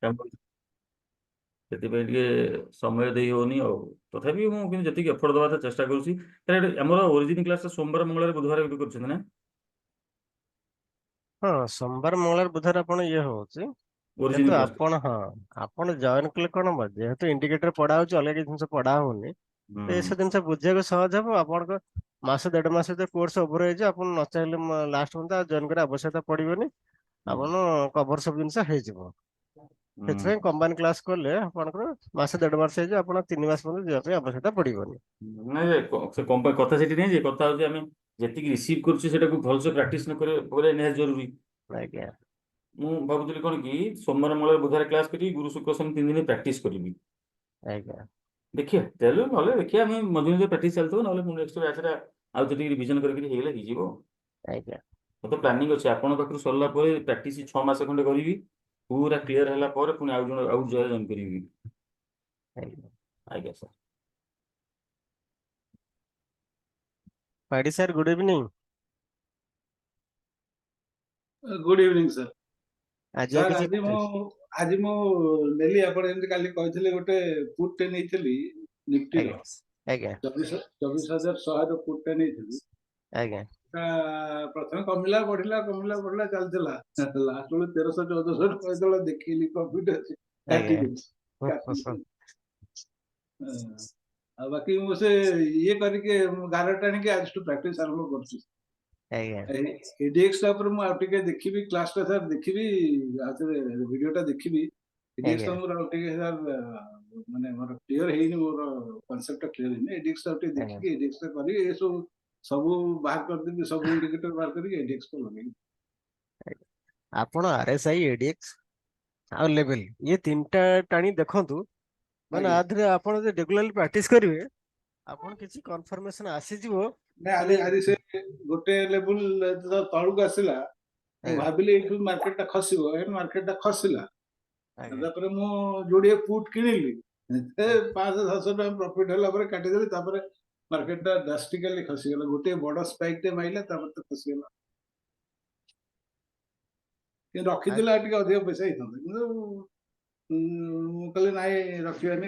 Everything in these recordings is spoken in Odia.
କାମ ସେଥିପାଇଁ ଟିକେ ସମୟ ଦେଇ ହଉନି ଆଉ। ତଥାପି ମୁଁ କିନ୍ତୁ ଯେତିକି ଏଫର୍ଟ ଦେବା କଥା ଚେଷ୍ଟା କରୁଛି। ଆମର ଓରିଜିନ କ୍ଲାସ ସୋମବାର ମଙ୍ଗଳବାର ବୁଧବାର ଏମିତି କରୁଛନ୍ତି ନା? ହଁ ସୋମବାର ମଙ୍ଗଳବାର ବୁଧବାର ଆପଣ ଇଏ ହଉଛି, ଓରିଜିନ କିନ୍ତୁ କ୍ଲାସ। ଆପଣ ହଁ ଆପଣ ଜଏନ କଲେ କଣ ହବ, ଯେହେତୁ ଇଣ୍ଡିକେଟର ପଢା ହଉଛି ଅଲଗା କିଛି ଜିନିଷ ପଢା ହଉନି, ତ ହୁଁ ଏସବୁ ଜିନିଷ ବୁଝିବାକୁ ସହଜ ହବ। ଆପଣଙ୍କ ମାସ ଦେଢ ମାସ ଭିତରେ କୋର୍ସ ଓଭର ହେଇଯିବ, ଆପଣ ନ ଚାହିଁଲେ ଲାଷ୍ଟ ପର୍ଯ୍ୟନ୍ତ ଆଉ ଜଏନ କରିବା ଆବଶ୍ୟକତା ପଡିବନି। ହୁଁ ଆପଣ କଭର ସବୁ ଜିନିଷ ହେଇଯିବ। ହୁଁ। ସେଥିପାଇଁ କମ୍ବାଇନ କ୍ଲାସ କଲେ ଆପଣଙ୍କର ମାସ ଦେଢ ମାସ ହେଇଯିବ, ଆପଣ 3 ମାସ ପର୍ଯ୍ୟନ୍ତ ଯିବା ପାଇଁ ଆବଶ୍ୟକତା ପଡିବନି। ନାଇଁ ଯେ ସେ କଥା ସେଠି ନାହିଁ ଯେ, କଥା ହଉଛି ଆମେ ଯେତିକି ରିସିଭ୍ କରୁଛୁ ସେଟାକୁ ଭଲସେ ପ୍ରାକ୍ଟିସ ନ କରିବା ନିହାତି ଜରୁରୀ। ଆଜ୍ଞା ମୁଁ ଭାବୁଥିଲି କଣ କି ସୋମବାର ମଙ୍ଗଳବାର ବୁଧବାର କ୍ଲାସ କରିବି, ଗୁରୁ ଶୁକ୍ର ଶନି 3 ଦିନ ପ୍ରାକ୍ଟିସ କରିବି। ଆଜ୍ଞା ଦେଖିବା ଚାଲୁ, ନହେଲେ ଦେଖିବା ଆମେ ମଝିରେ ମଝିରେ ପ୍ରାକ୍ଟିସ ଚାଲିଥିବ, ନହେଲେ ମୁଁ ନେକ୍ସଟ ବ୍ୟାଚରେ ଆଉ ଯେତିକି ରିଭିଜନ କରିକି ହେଇଗଲେ ହେଇଯିବ। ଆଜ୍ଞା ମୋତେ ପ୍ଲାନିଂ ଅଛି ଆପଣଙ୍କ ପାଖରୁ ସରିଲା ପରେ ପ୍ରାକ୍ଟିସ 6 ମାସ ଖଣ୍ଡେ କରିବି, ପୁରା କ୍ଲିୟର ହେଲା ପରେ ପୁଣି ଆଉ ଜଏନ୍ କରିବି। ଆଜ୍ଞା। ଆଜ୍ଞା ସାର୍। ପାଡି sir good evening. Good evening sir. ଆଜି ଆଉ ସାର୍ କିଛି ଆଜି ମୁଁ ନେଲି, ଆପଣ ଯେମିତି କାଲି କହିଥିଲେ ଗୋଟେ ପୁଟ୍ ଟେ ନେଇଥିଲି ନିଫ୍ଟିର ଆଜ୍ଞା ଆଜ୍ଞା 24,100 ପୁଟ୍ ଟେ ନେଇଥିଲି। ଆଜ୍ଞା ତା ପ୍ରଥମେ କମିଲା ବଢିଲା ଚାଲିଥିଲା, ଲାଷ୍ଟ ବେଳକୁ 1300 1400 ଯେତେବେଳେ ଦେଖିଲି ପ୍ରଫିଟ୍ ଅଛି ଆଜ୍ଞା କାଟିଦେଲି। ଆଉ ବାକି ମୁଁ ସେ ଇଏ କରିକି ଗାର ଟାଣିକି ଆଜିଠୁ ପ୍ରାକ୍ଟିସ ଆରମ୍ଭ କରୁଛି। ଆଜ୍ଞା ଏଡିଏକ୍ସ ଟା ଉପରେ ମୁଁ ଆଉ ଟିକେ ଦେଖିବି, କ୍ଲାସ ଟା ସାର୍ ଦେଖିବି, ଆଉ ଥରେ ଭିଡିଓ ଟା ଦେଖିବି। ଏଡିଏକ୍ସ ଟା ଆଜ୍ଞା ମୋର ଆଉ ଟିକେ ସାର୍ ମାନେ ମୋର କ୍ଲିୟର ହେଇନି, ମୋର କନସେପ୍ଟ ଟା କ୍ଲିୟର ହେଇନି। ଏଡିଏକ୍ସ ଟା ଟିକେ ଆଜ୍ଞା। ଦେଖିକି ଏଡିଏକ୍ସ ଟା କରି ସବୁ ବାହାର କରିଦେବି, ସବୁ ଇଣ୍ଡିକେଟର ବାହାର କରିକି ଏଡିଏକ୍ସ ଟା ଲଗେଇବି। ଆପଣ ଆରଏସଆଇ, ଏଡିଏକ୍ସ ଆଉ ଲେଭେଲ ଇଏ ତିନିଟା ଟାଣି ଦେଖନ୍ତୁ। ମାନେ ଆଜ୍ଞା। ଆଧରେ ଆପଣ ଯଦି ରେଗୁଲାରଲି ପ୍ରାକ୍ଟିସ କରିବେ, ଆପଣ କିଛି କନଫର୍ମେସନ ଆସିଯିବ। ନା ମାନେ ଆଜି ସେ ଗୋଟେ ଲେବୁଲ ତଳକୁ ଆସିଲା, ମୁଁ ଆଜ୍ଞା ଭାବିଲି ଏଇଠୁ ମାର୍କେଟ ଟା ଖସିବ, ଏଇଠୁ ମାର୍କେଟ ଟା ଖସିଲା। ଆଜ୍ଞା ତାପରେ ମୁଁ ଯୋଡିଏ ପୁଟ୍ କିଣିଲି, ଆଜ୍ଞା 500-700 ଟଙ୍କା ପ୍ରଫିଟ ହେଲା ପରେ କାଟିଦେଲି। ତାପରେ ମାର୍କେଟ ଟା ଡ୍ରାଷ୍ଟିକାଲି ଖସିଗଲା, ଗୋଟେ ବଡ ସ୍ପାଇକ୍ ଟେ ମାଇଲା, ତାପରେ ତ ଖସିଗଲା। କିନ୍ତୁ ରଖିଥିଲେ ଆଉ ଟିକେ ଅଧିକ ପଇସା ହେଇଥାନ୍ତା, କିନ୍ତୁ ମୁଁ କହିଲି ନାଇଁ ରଖିବାନି,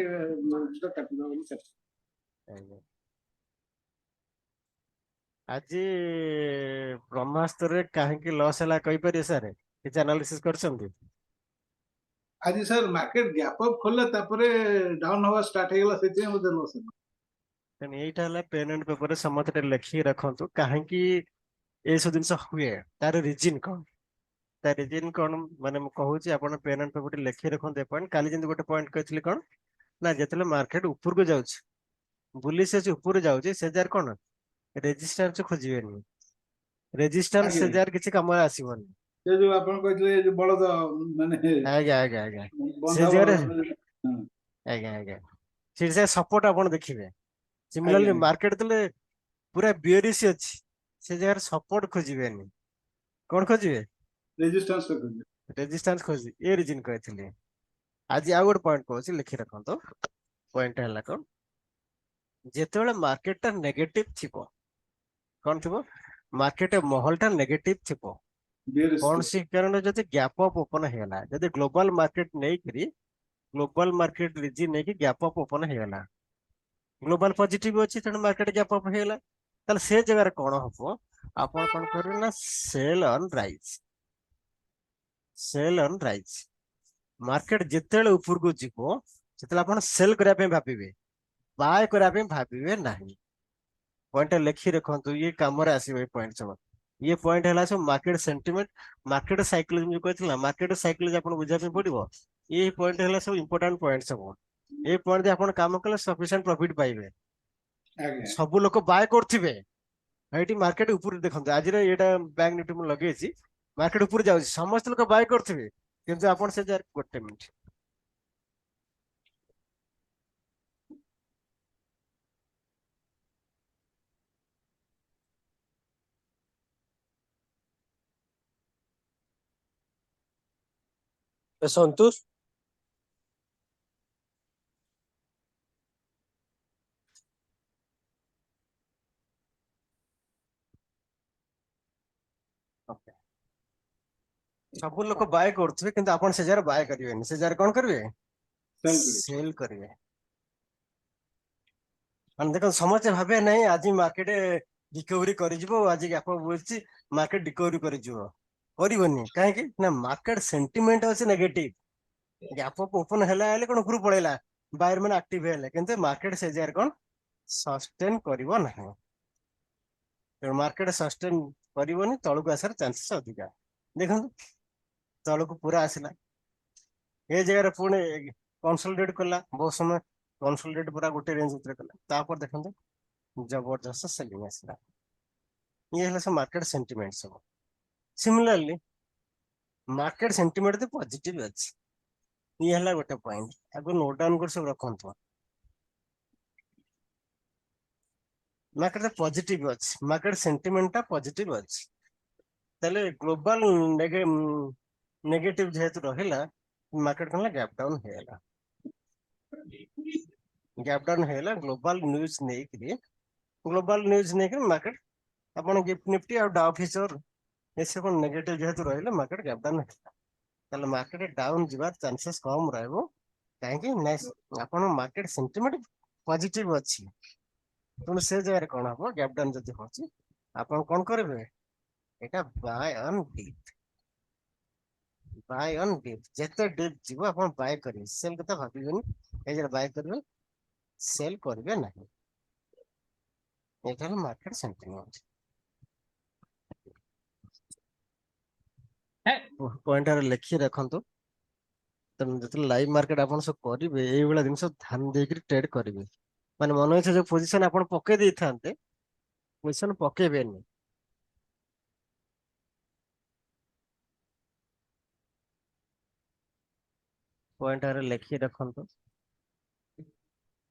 କାଟିଦବା ବୋଲି କାଟିଦେଲି। ଆଜ୍ଞା। ଆଜି ବ୍ରହ୍ମାସ୍ତ୍ରରେ କାହିଁକି ଲସ୍ ହେଲା କହିପାରିବେ ସାର୍? କିଛି ଆନାଲିସିସ୍ କରିଛନ୍ତି? ଆଜି ସାର୍ ମାର୍କେଟ ଗ୍ୟାପ୍ ଅପ୍ ଖୋଲିଲା, ତାପରେ ଡାଉନ ହବା ଷ୍ଟାର୍ଟ ହେଇଗଲା, ସେଥିପାଇଁ ବୋଧେ ଲସ୍ ହେଲା। ତେଣୁ ଏଇଟା ହେଲା ପେନ୍ ଆଣ୍ଡ ପେପରରେ ସମସ୍ତେ ଟିକେ ଲେଖିକି ରଖନ୍ତୁ, କାହିଁକି ଏସବୁ ଜିନିଷ ହୁଏ, ତାର ରିଜିନ୍ କଣ? ତା ରିଜିନ୍ କଣ ମାନେ ମୁଁ କହୁଛି, ଆପଣ ପେନ୍ ଆଣ୍ଡ ପେପର ଟିକେ ଲେଖିକି ରଖନ୍ତୁ ଏ ପଏଣ୍ଟ। କାଲି ଯେମିତି ଗୋଟେ ପଏଣ୍ଟ କହିଥିଲି କଣ ନା, ଯେତେବେଳେ ମାର୍କେଟ ଉପରକୁ ଯାଉଛି, ବୁଲିଶ ଅଛି ଉପରୁ ଯାଉଛି, ସେ ଜାଗାରେ କଣ ରେଜିଷ୍ଟାନ୍ସ ଖୋଜିବେନି। ରେଜିଷ୍ଟାନ୍ସ ଆଜ୍ଞା, ସେ ଜାଗାରେ କିଛି କାମରେ ଆସିବନି। ସେ ଯୋଉ ଆପଣ କହିଥିଲେ, ଏ ଯୋଉ ବଳଦ ମାନେ ଆଜ୍ଞା ଆଜ୍ଞା ଆଜ୍ଞା ସେ ବନ୍ଧା ଜାଗାରେ ବଳଦ ମାନେ, ହଁ। ଆଜ୍ଞା ଆଜ୍ଞା ସେଠି ସେ ସପୋର୍ଟ ଆପଣ ଦେଖିବେ। ଆଜ୍ଞା ସିମିଲାରଲି ମାର୍କେଟ ଯେତେବେଳେ ପୁରା ବିୟରିଶ ଅଛି, ସେ ଜାଗାରେ ସପୋର୍ଟ ଖୋଜିବେନି, କଣ ଖୋଜିବେ? ରେଜିଷ୍ଟାନ୍ସ ରଖୁଛି। ରେଜିଷ୍ଟାନ୍ସ ଖୋଜି ଏ ରିଜିନ୍ କହିଥିଲି। ଆଜି ଆଉ ଗୋଟେ ପଏଣ୍ଟ କହୁଛି, ଲେଖି ରଖନ୍ତୁ। ପଏଣ୍ଟ ହେଲା କଣ, ଯେତେବେଳେ ମାର୍କେଟ ଟା ନେଗେଟିଭ ଥିବ, କଣ ଥିବ ମାର୍କେଟ ମହଲ ଟା ନେଗେଟିଭ ଥିବ, ବିୟରିଶ ଥିବ। କୌଣସି କାରଣ ଯଦି ଗ୍ୟାପ୍ ଅପ୍ ଓପନ ହେଇଗଲା, ଯଦି ଗ୍ଲୋବାଲ ମାର୍କେଟ ନେଇକରି ଗ୍ଲୋବାଲ ମାର୍କେଟ ରିଜିନ୍ ନେଇକି ଗ୍ୟାପ୍ ଅପ୍ ଓପନ ହେଇଗଲା, ଗ୍ଲୋବାଲ ପଜିଟିଭ ଅଛି, ତେଣୁ ମାର୍କେଟ ଗ୍ୟାପ୍ ଅପ୍ ହେଇଗଲା, ତାହେଲେ ସେ ଜାଗାରେ କଣ ହବ? ଆପଣ କଣ କରିବେ ନା, sell on rise, sell on rise. Market ଯେତେବେଳେ ଉପରକୁ ଯିବ, ସେତେବେଳେ ଆପଣ ସେଲ୍ କରିବା ପାଇଁ ଭାବିବେ, ବାୟ କରିବା ପାଇଁ ଭାବିବେ ନାହିଁ। ପଏଣ୍ଟ ଲେଖି ରଖନ୍ତୁ, ଇଏ କାମରେ ଆସିବ ଏଇ ପଏଣ୍ଟ ସବୁ। ଇଏ ପଏଣ୍ଟ ହେଲା ସବୁ ମାର୍କେଟ ସେଣ୍ଟିମେଣ୍ଟ, ମାର୍କେଟ ସାଇକୋଲୋଜି ଯୋଉ କହିଥିଲା, ମାର୍କେଟ ସାଇକୋଲୋଜି ଆପଣ ବୁଝିବା ପାଇଁ ପଡିବ। ଏଇ ପଏଣ୍ଟ ହେଲା ସବୁ ଇମ୍ପୋର୍ଟାଣ୍ଟ ପଏଣ୍ଟ ସବୁ। ଏଇ ପଏଣ୍ଟ ଯଦି ଆପଣ କାମ କଲେ ସଫିସିଏଣ୍ଟ ପ୍ରଫିଟ ପାଇବେ। ଆଜ୍ଞା। ସବୁ ଲୋକ ବାୟ କରୁଥିବେ, ଏଇଠି ମାର୍କେଟ ଉପରୁ ଦେଖନ୍ତୁ, ଆଜିର ଏଇଟା ବ୍ୟାଙ୍କ ନିଫ୍ଟି ମୁଁ ଲଗେଇଛି, ମାର୍କେଟ ଉପରୁ ଯାଉଛି, ସମସ୍ତେ ଲୋକ ବାୟ କରୁଥିବେ, କିନ୍ତୁ ଆପଣ ସେ ଜାଗାରେ ଗୋଟେ ମିନିଟ ସନ୍ତୋଷ ସବୁ ଲୋକ ବାୟ କରୁଥିବେ କିନ୍ତୁ ଆପଣ ସେ ଜାଗାରେ ବାୟ କରିବେନି, ସେ ଜାଗାରେ କଣ କରିବେ? ସେଲ୍ କରିବେ। ସେଲ୍ କରିବେ। ମାନେ ଦେଖନ୍ତୁ ସମସ୍ତେ ଭାବେ ନାହିଁ ଆଜି ମାର୍କେଟ ରିକଭରି କରିଯିବ, ଆଜି ଗ୍ୟାପ ଅପ୍ ବସିଛି ମାର୍କେଟ ରିକଭରି କରିଯିବ, କରିବନି। କାହିଁକି ନା ମାର୍କେଟ ସେଣ୍ଟିମେଣ୍ଟ ଅଛି ନେଗେଟିଭ। ଗ୍ୟାପ ଅପ୍ ଓପନ ହେଲା ହେଲେ କଣ ଉପରୁ ପଳେଇଲା, ବାୟର ମାନେ ଆକ୍ଟିଭ ହେଲେ, କିନ୍ତୁ ମାର୍କେଟ ସେ ଜାଗାରେ କଣ ସଷ୍ଟେନ କରିବ ନାହିଁ। ତେଣୁ ମାର୍କେଟ ସଷ୍ଟେନ କରିବନି, ତଳକୁ ଆସିବାର ଚାନ୍ସେସ୍ ଅଧିକା। ଦେଖନ୍ତୁ ତଳକୁ ପୁରା ଆସିଲା, ଏ ଜାଗାରେ ପୁଣି କନସୋଲିଡେଟ କଲା, ବହୁତ ସମୟ କନସୋଲିଡେଟ ପୁରା ଗୋଟେ ରେଞ୍ଜ ଭିତରେ କଲା, ତାପରେ ଦେଖନ୍ତୁ ଜବରଦସ୍ତ ସେଲିଂ ଆସିଲା। ଇଏ ହେଲା ସବୁ ମାର୍କେଟ ସେଣ୍ଟିମେଣ୍ଟ ସବୁ। ସିମିଲାରଲି ମାର୍କେଟ ସେଣ୍ଟିମେଣ୍ଟ ତ ପଜିଟିଭ ଅଛି। ଇଏ ହେଲା ଗୋଟେ ପଏଣ୍ଟ, ଆକୁ ନୋଟ୍ ଡାଉନ୍ କରି ସବୁ ରଖନ୍ତୁ। ମାର୍କେଟ ପଜିଟିଭ ଅଛି, ମାର୍କେଟ ସେଣ୍ଟିମେଣ୍ଟ ଟା ପଜିଟିଭ ଅଛି। ତାହେଲେ ଗ୍ଲୋବାଲ ନେଗେଟିଭ ଯେହେତୁ ରହିଲା, ମାର୍କେଟ କଣ ଗ୍ୟାପ ଡାଉନ ହେଇଗଲା। ଗ୍ୟାପ ଡାଉନ ହେଇଗଲା ଗ୍ଲୋବାଲ ନ୍ୟୁଜ ନେଇକିରି ମାର୍କେଟ ଆପଣ ଗିଫ୍ଟ ନିଫ୍ଟି ଆଉ ଡାଉ ଫିଚର ଏସବୁ ନେଗେଟିଭ ଯେହେତୁ ରହିଲେ ମାର୍କେଟ ଗ୍ୟାପ ଡାଉନ ହେଇଗଲା। ତାହେଲେ ମାର୍କେଟ ଡାଉନ ଯିବାର ଚାନ୍ସେସ୍ କମ ରହିବ। କାହିଁକି ନା ଆପଣ ମାର୍କେଟ ସେଣ୍ଟିମେଣ୍ଟ ପଜିଟିଭ ଅଛି, ତେଣୁ ସେ ଜାଗାରେ କଣ ହବ, ଗ୍ୟାପ ଡାଉନ ଯଦି ହଉଛି ଆପଣ କଣ କରିବେ, এটা buy on dip. Buy on dip, ଯେତେ ଡିପ୍ ଯିବ ଆପଣ ବାୟ କରିବେ, ସେଲ୍ କଥା ଭାବିବେନି। ଏ ଜାଗାରେ ବାୟ କରିବେ, ସେଲ୍ କରିବେ ନାହିଁ। ଏଇଟା ହେଲା ମାର୍କେଟ ସେଣ୍ଟିମେଣ୍ଟ। ପଏଣ୍ଟ ଲେଖି ରଖନ୍ତୁ। ତେଣୁ ଯେତେବେଳେ ଲାଇଭ ମାର୍କେଟ ଆପଣ ସବୁ କରିବେ, ଏଇଭଳିଆ ଜିନିଷ ଧ୍ୟାନ ଦେଇକିରି ଟ୍ରେଡ୍ କରିବେ। ମାନେ ମନେ ଇଚ୍ଛା ଯୋଉ ପୋଜିସନ ଆପଣ ପକେଇ ଦେଇଥାନ୍ତେ, ପୋଜିସନ ପକେଇବେନି। ପଏଣ୍ଟ ଲେଖି ରଖନ୍ତୁ।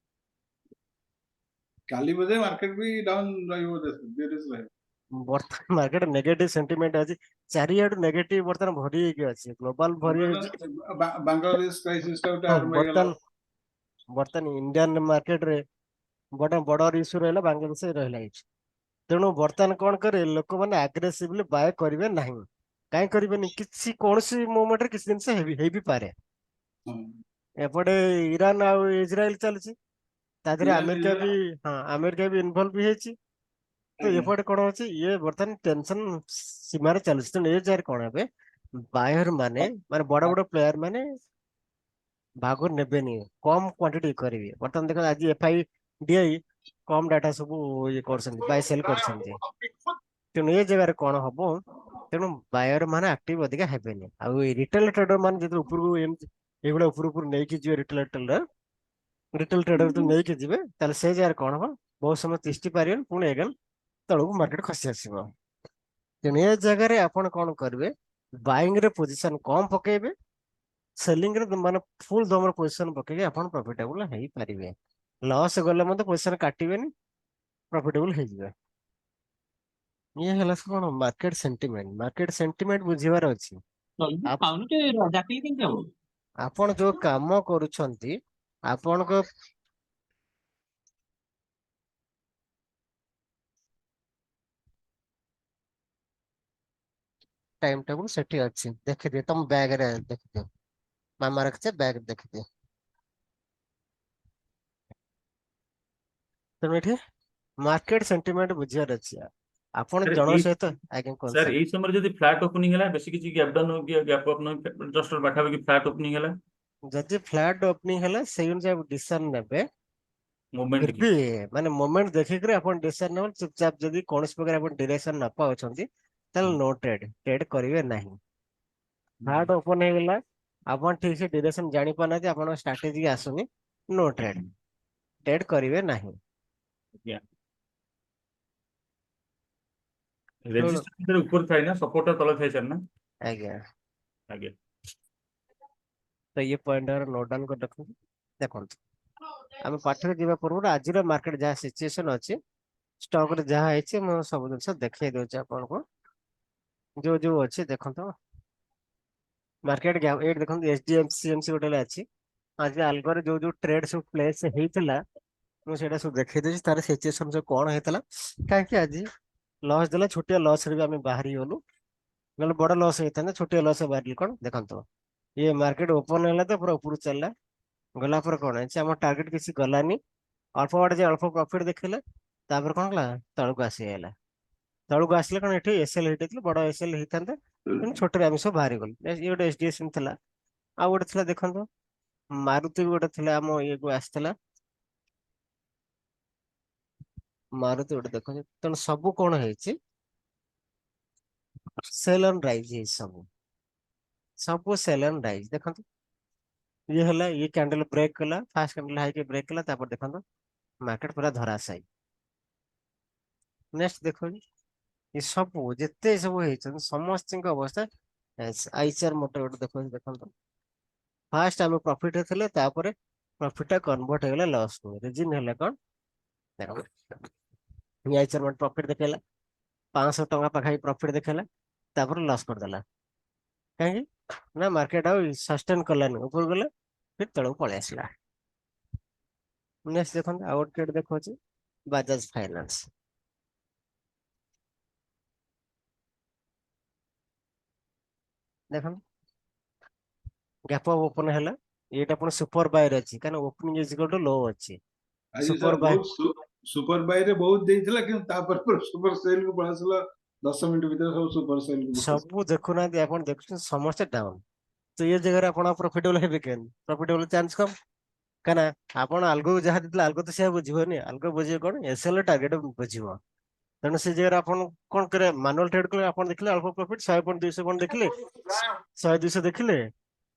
କାଲି ବୋଧେ ମାର୍କେଟ ବି ଡାଉନ ରହିବ, ବେରିଶ ରହିବ। ବର୍ତ୍ତମାନ ମାର୍କେଟ ନେଗେଟିଭ ସେଣ୍ଟିମେଣ୍ଟ ଅଛି, ଚାରିଆଡୁ ନେଗେଟିଭ ବର୍ତ୍ତମାନ ଭରି ହେଇକି ଅଛି, ଗ୍ଲୋବାଲ ଭରି ହେଇଛି। ବାଂଲାଦେଶ କ୍ରାଇସିସ ଟା ଗୋଟେ ଆରମ୍ଭ ହେଇଗଲା। ବର୍ତ୍ତମାନ ଇଣ୍ଡିଆନ ମାର୍କେଟରେ ଗୋଟେ ବଡ ଇସ୍ୟୁ ରହିଲା, ବାଂଲାଦେଶ ରହିଲା ଏଇଠି। ତେଣୁ ବର୍ତ୍ତମାନ କଣ କରିବେ, ଲୋକମାନେ ଆଗ୍ରେସିଭଲି ବାୟ କରିବେ ନାହିଁ। କାହିଁ କରିବେନି, କିଛି କୌଣସି ମୁଭମେଣ୍ଟରେ କିଛି ଜିନିଷ ହେଇବି ପାରେ। ଏପଟେ ଇରାନ ଆଉ ଇସ୍ରାଏଲ ଚାଲିଛି, ତା ଦେହରେ ଆମେରିକା ବି, ହଁ ଆମେରିକା ବି ଇନଭଲ୍ଭ ବି ହେଇଛି। ତ ଏପଟେ କଣ ଅଛି, ଇଏ ବର୍ତ୍ତମାନ ଟେନସନ ସୀମାରେ ଚାଲୁଛି। ତେଣୁ ଏ ଜାଗାରେ କଣ ହେବେ, ବାୟର ମାନେ ବଡ ବଡ ପ୍ଲେୟାର ମାନେ ଭାଗ ନେବେନି, କମ କ୍ୱାଣ୍ଟିଟି କରିବେ। ବର୍ତ୍ତମାନ ଦେଖ ଆଜି FIDI କମ ଡାଟା ସବୁ ଇଏ କରୁଛନ୍ତି, ବାଇ ସେଲ୍ କରୁଛନ୍ତି। ତେଣୁ ଏ ଜାଗାରେ କଣ ହବ, ତେଣୁ ବାୟର ମାନେ ଆକ୍ଟିଭ ଅଧିକା ହେବେନି। ଆଉ ଏଇ ରିଟେଲ ଟ୍ରେଡର ମାନେ ଯଦି ଉପରକୁ ଏମିତି ଏଇଭଳିଆ ଉପରକୁ ନେଇକି ଯିବେ, ରିଟେଲ ଟ୍ରେଡର ତ ନେଇକି ଯିବେ, ତାହେଲେ ସେ ଜାଗାରେ କଣ ହବ, ବହୁତ ସମୟ ତିଷ୍ଠି ପାରିବେନି, ପୁଣି ଏଗେନ ତଳକୁ ମାର୍କେଟ ଖସି ଆସିବ। ତେଣୁ ଏ ଜାଗାରେ ଆପଣ କଣ କରିବେ, ବାଇଂ ରେ ପୋଜିସନ କମ ପକେଇବେ, ସେଲିଂ ରେ ମାନେ ଫୁଲ ଦମର ପୋଜିସନ ପକେଇକି ଆପଣ ପ୍ରଫିଟେବୁଲ ହେଇପାରିବେ। ଲସ୍ ଗଲେ ମଧ୍ୟ ପୋଜିସନ କାଟିବେନି, ପ୍ରଫିଟେବୁଲ ହେଇଯିବେ। ଇଏ ହେଲା କଣ, ମାର୍କେଟ ସେଣ୍ଟିମେଣ୍ଟ। ମାର୍କେଟ ସେଣ୍ଟିମେଣ୍ଟ ବୁଝିବାର ଅଛି। ଆପଣ ଯୋଉ କାମ କରୁଛନ୍ତି, ଆପଣଙ୍କ ଟାଇମ ଟେବୁଲ ସେଠି ଅଛି, ଦେଖିଦିଅ ତମ ବ୍ୟାଗରେ ଦେଖିଦିଅ, ମାମା ରଖିছে ବ୍ୟାଗ ଦେଖିଦିଅ। ତେଣୁ ଏଠି ମାର୍କେଟ ସେଣ୍ଟିମେଣ୍ଟ ବୁଝିବାର ଅଛି। ଆପଣ ସାର୍ ଜଣଙ୍କ ଏଇ ସହିତ, ଆଜ୍ଞା କୁହନ୍ତୁ ସାର୍ ସାର୍। ଏଇ ସମୟରେ ଯଦି ଫ୍ଲାଟ୍ ଓପନିଂ ହେଲା, ବେଶୀ କିଛି ଗ୍ୟାପ୍ ଡାଉନ୍ କି ଗ୍ୟାପ୍ ଅପ୍ ନୁହେଁ, ଜଷ୍ଟ ପାଖାପାଖି ଫ୍ଲାଟ୍ ଓପନିଂ ହେଲା, ଯଦି ଫ୍ଲାଟ ଓପନିଂ ହେଲା, ସେଇ ଅନୁଯାୟୀ ଡିସିସନ ନେବେ। ମୁଭମେଣ୍ଟ ଫିର କି ବି ମାନେ ମୋମେଣ୍ଟ ଦେଖିକିରି ଆପଣ ଡିସିସନ ନେବେ। ଚୁପଚାପ ଯଦି କୌଣସି ପ୍ରକାର ଆପଣ ଡିରେକ୍ସନ ନ ପାଉଛନ୍ତି, ତାହେଲେ ନୋ ଟ୍ରେଡ କରିବେ ନାହିଁ। ଫ୍ଲାଟ ଓପନ ହେଇଗଲା, ଆପଣ ଠିକ ସେ ଡିରେକ୍ସନ ଜାଣି ପାରୁନାହାନ୍ତି, ଆପଣଙ୍କ ଷ୍ଟ୍ରାଟେଜି ଆସୁନି, ନୋ ଟ୍ରେଡ କରିବେ ନାହିଁ। ରେଜିଷ୍ଟ୍ରେସନ ଉପରେ ଥାଏ ନା, ସପୋର୍ଟ ତଳେ ଥାଏ ସାର୍ ନା? ଆଜ୍ଞା, ଆଜ୍ଞା। ତ ଇଏ ପଏଣ୍ଟ ନୋଟ୍ ଡାଉନ କରି ରଖନ୍ତୁ। ଦେଖନ୍ତୁ, ଆମେ ପାଠରେ ଯିବା ପୂର୍ବରୁ ଆଜିର ମାର୍କେଟ ଯାହା ସିଚୁଏସନ ଅଛି, ଷ୍ଟକ ରେ ଯାହା ହେଇଛି, ମୁଁ ସବୁ ଜିନିଷ ଦେଖେଇ ଦଉଛି ଆପଣଙ୍କୁ। ଯୋଉ ଯୋଉ ଅଛି ଦେଖନ୍ତୁ, ମାର୍କେଟ ଏଇଠି ଦେଖନ୍ତୁ SDFC ଗୋଟେ ଅଛି। ଆଜି ଆଲଗୋରେ ଯୋଉ ଯୋଉ ଟ୍ରେଡ ସବୁ ପ୍ଲେସ୍ ହେଇଥିଲା, ମୁଁ ସେଇଟା ସବୁ ଦେଖେଇ ଦଉଛି, ତାର ସିଚୁଏସନ ସବୁ କଣ ହେଇଥିଲା, କାହିଁକି ଆଜି ଲସ୍ ଦେଲା। ଛୋଟିଆ ଲସ୍ ରେ ବି ଆମେ ବାହାରି ଗଲୁ। ନହେଲେ ବଡ ଲସ୍ ହେଇଥାନ୍ତା, ଛୋଟିଆ ଲସ୍ ବାହାରିଲି କଣ ଦେଖନ୍ତୁ, ଇଏ ମାର୍କେଟ ଓପନ ହେଲା ତ ପୁରା ଉପରୁ ଚାଲିଲା, ଗଲା ପରେ କଣ ହେଇଛି ଆମ ଟାର୍ଗେଟ କିଛି ଗଲାନି, ଅଳ୍ପ ବାଟ ଯେ ଅଳ୍ପ ପ୍ରଫିଟ ଦେଖିଲେ, ତାପରେ କଣ ହେଲା ତଳକୁ ଆସିଗଲା। ତଳକୁ ଆସିଲେ କଣ ଏଠି ଏସଏଲ ହେଇଯାଇଥିଲା, ବଡ ଏସଏଲ ହେଇଥାନ୍ତା, କିନ୍ତୁ ଛୋଟରେ ଆମେ ସବୁ ବାହାରି ଗଲୁ। ଇଏ ଗୋଟେ ଏଚଡିଏଫସି ଥିଲା, ଆଉ ଗୋଟେ ଥିଲା ଦେଖନ୍ତୁ ମାରୁତି ବି ଗୋଟେ ଥିଲା ଆମ ଇଏକୁ ଆସିଥିଲା, ମାରୁତି ଗୋଟେ ଦେଖନ୍ତୁ। ତେଣୁ ସବୁ କଣ ହେଇଛି ସେଲ ଅନ୍ ରାଇଜ ହେଇଛି, ସବୁ ସବୁ ସେଲ ଅନ୍ ରାଇଜ। ଦେଖନ୍ତୁ ଇଏ ହେଲା, ଇଏ କ୍ୟାଣ୍ଡେଲ ବ୍ରେକ୍ କଲା, ଫାଷ୍ଟ କ୍ୟାଣ୍ଡେଲ ହାଇକି ବ୍ରେକ୍ କଲା, ତାପରେ ଦେଖନ୍ତୁ ମାର୍କେଟ ପୁରା ଧରାଶାୟୀ। ନେକ୍ସଟ ଦେଖନ୍ତୁ ଏ ସବୁ ଯେତେ ସବୁ ହେଇଛନ୍ତି ସମସ୍ତଙ୍କ ଅବସ୍ଥା ଆଇସିଆର ମୋଟର ଗୋଟେ ଦେଖନ୍ତୁ, ଦେଖନ୍ତୁ ଫାଷ୍ଟ ଆମେ ପ୍ରଫିଟ ରେ ଥିଲେ, ତାପରେ ପ୍ରଫିଟ ଟା କନଭର୍ଟ ହେଇଗଲା ଲସ୍ କୁ। ରିଜିନ ହେଲା କଣ ଦେଖନ୍ତୁ, ଆଇସିଆର ମୋଟର ପ୍ରଫିଟ ଦେଖେଇଲା 500 ଟଙ୍କା ପାଖାପାଖି ପ୍ରଫିଟ ଦେଖେଇଲା, ତାପରେ ଲସ୍ କରିଦେଲା। କାହିଁକି ନା ମାର୍କେଟ ଆଉ ସଷ୍ଟେନ କଲାନି, ଉପରକୁ ଗଲା ଫିର ତଳକୁ ପଳେଇ ଆସିଲା। ନେକ୍ସଟ ଦେଖନ୍ତୁ ଆଉ ଗୋଟେ ଟ୍ରେଡ ଦେଖଉଛି ବାଜାଜ ଫାଇନାନ୍ସ। ଦେଖନ୍ତୁ ଗ୍ୟାପ ଅଫ୍ ଓପନ ହେଲା, ଏଇଟା ପୁଣି ସୁପର ବାୟର ଅଛି, କାରଣ opening is equal to low ଅଛି। ଆଜି ସୁପର ସାର୍ ବାୟ ବହୁତ ସୁପର ବାଇରେ ବହୁତ ଦେଇଥିଲା, କିନ୍ତୁ ତାପରେ ସୁପର ସେଲ କୁ ପଳେଇ ଆସିଲା, 10 ମିନିଟ ଭିତରେ ସବୁ ସୁପର ସେଲ କୁ ପଳେଇ ଆସିଲା। ସବୁ ଦେଖୁନାହାନ୍ତି ଆପଣ, ଦେଖୁଛନ୍ତି ସମସ୍ତେ ଡାଉନ, ତ ଏ ଜାଗାରେ ଆପଣ ପ୍ରଫିଟେବଲ ହେବେ କେମିତି? ପ୍ରଫିଟେବଲ ଚାନ୍ସ କମ, କାହିଁକି ନା ଆପଣ ଆଲଗୋ ଯାହା ଦେଇଥିଲେ ଆଲଗୋ ତ ସେୟା ବୁଝିବନି, ଆଲଗୋ ବୁଝିବ କଣ ଏସଏଲ ଟାର୍ଗେଟ ବୁଝିବ। ତେଣୁ ସେ ଜାଗାରେ ଆପଣ କଣ କରିବେ, ମାନୁଆଲ ଟ୍ରେଡ କଲେ ଆପଣ ଦେଖିଲେ ଅଳ୍ପ ପ୍ରଫିଟ 100 ପଏଣ୍ଟ 200 ପଏଣ୍ଟ ଦେଖିଲେ, 100 200 ଦେଖିଲେ,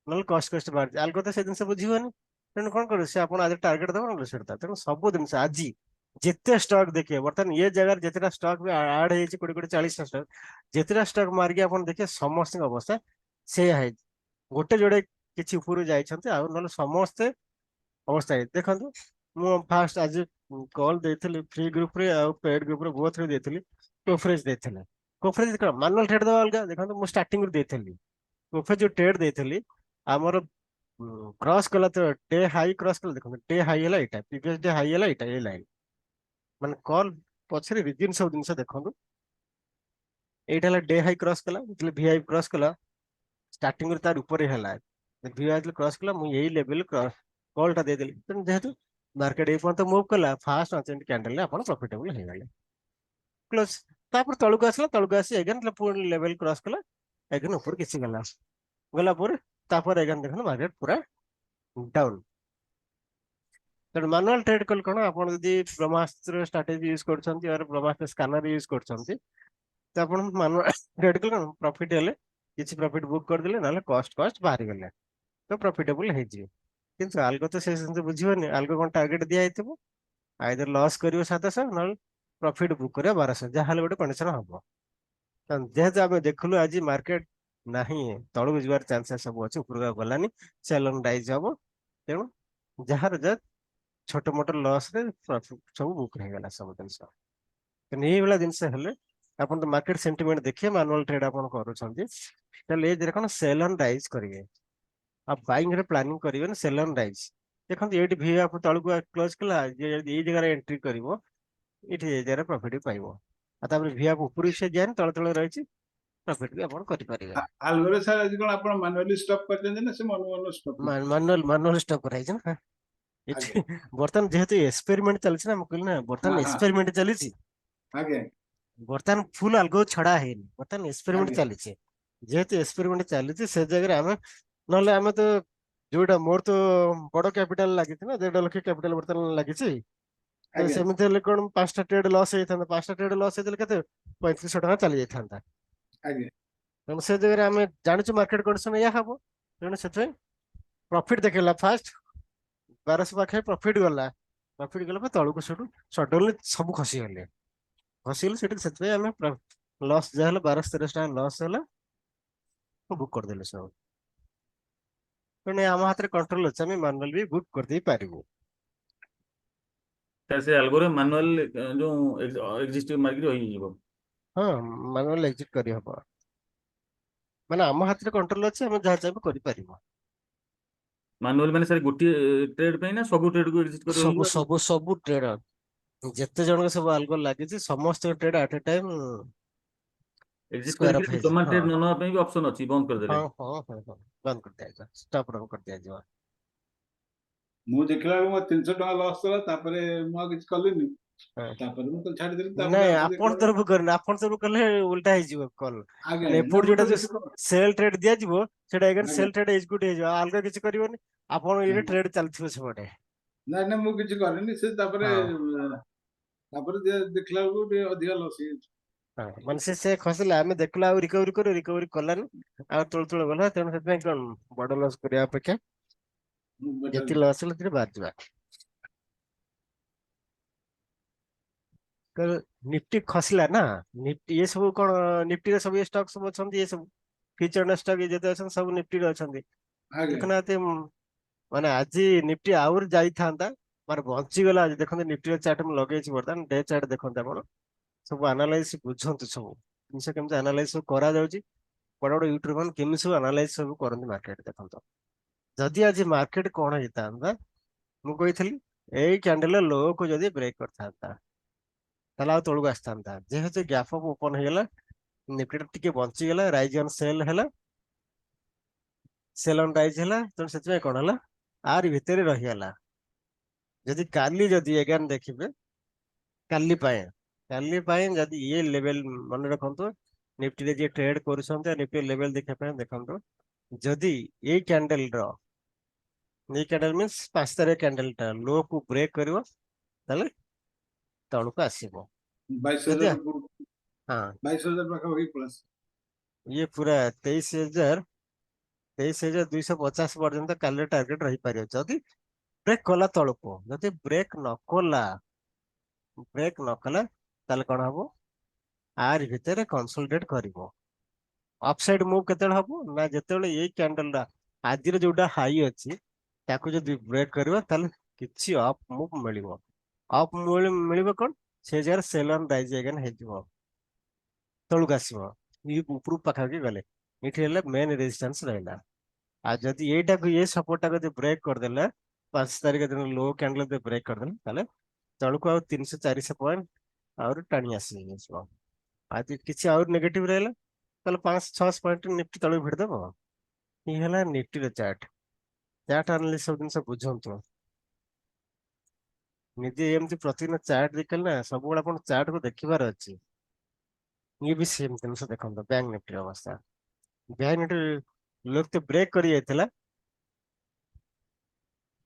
ନହେଲେ କଷ୍ଟ ବାହାରିଛି, ଆଲଗୋ ତ ସେ ଜିନିଷ ବୁଝିବନି। ତେଣୁ କଣ କରିବେ, ସେ ଆପଣ ଆଜି ଟାର୍ଗେଟ ଦେବ, ନହେଲେ ସେଟା। ତେଣୁ ସବୁ ଜିନିଷ ଆଜି ଯେତେ ଷ୍ଟକ୍ ଦେଖିବେ, ବର୍ତ୍ତମାନ ଏ ଜାଗାରେ ଯେତେଟା ଷ୍ଟକ୍ ବି ଆଡ ହେଇଛି 20 40 ଷ୍ଟକ୍, ଯେତେଟା ଷ୍ଟକ୍ ମାରିକି ଆପଣ ଦେଖିବେ ସମସ୍ତଙ୍କ ଅବସ୍ଥା ସେଇଆ ହେଇଛି। ଗୋଟେ ଯୋଡେ କିଛି ଉପରୁ ଯାଇଛନ୍ତି, ଆଉ ନହେଲେ ସମସ୍ତେ ଅବସ୍ଥା ହେଇଛି। ଦେଖନ୍ତୁ ମୁଁ ଫାଷ୍ଟ ଆଜି କଲ ଦେଇଥିଲି ଫ୍ରି ଗ୍ରୁପ ରେ ଆଉ ପେଡ୍ ଗ୍ରୁପ ରେ ବୋଥରେ ଦେଇଥିଲି, କୋଫରେଜ ଦେଇଥିଲେ। କୋଫରେଜ କଣ ମାନୁଆଲ ଟ୍ରେଡ ଦେବା ଅଲଗା, ଦେଖନ୍ତୁ ମୁଁ ଷ୍ଟାର୍ଟିଂ ରୁ ଦେଇଥିଲି କୋଫରେଜ ଯୋଉ ଟ୍ରେଡ ଦେଇଥିଲି, ଆମର କ୍ରସ କଲା ତ ଡେ ହାଇ କ୍ରସ କଲା, ଦେଖନ୍ତୁ ଡେ ହାଇ ହେଲା ଏଇଟା, ପ୍ରିଭିୟସ ଡେ ହାଇ ହେଲା ଏଇଟା, ଏ ଲାଇନ ମାନେ କଲ ପଛରେ ରିଜିନ ସବୁ ଜିନିଷ ଦେଖନ୍ତୁ। ଏଇଟା ହେଲା ଡେ ହାଇ କ୍ରସ କଲା, ଯେତେବେଳେ ଭିଆଇ କ୍ରସ କଲା, ଷ୍ଟାର୍ଟିଂ ରୁ ତାର ଉପରେ ହେଲା, ଭିଆଇ କ୍ରସ କଲା, ମୁଁ ଏଇ ଲେଭେଲ କଲ ଟା ଦେଇଦେଲି। ତେଣୁ ଯେହେତୁ ମାର୍କେଟ ଏଇ ପର୍ଯ୍ୟନ୍ତ ମୁଭ କଲା, ଫାଷ୍ଟ କ୍ୟାଣ୍ଡେଲ ଆପଣ ପ୍ରଫିଟେବଲ ହେଇଗଲେ, କ୍ଲୋଜ। ତାପରେ ତଳକୁ ଆସିଲା, ତଳକୁ ଆସି ଏଗେନ ପୁଣି ଲେଭେଲ କ୍ରସ କଲା, ଏଗେନ ଉପର କିଛି ଗଲା, ଗଲା ପରେ ତାପରେ ଏଗେନ ଦେଖନ୍ତୁ ମାର୍କେଟ ପୁରା ଡାଉନ। ତେଣୁ ମାନୁଆଲ ଟ୍ରେଡ କଲେ କଣ, ଆପଣ ଯଦି ବ୍ରହ୍ମାସ୍ତ୍ର ଷ୍ଟ୍ରାଟେଜି ୟୁଜ କରୁଛନ୍ତି, ବ୍ରହ୍ମାସ୍ତ୍ର ସ୍କାନର ୟୁଜ କରୁଛନ୍ତି, ତ ଆପଣ ମାନୁଆଲ ଟ୍ରେଡ କଲେ କଣ ପ୍ରଫିଟ ହେଲେ କିଛି ପ୍ରଫିଟ ବୁକ୍ କରିଦେଲେ, ନହେଲେ କଷ୍ଟ ବାହାରିଗଲେ ତ ପ୍ରଫିଟେବଲ ହେଇଯିବେ। କିନ୍ତୁ ଆଲଗୋ ତ ସେ ଜିନିଷ ବୁଝିବନି, ଆଲଗୋ କଣ ଟାର୍ଗେଟ ଦିଆ ହେଇଥିବ, ଆଇଦର ଲସ୍ କରିବ 700, ନହେଲେ ପ୍ରଫିଟ ବୁକ୍ କରିବ 1200, ଯାହାହେଲେ ଗୋଟେ କଣ୍ଡିସନ ହବ। ଯେହେତୁ ଆମେ ଦେଖିଲୁ ଆଜି ମାର୍କେଟ ନାହିଁ, ତଳକୁ ଯିବାର ଚାନ୍ସେସ୍ ସବୁ ଅଛି, ଉପରକୁ ଆଉ ଗଲାନି, ସେଲ ଅନ୍ ରାଇଜ ହବ। ତେଣୁ ଯାହାର ଯା ଛୋଟ ମୋଟ ଲସ୍ ରେ ସବୁ ବୁକ୍ ହେଇଗଲା ସବୁ ଜିନିଷ। କିନ୍ତୁ ଏଇଭଳିଆ ଜିନିଷ ହେଲେ ଆପଣ ତ ମାର୍କେଟ ସେଣ୍ଟିମେଣ୍ଟ ଦେଖିବେ, ମାନୁଆଲ ଟ୍ରେଡ ଆପଣ କରୁଛନ୍ତି, ତାହେଲେ ଏଥିରେ କଣ ସେଲ ଅନ୍ ରାଇଜ କରିବେ, ଆଉ ବାଇଂ ରେ ପ୍ଲାନିଂ କରିବେନି, ସେଲ ଅନ୍ ରାଇଜ। ଦେଖନ୍ତୁ ଏଇଠି ଭିଆଇପି ତଳକୁ କ୍ଲୋଜ କଲା, ଏଇ ଜାଗାରେ ଏଣ୍ଟ୍ରି କରିବ, ଏଇଠି ଏଇ ଜାଗାରେ ପ୍ରଫିଟ ପାଇବ, ଆଉ ତାପରେ ଭିଆଇପି ଉପରକୁ ସେ ଯାଏନି, ତଳେ ତଳେ ରହିଛି, ପ୍ରଫିଟ ବି ଆପଣ କରିପାରିବେ। ଆଲଗୋରେ ସାର୍ ଆଜି କଣ ଆପଣ ମାନୁଆଲି ଷ୍ଟପ୍ କରିଛନ୍ତି ନା ସେ ମନୁଆଲ ଷ୍ଟପ୍ କରିଛନ୍ତି? ମାନୁଆଲ ଷ୍ଟପ୍ କରାହେଇଛି ନା ଏଠି। ଆଜ୍ଞା। ବର୍ତ୍ତମାନ ଯେହେତୁ ଏକ୍ସପେରିମେଣ୍ଟ ଚାଲିଛି ନା, ମୁଁ କହିଲି ନା ବର୍ତ୍ତମାନ ହଁ ହଁ ଏକ୍ସପେରିମେଣ୍ଟ ଚାଲିଛି, ଆଜ୍ଞା ବର୍ତ୍ତମାନ ଫୁଲ ଆଲଗୋ ଛଡା ହେଇନି, ବର୍ତ୍ତମାନ ଏକ୍ସପେରିମେଣ୍ଟ ଆଜ୍ଞା ଚାଲିଛି। ଯେହେତୁ ଏକ୍ସପେରିମେଣ୍ଟ ଚାଲିଛି, ସେ ଜାଗାରେ ଆମେ ନହେଲେ ଆମେ ତ ଯୋଉଟା ମୋର ତ ବଡ କ୍ୟାପିଟାଲ ଲାଗିଛି ନା, 1.5 ଲକ୍ଷ କ୍ୟାପିଟାଲ ବର୍ତ୍ତମାନ ଲାଗିଛି, ତ ଆଜ୍ଞା ସେମିତି ହେଲେ କଣ 5ଟା ଟ୍ରେଡ ଲସ୍ ହେଇଥାନ୍ତା, 5ଟା ଟ୍ରେଡ ଲସ୍ ହେଇଥିଲେ କେତେ 3500 ଟଙ୍କା ଚାଲି ଯାଇଥାନ୍ତା। ଆଜ୍ଞା ତେଣୁ ସେ ଜାଗାରେ ଆମେ ଜାଣିଛୁ ମାର୍କେଟ କଣ୍ଡିସନ ଏଇଆ ହବ, ତେଣୁ ସେଥିପାଇଁ ପ୍ରଫିଟ ଦେଖେଇଲା, ଫାଷ୍ଟ 1200 ପାଖେ ପ୍ରଫିଟ ଗଲା, ପ୍ରଫିଟ ଗଲା ପରେ ତଳକୁ ସେଠୁ ସଡନଲି ସବୁ ଖସିଗଲେ, ସେଠି। ସେଥିପାଇଁ ଆମେ ଲସ୍ ଯାହା ହେଲା 1200 ଟଙ୍କା ଲସ୍ ହେଲା, ବୁକ୍ କରିଦେଲେ ସବୁ। ତେଣୁ ଆମ ହାତରେ କଣ୍ଟ୍ରୋଲ ଅଛି, ଆମେ ମାନୁଆଲ ବି ବୁକ୍ କରିଦେଇ ପାରିବୁ। ସେ ଆଲଗୋରେ ମାନୁଆଲ ଯୋଉ ଏକ୍ଜିଷ୍ଟ ମାର୍କେଟ ରହିଯିବ। ହଁ ମାନୁଆଲ ଏକ୍ଜିଟ୍ କରିହବ, ମାନେ ଆମ ହାତରେ କଣ୍ଟ୍ରୋଲ ଅଛି, ଆମେ ଯାହା ଚାହିଁବୁ କରିପାରିବୁ। ମାନୁଆଲ ମାନେ ସାର୍ ଗୋଟିଏ ଟ୍ରେଡ ପାଇଁ ନା ସବୁ ଟ୍ରେଡ କୁ ଏକ୍ଜିଷ୍ଟ କରି ସବୁ ରହିଯିବ? ସବୁ ସବୁ ଟ୍ରେଡର ଯେତେ ଜଣଙ୍କ ସବୁ ଆଲଗୋ ଲାଗିଛି, ସମସ୍ତଙ୍କ ଟ୍ରେଡ ଆଟ ଏ ଟାଇମ ଏକ୍ଜିଷ୍ଟ ସ୍କୋୟାର କରିକି ଅଫ ହେଇଛି, ଜମା ହଁ ଟ୍ରେଡ୍ ନ ନେବା ପାଇଁ ବି ଅପସନ୍ ଅଛି ବନ୍ଦ କରିଦେଲେ। ହଁ ହଁ ହଁ ହଁ, ବନ୍ଦ କରିଦିଆଯିବ, ଷ୍ଟପ୍ ରନ୍ କରିଦିଆଯିବ। ମୁଁ ଦେଖିଲା ବେଳକୁ ମୋ 300 ଟଙ୍କା ଲସ୍ ଥିଲା, ତାପରେ ମୁଁ ଆଉ କିଛି କଲିନି, ହଁ। ତାପରେ ମୁଁ ତ ଛାଡିଦେଲି, ତାପରେ ନାଇଁ ଆଉଥରେ ଆପଣ ଦେଖିଲା ବେଳକୁ ତରଫରୁ କରିନି, ଆପଣ ତରଫରୁ କଲେ ଉଲ୍ଟା ହେଇଯିବ କଲ। ଆଜ୍ଞା ମାନେ ଆଜ୍ଞା ନା ଏପଟେ ମୁଁ ଯୋଉଟା ତ ଯୋଉ କିଛି କରୁନି। ସେଲ୍ ଟ୍ରେଡ୍ ଦିଆଯିବ ସେଟା ଏଗେନ୍ ଆଜ୍ଞା ସେଲ୍ ଟ୍ରେଡ୍ ଏକ୍ଜିକ୍ୟୁଟ ହେଇଯିବ, ଆଉ ଅଲଗା କିଛି କରିବନି। ଆପଣ ଇଏ ଆଜ୍ଞା ଟ୍ରେଡ୍ ଚାଲିଥିବ ସେପଟେ। ନାଇଁ ନାଇଁ ମୁଁ କିଛି କରିନି, ସେ ତାପରେ ହଁ ତାପରେ ଦେଖିଲା ବେଳକୁ ଟିକେ ଅଧିକା ଲସ୍ ହେଇଯାଇଛି। ହଁ, ମାନେ ସେ ଖସିଲା, ଆମେ ଦେଖିଲା ଆଉ ରିକଭରି କଲାନି, ଆଉ ତଳ ଗଲା, ତେଣୁ ସେଥିପାଇଁ କଣ ବଡ ଲସ୍ କରିବା ଅପେକ୍ଷା ବେଟର। ଯେତିକି ଲସ୍ ହେଲା ସେଥିରେ ବାହାରିଯିବା। ନିଫ୍ଟି ଖସିଲା ନା, ନିଫ୍ଟି ଏ ସବୁ କଣ, ନିଫ୍ଟିରେ ସବୁ ଏ ଷ୍ଟକ୍ ସବୁ ଅଛନ୍ତି, ଏ ସବୁ ଫିଚର ଷ୍ଟକ୍ ଯେତେ ଅଛନ୍ତି ସବୁ ନିଫ୍ଟିରେ ଅଛନ୍ତି। ଆଜ୍ଞା ଦେଖୁନାହାନ୍ତି ମାନେ ଆଜି ନିଫ୍ଟି ଆହୁରି ଯାଇଥାନ୍ତା, ମାନେ ବଞ୍ଚିଗଲା ଆଜି। ଦେଖନ୍ତୁ ନିଫ୍ଟିର ଚାର୍ଟ ମୁଁ ଲଗେଇଛି ବର୍ତ୍ତମାନ, ଡେ ଚାର୍ଟ ଦେଖନ୍ତୁ ଆପଣ, ସବୁ ଆନାଲାଇସିସ୍ ବୁଝନ୍ତୁ, ସବୁ ଜିନିଷ କେମିତି ଆନାଲାଇସିସ୍ ସବୁ କରାଯାଉଛି, ବଡ ବଡ ୟୁଟ୍ୟୁବର ମାନେ କେମିତି ସବୁ ଆନାଲାଇସିସ୍ ସବୁ କରନ୍ତି ମାର୍କେଟ ଦେଖନ୍ତୁ। ଯଦି ଆଜି ମାର୍କେଟ କଣ ହେଇଥାନ୍ତା, ମୁଁ କହିଥିଲି ଏଇ କ୍ୟାଣ୍ଡେଲ ଲୋ କୁ ଯଦି ବ୍ରେକ୍ କରିଥାନ୍ତା ତାହେଲେ ଆଉ ତଳକୁ ଆସିଥାନ୍ତା। ଯେହେତୁ ଗ୍ୟାପ୍ ଅପ୍ ଓପନ ହେଇଗଲା, ନିଫ୍ଟି ଟିକେ ବଞ୍ଚିଗଲା, ରାଇଜ ଅନ୍ ସେଲ୍ ହେଲା, ସେଲ୍ ଅନ୍ ରାଇଜ ହେଲା, ତେଣୁ ସେଥିପାଇଁ କଣ ହେଲା, ଆରି ଭିତରେ ରହିଗଲା। ଯଦି କାଲି ଯଦି ଏଗାନ ଦେଖିବେ, କାଲି ପାଇଁ ଯଦି ଇଏ ଲେଭେଲ ମନେ ରଖନ୍ତୁ, ନିଫ୍ଟିରେ ଯିଏ ଟ୍ରେଡ୍ କରୁଛନ୍ତି, ନିଫ୍ଟି ଲେଭେଲ ଦେଖିବା ପାଇଁ ଦେଖନ୍ତୁ, ଯଦି ଏଇ କ୍ୟାଣ୍ଡେଲ ମିନ୍ସ 5 ତାରିଖ କ୍ୟାଣ୍ଡେଲ ଟା ଲୋ କୁ ବ୍ରେକ୍ କରିବ, ତାହେଲେ ତଳକୁ ଆସିବ। 22,000 ଯଦି ଉପରକୁ, ହଁ 22,000 ପାଖାପାଖି ପ୍ଲସ୍। ଇଏ ପୁରା 23,250 ପର୍ଯ୍ୟନ୍ତ କାଲିର ଟାର୍ଗେଟ ରହିପାରିବ, ଯଦି ବ୍ରେକ୍ କଲା ତଳକୁ। ଯଦି ବ୍ରେକ୍ ନ କଲା ତାହେଲେ କଣ ହବ, ଆରି ଭିତରେ କନସୋଲିଡେଟ୍ କରିବ। ଅପସାଇଡ୍ ମୁଭ୍ କେତେବେଳେ ହବ ନା, ଯେତେବେଳେ ଏଇ କ୍ୟାଣ୍ଡେଲ ଟା ଆଜିର ଯୋଉଟା ହାଇ ଅଛି ତାକୁ ଯଦି ବ୍ରେକ୍ କରିବ, ତାହେଲେ କିଛି ଅପ୍ ମୁଭ୍ ମିଳିବ। ଅପ୍ ମିଳିବ କଣ, ସେ ଜାଗାରେ ସେଲ୍ ଅନ୍ ରାଇଜ ଏଗେନ୍ ହେଇଯିବ, ତଳକୁ ଆସିବ। ଇଏ ଉପରୁ ପାଖାପାଖି ଗଲେ, ଏଠି ହେଲେ ମେନ୍ ରେଜିଷ୍ଟାନ୍ସ ରହିଲା। ଆଉ ଯଦି ଏଇଟାକୁ ଇଏ ସପୋର୍ଟ ଟାକୁ ଯଦି ବ୍ରେକ୍ କରିଦେଲା, 5 ତାରିଖ ଦିନ ଲୋ କ୍ୟାଣ୍ଡେଲ ଯଦି ବ୍ରେକ୍ କରିଦେଲା, ତାହେଲେ ତଳକୁ ଆଉ 300-400 ପଏଣ୍ଟ ଆହୁରି ଟାଣି ଆସିଯିବ। ଆଉ କିଛି ଆହୁରି ନେଗେଟିଭ ରହିଲା, ତାହେଲେ 500-600 ପଏଣ୍ଟ ନିଫ୍ଟି ତଳକୁ ଭିଡ଼ିଦବ। ଇଏ ହେଲା ନିଫ୍ଟିର ଚାର୍ଟ। ଚାର୍ଟ ଆନାଲିସିସ୍ ସବୁ ଜିନିଷ ବୁଝନ୍ତୁ। ନିଜେ ଏମିତି ପ୍ରତିଦିନ ଚାର୍ଟ ଦେଖିଲେ ନା, ସବୁବେଳେ ଆପଣ ଚାର୍ଟକୁ ଦେଖିବାର ଅଛି। ଇଏ ବି ସେମ୍ ଜିନିଷ ଦେଖନ୍ତୁ, ବ୍ୟାଙ୍କ ନିଫ୍ଟିର ଅବସ୍ଥା। ବ୍ୟାଙ୍କ ନିଫ୍ଟି ଲୋକ ତ ବ୍ରେକ୍ କରି ଯାଇଥିଲା,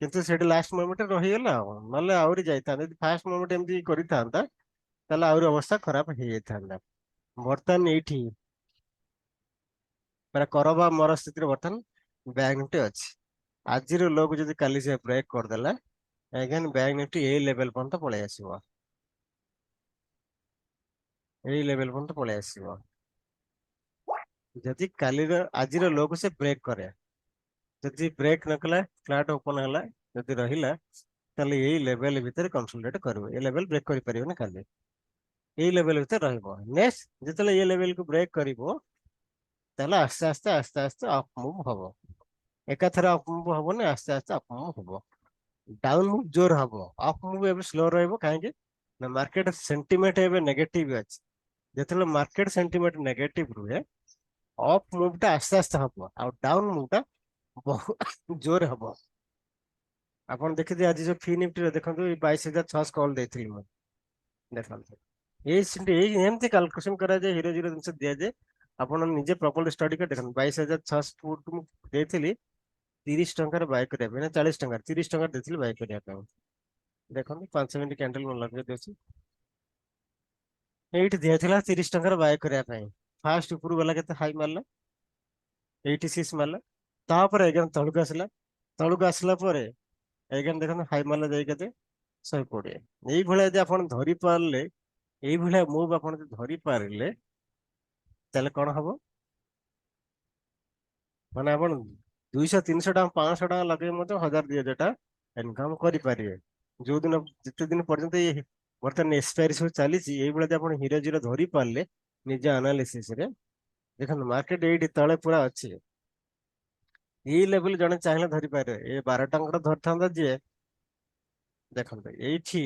କିନ୍ତୁ ସେଠି ଲାଷ୍ଟ ମୋମେଣ୍ଟରେ ରହିଗଲା ଆଉ, ନହେଲେ ଆହୁରି ଯାଇଥାନ୍ତା। ଯଦି ଫାଷ୍ଟ ମୋମେଣ୍ଟ ଏମିତି କରିଥାନ୍ତା, ତାହେଲେ ଆହୁରି ଅବସ୍ଥା ଖରାପ ହେଇଯାଇଥାନ୍ତା। ବର୍ତ୍ତମାନ ଏଇଠି ମାନେ କର ବା ମର ସ୍ଥିତିରେ ବର୍ତ୍ତମାନ ବ୍ୟାଙ୍କ ନିଫ୍ଟି ଅଛି। ଆଜିର ଲୋକୁ ଯଦି କାଲି ସେ ବ୍ରେକ୍ କରିଦେଲା, ଆଗେନ୍ ବ୍ୟାଙ୍କ ନିଫ୍ଟି ଏଇ ଲେଭେଲ ପର୍ଯ୍ୟନ୍ତ ପଳେଇ ଆସିବ, ଏଇ ଲେଭେଲ ପର୍ଯ୍ୟନ୍ତ ପଳେଇ ଆସିବ। ଯଦି ଆଜିର ଲୋକୁ ସେ ବ୍ରେକ୍ କରେ, ଯଦି ବ୍ରେକ୍ ନ କଲା, ଫ୍ଲାଟ୍ ଓପନ ହେଲା, ଯଦି ରହିଲା, ତାହେଲେ ଏଇ ଲେଭେଲ ଭିତରେ କନସୋଲିଡେଟ୍ କରିବ। ଏଇ ଲେଭେଲ ବ୍ରେକ୍ କରିପାରିବନି କାଲି, ଏଇ ଲେଭେଲ ଭିତରେ ରହିବ। ନେକ୍ସଟ ଯେତେବେଳେ ଏଇ ଲେଭେଲକୁ ବ୍ରେକ୍ କରିବ, ତାହେଲେ ଆସ୍ତେ ଆସ୍ତେ ଅପ୍ ମୁଭ୍ ହବ। ଏକାଥରେ ଅପ୍ ମୁଭ୍ ହବନି, ଆସ୍ତେ ଆସ୍ତେ ଅପ୍ ମୁଭ୍ ହବ। ଡାଉନ୍ ମୁଭ୍ ଜୋର ହବ, ଅପ୍ ମୁଭ୍ ଏବେ ସ୍ଲୋ ରହିବ। କାହିଁକି ନା ମାର୍କେଟ ସେଣ୍ଟିମେଣ୍ଟ ଏବେ ନେଗେଟିଭ ଅଛି। ଯେତେବେଳେ ମାର୍କେଟ ସେଣ୍ଟିମେଣ୍ଟ ନେଗେଟିଭ ରୁହେ, ଅପ୍ ମୁଭ୍ ଟା ଆସ୍ତେ ଆସ୍ତେ ହବ, ଆଉ ଡାଉନ୍ ମୁଭ୍ ଟା ବହୁତ ଜୋରେ ହବ। ଆପଣ ଦେଖିଥିବେ ଆଜି ଯୋଉ ଫି ନିଫ୍ଟିରେ ଦେଖନ୍ତୁ, 22,600 କଲ୍ ଦେଇଥିଲି ମୁଁ, ଦେଖନ୍ତୁ ଏଇ ଏମିତି କାଲକୁଲେସନ କରାଯାଏ, ହିରୋ ଜିରୋ ଜିନିଷ ଦିଆଯାଏ। ଆପଣ ନିଜେ ପ୍ରପରଲି ଷ୍ଟଡି କରି ଦେଖନ୍ତୁ। 22,600 ମୁଁ ଦେଇଥିଲି 30 ଟଙ୍କାରେ ବାଇ କରିବା ପାଇଁ, ନା 40 ଟଙ୍କା, 30 ଟଙ୍କା ଦେଇଥିଲି ବାଇ କରିବା ପାଇଁ। ଦେଖନ୍ତୁ 5 ମିନିଟ୍ କ୍ୟାଣ୍ଡେଲ ମୁଁ ଲଗେଇ ଦଉଛି, ଏଇଠି ଦିଆଥିଲା 30 ଟଙ୍କାର ବାଇ କରିବା ପାଇଁ। ଫାଷ୍ଟ ଉପରୁ ଗଲା, କେତେ ହାଇ ମାରିଲା, 86 ମାରିଲା, ତାପରେ ଆଜ୍ଞା ତଳକୁ ଆସିଲା। ତଳକୁ ଆସିଲା ପରେ ଆଜ୍ଞା ଦେଖନ୍ତୁ ହାଇ ମାରିଲା ଯାଇ କେତେ, 120। ଏଇଭଳିଆ ଯଦି ଆପଣ ଧରି ପାରିଲେ, ଏଇଭଳିଆ ମୁଭ୍ ଆପଣ ଯଦି ଧରି ପାରିଲେ, ତାହେଲେ କଣ ହବ, ମାନେ ଆପଣ 200-300 ଟଙ୍କା 500 ଟଙ୍କା ଲଗେଇ ମଧ୍ୟ 1,000-2,000 ଟଙ୍କା ଇନକମ୍ କରିପାରିବେ। ଯୋଉଦିନ ଯେତେ ଦିନ ପର୍ଯ୍ୟନ୍ତ ଏଇ ବର୍ତ୍ତମାନ ଏକ୍ସପାୟାରୀ ସବୁ ଚାଲିଛି, ଏଇଭଳିଆ ଯଦି ଆପଣ ହିରୋ ଜିରୋ ଧରି ପାରିଲେ ନିଜ ଆନାଲିସିସ ରେ, ଦେଖନ୍ତୁ ମାର୍କେଟ ଏଇଠି ତଳେ ପୁରା ଅଛି। ଏଇ ଲେଭେଲ ଜଣେ ଚାହିଁଲେ ଧରିପାରିବେ। ଏ 12 ଟଙ୍କାର ଧରିଥାନ୍ତା ଯିଏ, ଦେଖନ୍ତୁ ଏଇଠି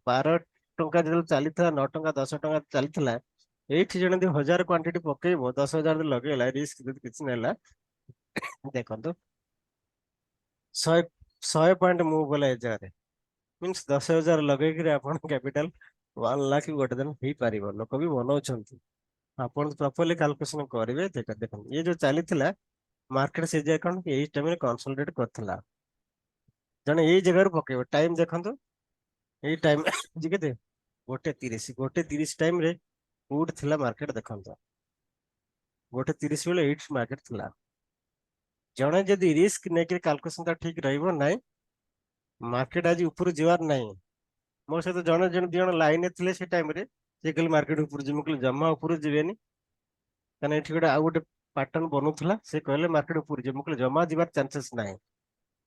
12 ଟଙ୍କା ଯେତେବେଳେ ଚାଲିଥିଲା, 9 ଟଙ୍କା 10 ଟଙ୍କା ଚାଲିଥିଲା, ଏଇଠି ଜଣେ ଯଦି 1000 କ୍ୱାଣ୍ଟିଟି ପକେଇବ 10,000 ଲଗେଇଲା ରିସ୍କ ଯଦି କିଛି ନେଲା ଦେଖନ୍ତୁ 100 ପଏଣ୍ଟ ମୁଭ କଲା ଏ ଜାଗାରେ ମିନ୍ସ 10,000 ଲଗେଇକିରି ଆପଣ କ୍ୟାପିଟାଲ 1 ଲାଖ ଗୋଟେ ଦିନ ହେଇପାରିବ ଲୋକ ବି ବନଉଛନ୍ତି ଆପଣ ପ୍ରପରଲି କାଲକୁଲେସନ କରିବେ ଦେଖନ୍ତୁ ଇଏ ଯୋଉ ଚାଲିଥିଲା ମାର୍କେଟ ସେ ଜାଗା କଣ ଏଇ ଟାଇମରେ କନସୋଲିଡେଟ କରିଥିଲା ଜଣେ ଏଇ ଜାଗାରୁ ପକେଇବ ଟାଇମ ଦେଖନ୍ତୁ ଏଇ ଟାଇମ କେତେ 1:30 ଟାଇମରେ କୋଉଠି ଥିଲା ମାର୍କେଟ ଦେଖନ୍ତୁ 1:30 ବେଳେ ଏଇଠି ମାର୍କେଟ ଥିଲା ଜଣେ ଯଦି ରିସ୍କ ନେଇକି କାଲକୁଲେସନ ଟା ଠିକ ରହିବ ନାହିଁ ମାର୍କେଟ ଆଜି ଉପରୁ ଯିବାର ନାହିଁ ମୋ ସହିତ ଜଣେ ଦି ଜଣ ଲାଇନରେ ଥିଲେ ସେ ଟାଇମରେ ସେ କହିଲେ ମାର୍କେଟ ଉପରୁ ଯିବ ମୁଁ କହିଲି ଜମା ଉପରୁ ଯିବେନି କାରଣ ଏଠି ଗୋଟେ ଆଉ ଗୋଟେ ପାଟର୍ନ ବନୁଥିଲା ସେ କହିଲେ ମାର୍କେଟ ଉପରୁ ଯିବ ମୁଁ କହିଲି ଜମା ଯିବାର ଚାନ୍ସେସ୍ ନାହିଁ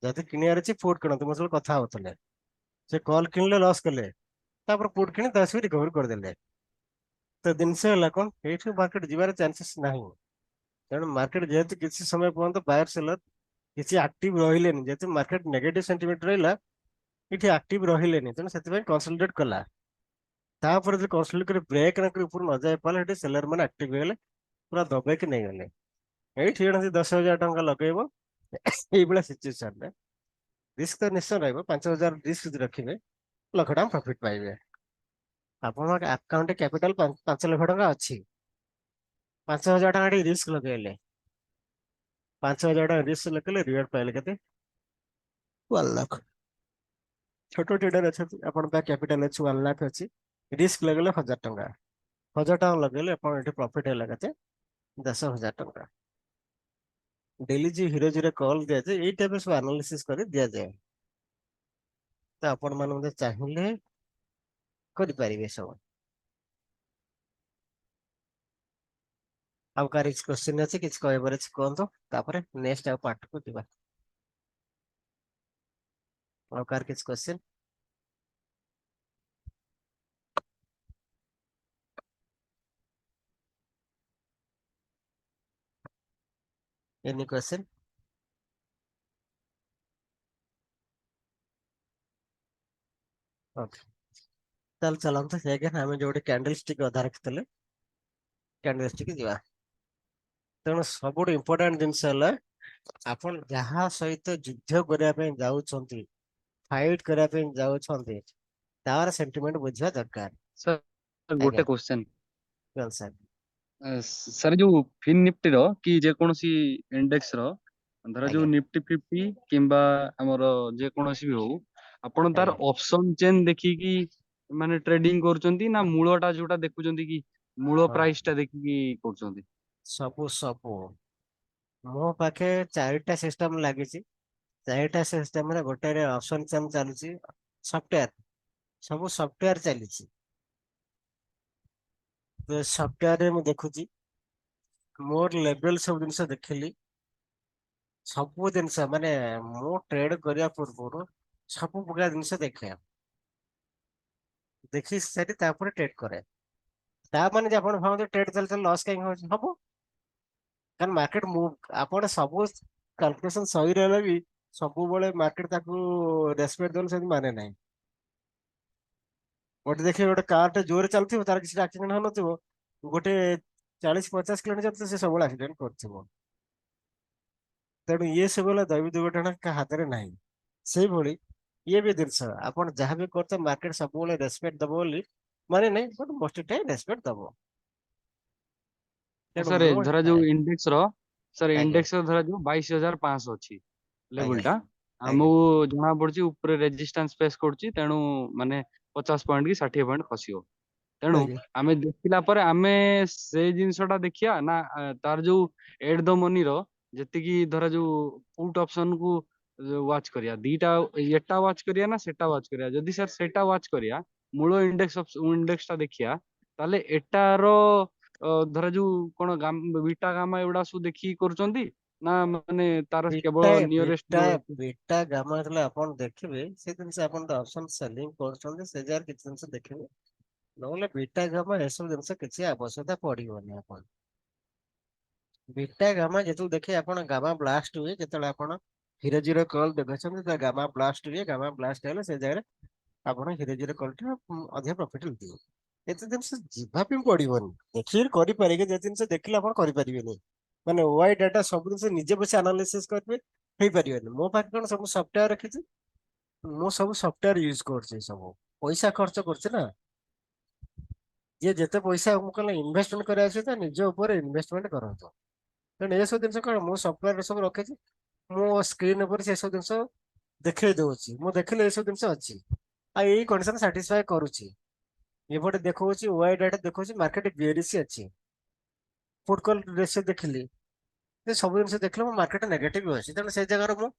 ଯଦି କିଣିବାର ଅଛି ଫୁଡ୍ କିଣନ୍ତୁ ମୋ ସହିତ କଥା ହଉଥିଲେ ସେ କଲ୍ କିଣିଲେ ଲସ୍ କଲେ ତାପରେ ଫୁଡ୍ କିଣି 10 ବି ରିକଭରି କରିଦେଲେ ତ ଜିନିଷ ହେଲା କଣ ଏଇଠି ମାର୍କେଟ ଯିବାର ଚାନ୍ସେସ୍ ନାହିଁ ତେଣୁ ମାର୍କେଟ ଯେହେତୁ କିଛି ସମୟ ପର୍ଯ୍ୟନ୍ତ ବାୟର ସେଲର କିଛି ଆକ୍ଟିଭ ରହିଲେନି ଯେହେତୁ ମାର୍କେଟ ନେଗେଟିଭ ସେଣ୍ଟିମେଣ୍ଟ ରହିଲା ଏଠି ଆକ୍ଟିଭ ରହିଲେନି ତେଣୁ ସେଥିପାଇଁ କନସୋଲିଡେଟ କଲା ତାପରେ ଯଦି କନସୋଲିଡେଟ କରି ବ୍ରେକ୍ ନା କରି ଉପରୁ ନ ଯାଇ ପାରିଲା ସେଠି ସେଲର ମାନେ ଆକ୍ଟିଭ ହେଇଗଲେ ପୁରା ଦବେଇକି ନେଇଗଲେ ଏଇଠି ଜଣେ 10,000 ଟଙ୍କା ଲଗେଇବ ଏଇଭଳିଆ ସିଚୁଏସନରେ ରିସ୍କ ତ ନିଶ୍ଚୟ ରହିବ 5,000 ରିସ୍କ ଯଦି ରଖିବେ 1,00,000 ଟଙ୍କା ପ୍ରଫିଟ ପାଇବେ ଆପଣଙ୍କ ଆକାଉଣ୍ଟ କ୍ୟାପିଟାଲ 5 ଲକ୍ଷ ଟଙ୍କା ଅଛି 5,000 ଟଙ୍କା ଟିକେ ରିସ୍କ ଲଗେଇଲେ 5,000 ଟଙ୍କା ରିସ୍କ ଲଗେଇଲେ ରିୱାର୍ଡ ପାଇଲେ କେତେ 1 ଲାଖ ଛୋଟ ଟ୍ରେଡର ଅଛନ୍ତି ଆପଣଙ୍କ ପାଖେ କ୍ୟାପିଟାଲ ଅଛି 1 ଲାଖ ଅଛି ରିସ୍କ ଲଗେଇଲେ 1,000 ଟଙ୍କା 1,000 ଟଙ୍କା ଲଗେଇଲେ ଆପଣ ଏଠି ପ୍ରଫିଟ ହେଲା କେତେ 10,000 ଟଙ୍କା ଡେଲି ଯୋଉ ହିରୋ ଜିରୋ କଲ୍ ଦିଆଯାଏ ଏଇ ଟାଇପ ସବୁ ଆନାଲିସିସ୍ କରି ଦିଆଯାଏ ତ ଆପଣ ମାନେ ମଧ୍ୟ ଚାହିଁଲେ କରିପାରିବେ ସବୁ ଆଉ କାହାର କିଛି କ୍ୱେଶ୍ଚିନ୍ ଅଛି କିଛି କହିବାର ଅଛି କୁହନ୍ତୁ ତାପରେ ନେକ୍ସଟ ଆଉ ପାଠକୁ ଯିବା ଆଉ କାହାର କିଛି କ୍ୱେଶ୍ଚିନ୍ ଏନି କ୍ୱେଶ୍ଚିନ୍ ଓକେ ତାହେଲେ ଚାଲନ୍ତୁ ଆଜ୍ଞା ଆମେ ଯୋଉଠି କ୍ୟାଣ୍ଡେଲ ଷ୍ଟିକ୍ ଅଧା ରଖିଥିଲେ କ୍ୟାଣ୍ଡେଲ ଷ୍ଟିକ୍ ଯିବା ତେଣୁ ସବୁଠୁ ଇମ୍ପୋର୍ଟାଣ୍ଟ ଜିନିଷ ହେଲା ଆପଣ ଯାହା ସହିତ ଯୁଦ୍ଧ କରିବା ପାଇଁ ଯାଉଛନ୍ତି ଫାଇଟ୍ କରିବା ପାଇଁ ଯାଉଛନ୍ତି ତାର ସେଣ୍ଟିମେଣ୍ଟ ବୁଝିବା ଦରକାର ସାର୍ ଆଜ୍ଞା ଗୋଟେ କ୍ୱେଶ୍ଚେନ୍ ସାର୍ ସାର୍ ଯୋଉ ଫିନ୍ ନିଫ୍ଟିର କି ଯେକୌଣସି ଇଣ୍ଡେକ୍ସ ର ଧର ଯୋଉ ଆଜ୍ଞା ନିଫ୍ଟି 50 କିମ୍ବା ଆମର ଯେକୌଣସି ବି ହଉ ଆପଣ ତାର ଆଜ୍ଞା ଅପସନ ଚେନ୍ ଦେଖିକି ମାନେ ଟ୍ରେଡିଂ କରୁଛନ୍ତି ନା ମୂଳଟା ଯୋଉଟା ଦେଖୁଛନ୍ତି କି ମୂଳ ହଁ ପ୍ରାଇସ୍ ଟା ଦେଖିକି କରୁଛନ୍ତି ସବୁ ମୋ ପାଖେ 4ଟା ସିଷ୍ଟମ ଲାଗିଛି 4ଟା ସିଷ୍ଟମରେ ଗୋଟେରେ ଅପସନ ଚେନ୍ ଚାଲୁଛି ସଫ୍ଟୱେର ସବୁ ସଫ୍ଟୱେର ଚାଲିଛି ସଫ୍ଟୱେରରେ ମୁଁ ଦେଖୁଛି ମୋର ଲେଭେଲ ସବୁ ଜିନିଷ ଦେଖିଲି ସବୁ ଜିନିଷ ମାନେ ମୁଁ ଟ୍ରେଡ କରିବା ପୂର୍ବରୁ ସବୁ ପ୍ରକାର ଜିନିଷ ଦେଖେ ଦେଖି ସାରି ତାପରେ ଟ୍ରେଡ କରେ ତା ମାନେ ଯେ ଆପଣ ଭାବନ୍ତି ଟ୍ରେଡ ଚାଲିଥିଲେ ଲସ୍ କାହିଁକି ହଉଛି ହବ କାରଣ ମାର୍କେଟ ମୁଭ ଆପଣ ସବୁ କାଲକୁଲେସନ ସହି ରହିଲେ ବି ସବୁବେଳେ ମାର୍କେଟ ତାକୁ ରେସପେକ୍ଟ ଦେଲେ ସେମିତି ମାନେ ନାହିଁ ଗୋଟେ ଦେଖିବେ ଗୋଟେ କାର୍ ଟେ ଜୋରରେ ଚାଲୁଥିବ ତାର କିଛି ଆକ୍ସିଡେଣ୍ଟ ହଉନଥିବ ଗୋଟେ 40-50 କିଲୋମିଟର ଯାଉଥିବ ସେ ସବୁବେଳେ ଆକ୍ସିଡେଣ୍ଟ କରୁଥିବ ତେଣୁ ଇଏ ସବୁ ହେଲା ଦୈବ ଦୁର୍ଘଟଣା କାହା ହାତରେ ନାହିଁ ସେଇଭଳି ଇଏ ବି ଜିନିଷ ଆପଣ ଯାହା ବି କରୁଥିବେ ମାର୍କେଟ ସବୁବେଳେ ରେସପେକ୍ଟ ଦବ ବୋଲି ମାନେ ନାହିଁ ବଟ୍ ମୋଷ୍ଟ ଟାଇମ୍ ରେସପେକ୍ଟ ଦବ ତେଣୁ ସାର୍ ମୁଁ ଧରା ଯୋଉ ଇଣ୍ଡେକ୍ସ ର ସାର୍ ଆଜ୍ଞା ଇଣ୍ଡେକ୍ସ ର ଧରା ଯୋଉ 22,500 ଅଛି ଆଜ୍ଞା ଲେବୁଲ ଟା ଆଜ୍ଞା ଆମକୁ ଜଣା ପଡୁଛି ଉପରେ ରେଜିଷ୍ଟାନ୍ସ ଫେସ୍ କରୁଛି ତେଣୁ ମାନେ 50 ପଏଣ୍ଟ କି 60 ପଏଣ୍ଟ ଖସିବ ତେଣୁ ଆଜ୍ଞା ଆମେ ଦେଖିଲା ପରେ ଆମେ ସେଇ ଜିନିଷ ଟା ଦେଖିବା ନା ତାର ଯୋଉ ଏଡ ଦ ମନିର ଯେତିକି ଧର ଯୋଉ ପୁଟ୍ ଅପସନ କୁ ୱାଚ୍ କରିବା ଦିଟା ଏଟା ୱାଚ୍ କରିବା ନା ସେଟା ୱାଚ୍ କରିବା ଯଦି ସାର୍ ସେଟା ୱାଚ୍ କରିବା ମୂଳ ଇଣ୍ଡେକ୍ସ ଟା ଦେଖିବା ତାହେଲେ ଏଟାର ଧର ଯୋଉ କଣ ବିଟା ଗାମା ଏଗୁଡା ସବୁ ଦେଖିକି କରୁଛନ୍ତି ନା ମାନେ ତାର ବିଟା କେବଳ ନିୟରେଷ୍ଟ ବିଟା ଯୋଉ ବିଟା ଗାମା ଯେତେବେଳେ ଆପଣ ଦେଖିବେ ସେ ଜିନିଷ ଆପଣ ତ ଅପସନ ସେଲିଂ କରୁଛନ୍ତି ସେ ଜାଗାରେ କିଛି ଜିନିଷ ଦେଖିବେ ନହେଲେ ବିଟା ଗାମା ଏସବୁ ଜିନିଷ କିଛି ଆବଶ୍ୟକତା ପଡିବନି ଆପଣ ବିଟା ଗାମା ଯେତେବେଳେ ଦେଖେ ଆପଣ ଗାମା ବ୍ଲାଷ୍ଟ ହୁଏ ଯେତେବେଳେ ଆପଣ ହିରୋ ଜିରୋ କଲ୍ ଦେଖୁଛନ୍ତି ଗାମା ବ୍ଲାଷ୍ଟ ହୁଏ ଗାମା ବ୍ଲାଷ୍ଟ ହେଲେ ସେ ଜାଗାରେ ଆପଣ ହିରୋ ଜିରୋ କଲ୍ ଟା ଅଧିକ ପ୍ରଫିଟ ଦିଏ ଏତେ ଜିନିଷ ଯିବା ପାଇଁ ପଡିବନି, ଦେଖିକି କରିପାରିବେ। ଯେ ଜିନିଷ ଦେଖିଲେ ଆପଣ କରିପାରିବେନି, ମାନେ ୱାଇ ଡାଟା ସବୁ ଜିନିଷ ନିଜେ ବସି ଆନାଲିସିସ୍ କରିବେ ହେଇପାରିବନି। ମୋ ପାଖରେ କଣ ସବୁ ସଫ୍ଟୱେୟାର ରଖିଛି, ମୁଁ ସବୁ ସଫ୍ଟୱେୟାର ୟୁଜ କରୁଛି, ସବୁ ପଇସା ଖର୍ଚ୍ଚ କରୁଛି ନା। ଯିଏ ଯେତେ ପଇସା ମୁଁ କହିଲେ ଇନଭେଷ୍ଟମେଣ୍ଟ କରିବା ଅଛି ତ ନିଜ ଉପରେ ଇନଭେଷ୍ଟମେଣ୍ଟ କରନ୍ତୁ। ତେଣୁ ଏସବୁ ଜିନିଷ କଣ ମୁଁ ସଫ୍ଟୱେୟାର ସବୁ ରଖିଛି, ମୁଁ ସ୍କ୍ରିନ ଉପରେ ସେ ସବୁ ଜିନିଷ ଦେଖେଇ ଦଉଛି, ମୁଁ ଦେଖିଲେ ଏସବୁ ଜିନିଷ ଅଛି ଆଉ ଏଇ କଣ୍ଡିସନ ସାଟିସ୍ଫାଏ କରୁଛି। ଏପଟେ ଦେଖଉଛି ୱାଇ ଡାଟା ଦେଖଉଛି ମାର୍କେଟ ବେରିସି ଅଛି, ଫୁଡ କଲ୍ ରେସିଓ ଦେଖିଲି, ଏ ସବୁ ଜିନିଷ ଦେଖିଲେ ମୋ ମାର୍କେଟ ନେଗେଟିଭ ଅଛି। ତେଣୁ ସେଇ ଜାଗାରେ ମୁଁ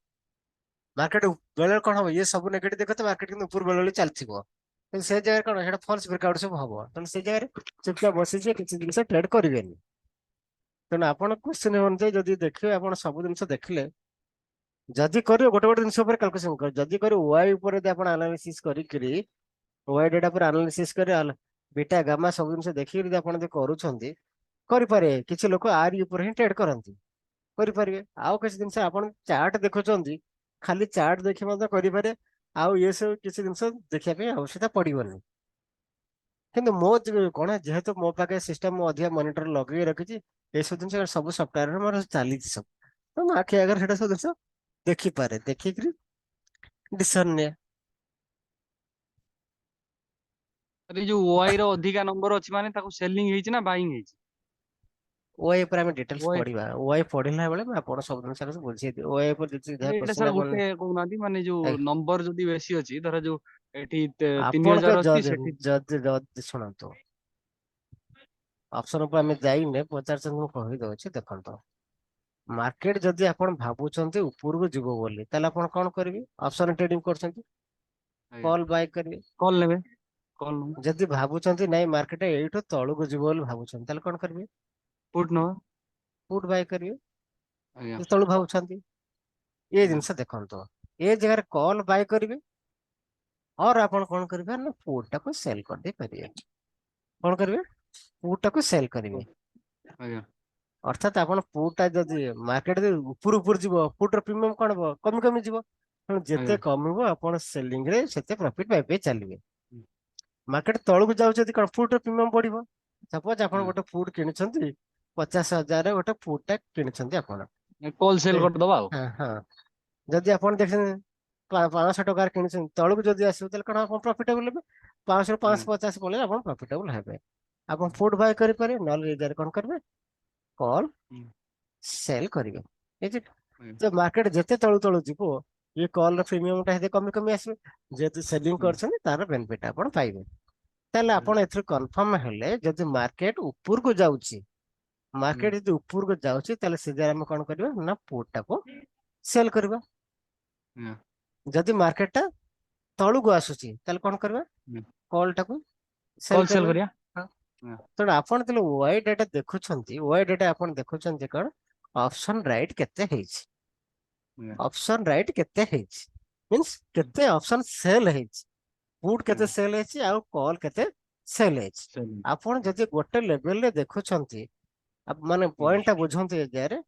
ମାର୍କେଟ ବେଳେ କଣ ହବ, ଇଏ ସବୁ ନେଗେଟିଭ ଦେଖେ ତ ମାର୍କେଟ କିନ୍ତୁ ଉପର ବେଳେ ଚାଲିଥିବ, କିନ୍ତୁ ସେ ଜାଗାରେ କଣ ସେଟା ଫଲ୍ସ ବ୍ରେକଆଉଟ ସବୁ ହବ। ତେଣୁ ସେ ଜାଗାରେ ଚୁପଚାପ ବସିଯିବେ, କିଛି ଜିନିଷ ଟ୍ରେଡ କରିବେନି। ତେଣୁ ଆପଣ କ୍ୱେଶ୍ଚିନ ଅନୁଯାୟୀ ଯଦି ଦେଖିବେ, ଆପଣ ସବୁ ଜିନିଷ ଦେଖିଲେ ଯଦି କରିବେ ଗୋଟେ ଗୋଟେ ଜିନିଷ ଉପରେ କାଲକୁଲେସନ କରିବେ। ଯଦି କରିବେ ୱାଇ ଉପରେ ଯଦି ଆପଣ ଆନାଲିସିସ୍ କରିକିରି ୱାଇ ଡାଟା ଉପରେ ଆନାଲିସିସ୍ କରି ବିଟା ଗାମା ସବୁ ଜିନିଷ ଦେଖିକି ଯଦି ଆପଣ ଯଦି କରୁଛନ୍ତି କରିପାରିବେ। କିଛି ଲୋକ ଆରି ଉପରେ ହିଁ ଟ୍ରେଡ କରନ୍ତି, କରିପାରିବେ। ଆଉ କିଛି ଜିନିଷ ଆପଣ ଚାର୍ଟ ଦେଖୁଛନ୍ତି, ଖାଲି ଚାର୍ଟ ଦେଖି ମଧ୍ୟ କରିପାରିବେ। ଆଉ ଇଏ ସବୁ କିଛି ଜିନିଷ ଦେଖିବା ପାଇଁ ଆବଶ୍ୟକତା ପଡିବନି। କିନ୍ତୁ ମୋ କଣ ଯେହେତୁ ମୋ ପାଖେ ସିଷ୍ଟମ ମୁଁ ଅଧିକା ମନିଟର ଲଗେଇ ରଖିଛି, ଏସବୁ ଜିନିଷ ସବୁ ସଫ୍ଟୱେରରେ ମୋର ଚାଲିଛି ସବୁ, ତ ମୋ ଆଖି ଆଗରେ ସେଟା ସବୁ ଜିନିଷ ଦେଖିପାରେ, ଦେଖିକିରି ଡିସିସନ ନିଏ। ଆରେ ଏଇ ଯୋଉ ୱାଇ ର ଅଧିକା ନମ୍ବର ଅଛି ମାନେ ତାକୁ ସେଲିଂ ହେଇଛି ନା ବାଇଂ ହେଇଛି? ୱାଇ ଉପରେ ଆମେ ଡିଟେଲ୍ସ ୱାଇ ପଢିବା, ୱାଇ ପଢିଲା ବେଳେ ମୁଁ ଆପଣ ସବୁ ଜିନିଷ ବୁଝେଇ ଦିଏ। ୱାଇ ଉପରେ ଯଦି ଯାହା ଏଇଟା କ୍ୱେଶ୍ଚିନ୍ ସାର୍ ଆପଣ ଗୋଟେ କହୁନାହାନ୍ତି, ମାନେ ଯୋଉ ନମ୍ବର ଯଦି ବେଶୀ ଅଛି, ଧର ଯୋଉ ଏଠି ତିନି ଆପଣଙ୍କ ହଜାର ଅଛି ସେଠି। ଯଦି ଶୁଣନ୍ତୁ, ଅପସନ ଉପରେ ଆମେ ଯାଇନେ ପଚାରୁଛନ୍ତି, ମୁଁ କହିଦଉଛି ଦେଖନ୍ତୁ। ମାର୍କେଟ ଯଦି ଆପଣ ଭାବୁଛନ୍ତି ଉପରକୁ ଯିବ ବୋଲି, ତାହେଲେ ଆପଣ କଣ କରିବେ, ଅପସନ ଟ୍ରେଡିଂ କରୁଛନ୍ତି, ଆଜ୍ଞା କଲ୍ ବାଇ କରିବେ। କଲ୍ ନେବେ, କଲ୍ ନେବେ, ଯଦି ଭାବୁଛନ୍ତି ନାଇଁ ମାର୍କେଟ ଏଇଠୁ ତଳକୁ ଯିବ ବୋଲି ଭାବୁଛନ୍ତି, ତାହେଲେ କଣ କରିବେ, ପୁଟ୍ ନବା। ପୁଟ୍ ବାଇ କରିବେ। ଆଜ୍ଞା ଯେତେବେଳେ ଭାବୁଛନ୍ତି ଏ ଆଜ୍ଞା ଜିନିଷ ଦେଖନ୍ତୁ, ଏ ଜାଗାରେ କଲ୍ ବାଇ କରିବେ, और ଆପଣ କଣ କରିବେ ନା ପୁଟ୍ ଟାକୁ ସେଲ୍ କରିଦେଇ ପାରିବେ। କଣ କରିବେ, ପୁଟ୍ ଟାକୁ ସେଲ୍ କରିବେ। ଆଜ୍ଞା ଅର୍ଥାତ୍ ଆପଣ ପୁଟ୍ ଟା ଯଦି ମାର୍କେଟ ଯଦି ଉପରୁ ଉପରୁ ଯିବ, ପୁଟ୍ ର ପ୍ରିମିୟମ କଣ ହବ, କମି କମି ଯିବ। ତେଣୁ ଯେତେ ଆଜ୍ଞା କମିବ ଆପଣ ସେଲିଂ ରେ ସେତେ ପ୍ରଫିଟ ପାଇ ପାଇ ଚାଲିବେ। ମାର୍କେଟ ତଳକୁ ଯାଉଛି ଯଦି କଣ ପୁଟ୍ ର ପ୍ରିମିୟମ ବଢିବ। ସପୋଜ ଆପଣ ଆଜ୍ଞା ଗୋଟେ ପୁଟ୍ କିଣିଛନ୍ତି 50,000 ଗୋଟେ ପୁଟ୍ ଟା କିଣିଛନ୍ତି ଆପଣ। କଲ୍ ସେଲ୍ ସେ- କରିଦବା ଆଉ। ହଁ ହଁ, ଯଦି ଆପଣ ଦେଖିଛନ୍ତି 500 ଟଙ୍କାରେ କିଣିଛନ୍ତି, ତଳକୁ ଯଦି ଆସିବ ତାହେଲେ କଣ ଆପଣ ପ୍ରଫିଟେବୁଲ ହେବେ। 500 ରୁ ଆଜ୍ଞା 550 ପଳେଇଲେ ଆପଣ ପ୍ରଫିଟେବୁଲ ହେବେ। ଆପଣ ଫୁଡ୍ ବାଇ କରିପାରିବେ, ନହେଲେ ଏ ଜାଗାରେ କଣ କରିବେ, କଲ୍ ହୁଁ, ସେଲ୍ କରିବେ। ଏ ଆଜ୍ଞା ଯେ ମାର୍କେଟ ଯେତେ ତଳୁ ତଳୁ ଯିବ, ଇଏ କଲ୍ ର ପ୍ରିମିୟମ ଟା ସେତେ କମି କମି ଆସିବ। ଯେହେତୁ ସେଲିଂ ହୁଁ, କରିଛନ୍ତି ତାର ବେନିଫିଟ ଆପଣ ପାଇବେ। ତାହେଲେ ହୁଁ, ଆପଣ ଏଥିରୁ କନଫର୍ମ ହେଲେ, ଯଦି ମାର୍କେଟ ଉପରକୁ ଯାଉଛି, ହୁଁ, ମାର୍କେଟ ଯଦି ଉପରକୁ ଯାଉଛି, ତାହେଲେ ସେ ଜାଗାରେ ଆମେ କଣ କରିବା ନା ପୁଟ୍ ଟାକୁ ସେଲ୍ କରିବା। ଆଜ୍ଞା ଯଦି ମାର୍କେଟ ଟା ତଳକୁ ଆସୁଛି, ତାହେଲେ କଣ କରିବା, ହୁଁ, କଲ୍ ଟାକୁ ସେଲ୍ କଲ୍ ସେଲ୍ କରିବା। କରିବା। ହଁ। ଆଜ୍ଞା ତେଣୁ ଆପଣ ଯେତେବେଳେ ୱାଇ ଡାଟା ଦେଖୁଛନ୍ତି, ୱାଇ ଡାଟା ଆପଣ ଦେଖୁଛନ୍ତି କଣ, ଅପସନ ରାଇଟ୍ କେତେ ହେଇଛି, ଆଜ୍ଞା ଅପସନ ରାଇଟ୍ କେତେ ହେଇଛି, ମିନ୍ସ କେତେ ଅପସନ ସେଲ୍ ହେଇଛି, ପୁଟ୍ କେତେ ଆଜ୍ଞା ସେଲ୍ ହେଇଛି, ଆଉ କଲ୍ କେତେ ସେଲ୍ ହେଇଛି। ସେଲିଂ। ଆପଣ ଯଦି ଗୋଟେ ଲେଭେଲ ରେ ଦେଖୁଛନ୍ତି, ମାନେ ପଏଣ୍ଟ ଟା ବୁଝନ୍ତୁ, ଏ ଜାଗାରେ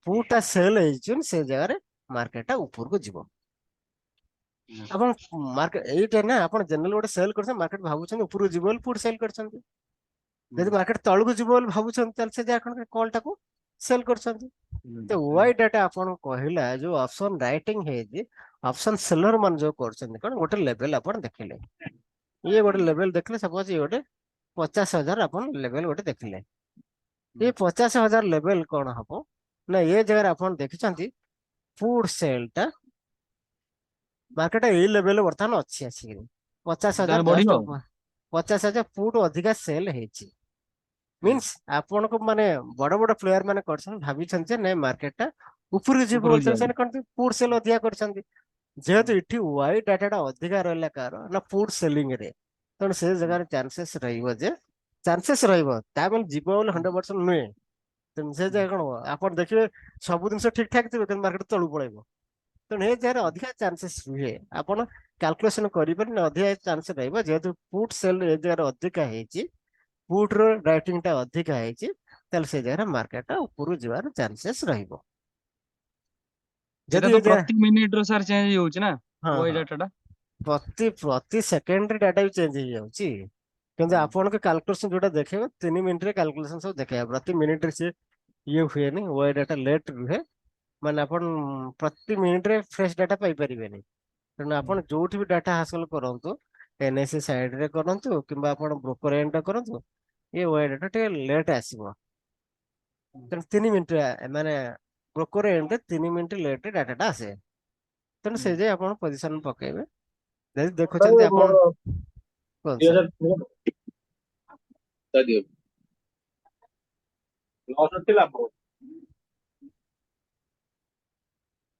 ପୁଟ୍ ଟା ସେଲ୍ ହେଇଛି, ସେ ଜାଗାରେ ମାର୍କେଟ ଟା ଉପରକୁ ଯିବ। ଆପଣ ମାର୍କେଟ ଏଇଟା ନା, ଆପଣ ଜେନେରାଲ ଗୋଟେ ସେଲ୍ କରିଛନ୍ତି, ମାର୍କେଟ ଭାବୁଛନ୍ତି ଉପରକୁ ଯିବ ବୋଲି ପୁଟ୍ ସେଲ୍ କରିଛନ୍ତି। ଯଦି ମାର୍କେଟ ତଳକୁ ଯିବ ବୋଲି ଭାବୁଛନ୍ତି, ତାହେଲେ ସେ ଜାଗା କଣ କଲ୍ ଟାକୁ ସେଲ୍ କରୁଛନ୍ତି। ତ ୱାଇ ଡାଟା ଆପଣ କହିଲା ଯୋଉ ଅପସନ ରାଇଟିଂ ହେଇଛି, ଅପସନ ସେଲର ମାନେ ଯୋଉ କରୁଛନ୍ତି କଣ, ଗୋଟେ ଲେଭେଲ ଆପଣ ଦେଖିଲେ, ଇଏ ଗୋଟେ ଲେଭେଲ ଦେଖିଲେ, ସପୋଜ ଇଏ ଗୋଟେ 50,000 ଆପଣ ଲେଭେଲ ଗୋଟେ ଦେଖିଲେ। ଏ 50,000 ଲେଭେଲ କଣ ହବ ନା, ଏ ଜାଗାରେ ଆପଣ ଦେଖିଛନ୍ତି ପୁଟ୍ ସେଲ୍ ଟା ମାର୍କେଟ ଏଇ ଲେଭେଲ ବର୍ତ୍ତମାନ ଅଛି ଆସିକିରି 50,000 ତାହେଲେ ଜଷ୍ଟ ବଢିବ ଆଉ। 50,000 ପୁଟ୍ ଅଧିକା ସେଲ୍ ହେଇଛି। ଆଜ୍ଞା ମିନ୍ସ ଆପଣଙ୍କୁ ମାନେ ବଡ ବଡ ପ୍ଲେୟାର ମାନେ କରିଛନ୍ତି, ଭାବିଛନ୍ତି ଯେ ନାଇଁ ମାର୍କେଟ ଟା ଉପରକୁ ଯିବ ଉପରକୁ ବୋଲି, ଯିବା ସେମାନେ କଣ ପୁଟ୍ ସେଲ୍ ଅଧିକା କରିଛନ୍ତି। ଯେହେତୁ ପାଇଁ। ଏଠି ୱାଇ ଡାଟା ଟା ଅଧିକା ରହିଲା କାହାର ନା ପୁଟ୍ ସେଲିଂ ରେ, ତେଣୁ ସେ ଜାଗାରେ ଚାନ୍ସେସ୍ ରହିବ ଯେ, ଚାନ୍ସେସ୍ ରହିବ, ତା ମାନେ ଯିବ ବୋଲି 100% ନୁହେଁ। ତେଣୁ ସେ ଜାଗା କଣ ହବ, ଆପଣ ଦେଖିବେ ସବୁ ଜିନିଷ ଠିକ ଠାକ ଥିବ, କିନ୍ତୁ ମାର୍କେଟ ତଳକୁ ପଳେଇବ। ତେଣୁ ଏ ଜାଗାରେ ଅଧିକା ଚାନ୍ସେସ୍ ରୁହେ, ଆପଣ କାଲକୁଲେସନ କରିପାରିଲେ ଅଧିକା ଚାନ୍ସ ରହିବ। ଯେହେତୁ ପୁଟ୍ ସେଲ୍ ଏ ଜାଗାରେ ଅଧିକା ହେଇଛି, ପୁଟ୍ ର ରାଇଟିଂ ଟା ଅଧିକା ହେଇଛି, ତାହେଲେ ସେ ଜାଗାରେ ମାର୍କେଟ ଟା ଉପରକୁ ଯିବାର ଚାନ୍ସେସ୍ ରହିବ। ଏଇଟା ଯଦି ତ ଏ ଜାଗା ପ୍ରତି ମିନିଟ ର ସାର୍ ଚେଞ୍ଜ ହେଇଯାଉଛି ନା, ହଁ ୱାଇ ହଁ ଡାଟା ଟା। ପ୍ରତି ପ୍ରତି ସେକେଣ୍ଡରେ ଡାଟା ବି ଚେଞ୍ଜ ହେଇଯାଉଛି। କିନ୍ତୁ ହୁଁ। ଆପଣଙ୍କ କାଲକୁଲେସନ ଯୋଉଟା ଦେଖେଇବ 3 ମିନିଟରେ କାଲକୁଲେସନ ସବୁ ଦେଖେଇବ ପ୍ରତି ମିନିଟରେ ସେ ଇଏ ହୁଏନି ୱାଇ ଡାଟା ଲେଟ୍ ରୁହେ ମାନେ ଆପଣ ପ୍ରତି ମିନିଟରେ ଫ୍ରେଶ ଡାଟା ପାଇପାରିବେନି ତେଣୁ ଆପଣ ଯୋଉଠି ବି ଡାଟା ହାସଲ କରନ୍ତୁ ଏନ୍ଆଇସି ସାଇଡରେ କରନ୍ତୁ କିମ୍ବା ଆପଣ ବ୍ରୋକର ଏଣ୍ଡ କରନ୍ତୁ ଏ ୱାଇ ଡାଟା ଟିକେ ଲେଟ୍ ଆସିବ ତେଣୁ 3 ମିନିଟ ମାନେ ବ୍ରୋକର ଏଣ୍ଡରେ 3 ମିନିଟ ଲେଟ୍ ଡାଟାଟା ଆସେ ତେଣୁ ସେ ଯାଇ ଆପଣ ପୋଜିସନ ପକେଇବେ ଯଦି ଦେଖୁଛନ୍ତି ଆପଣ କୁହନ୍ତୁ ସାର୍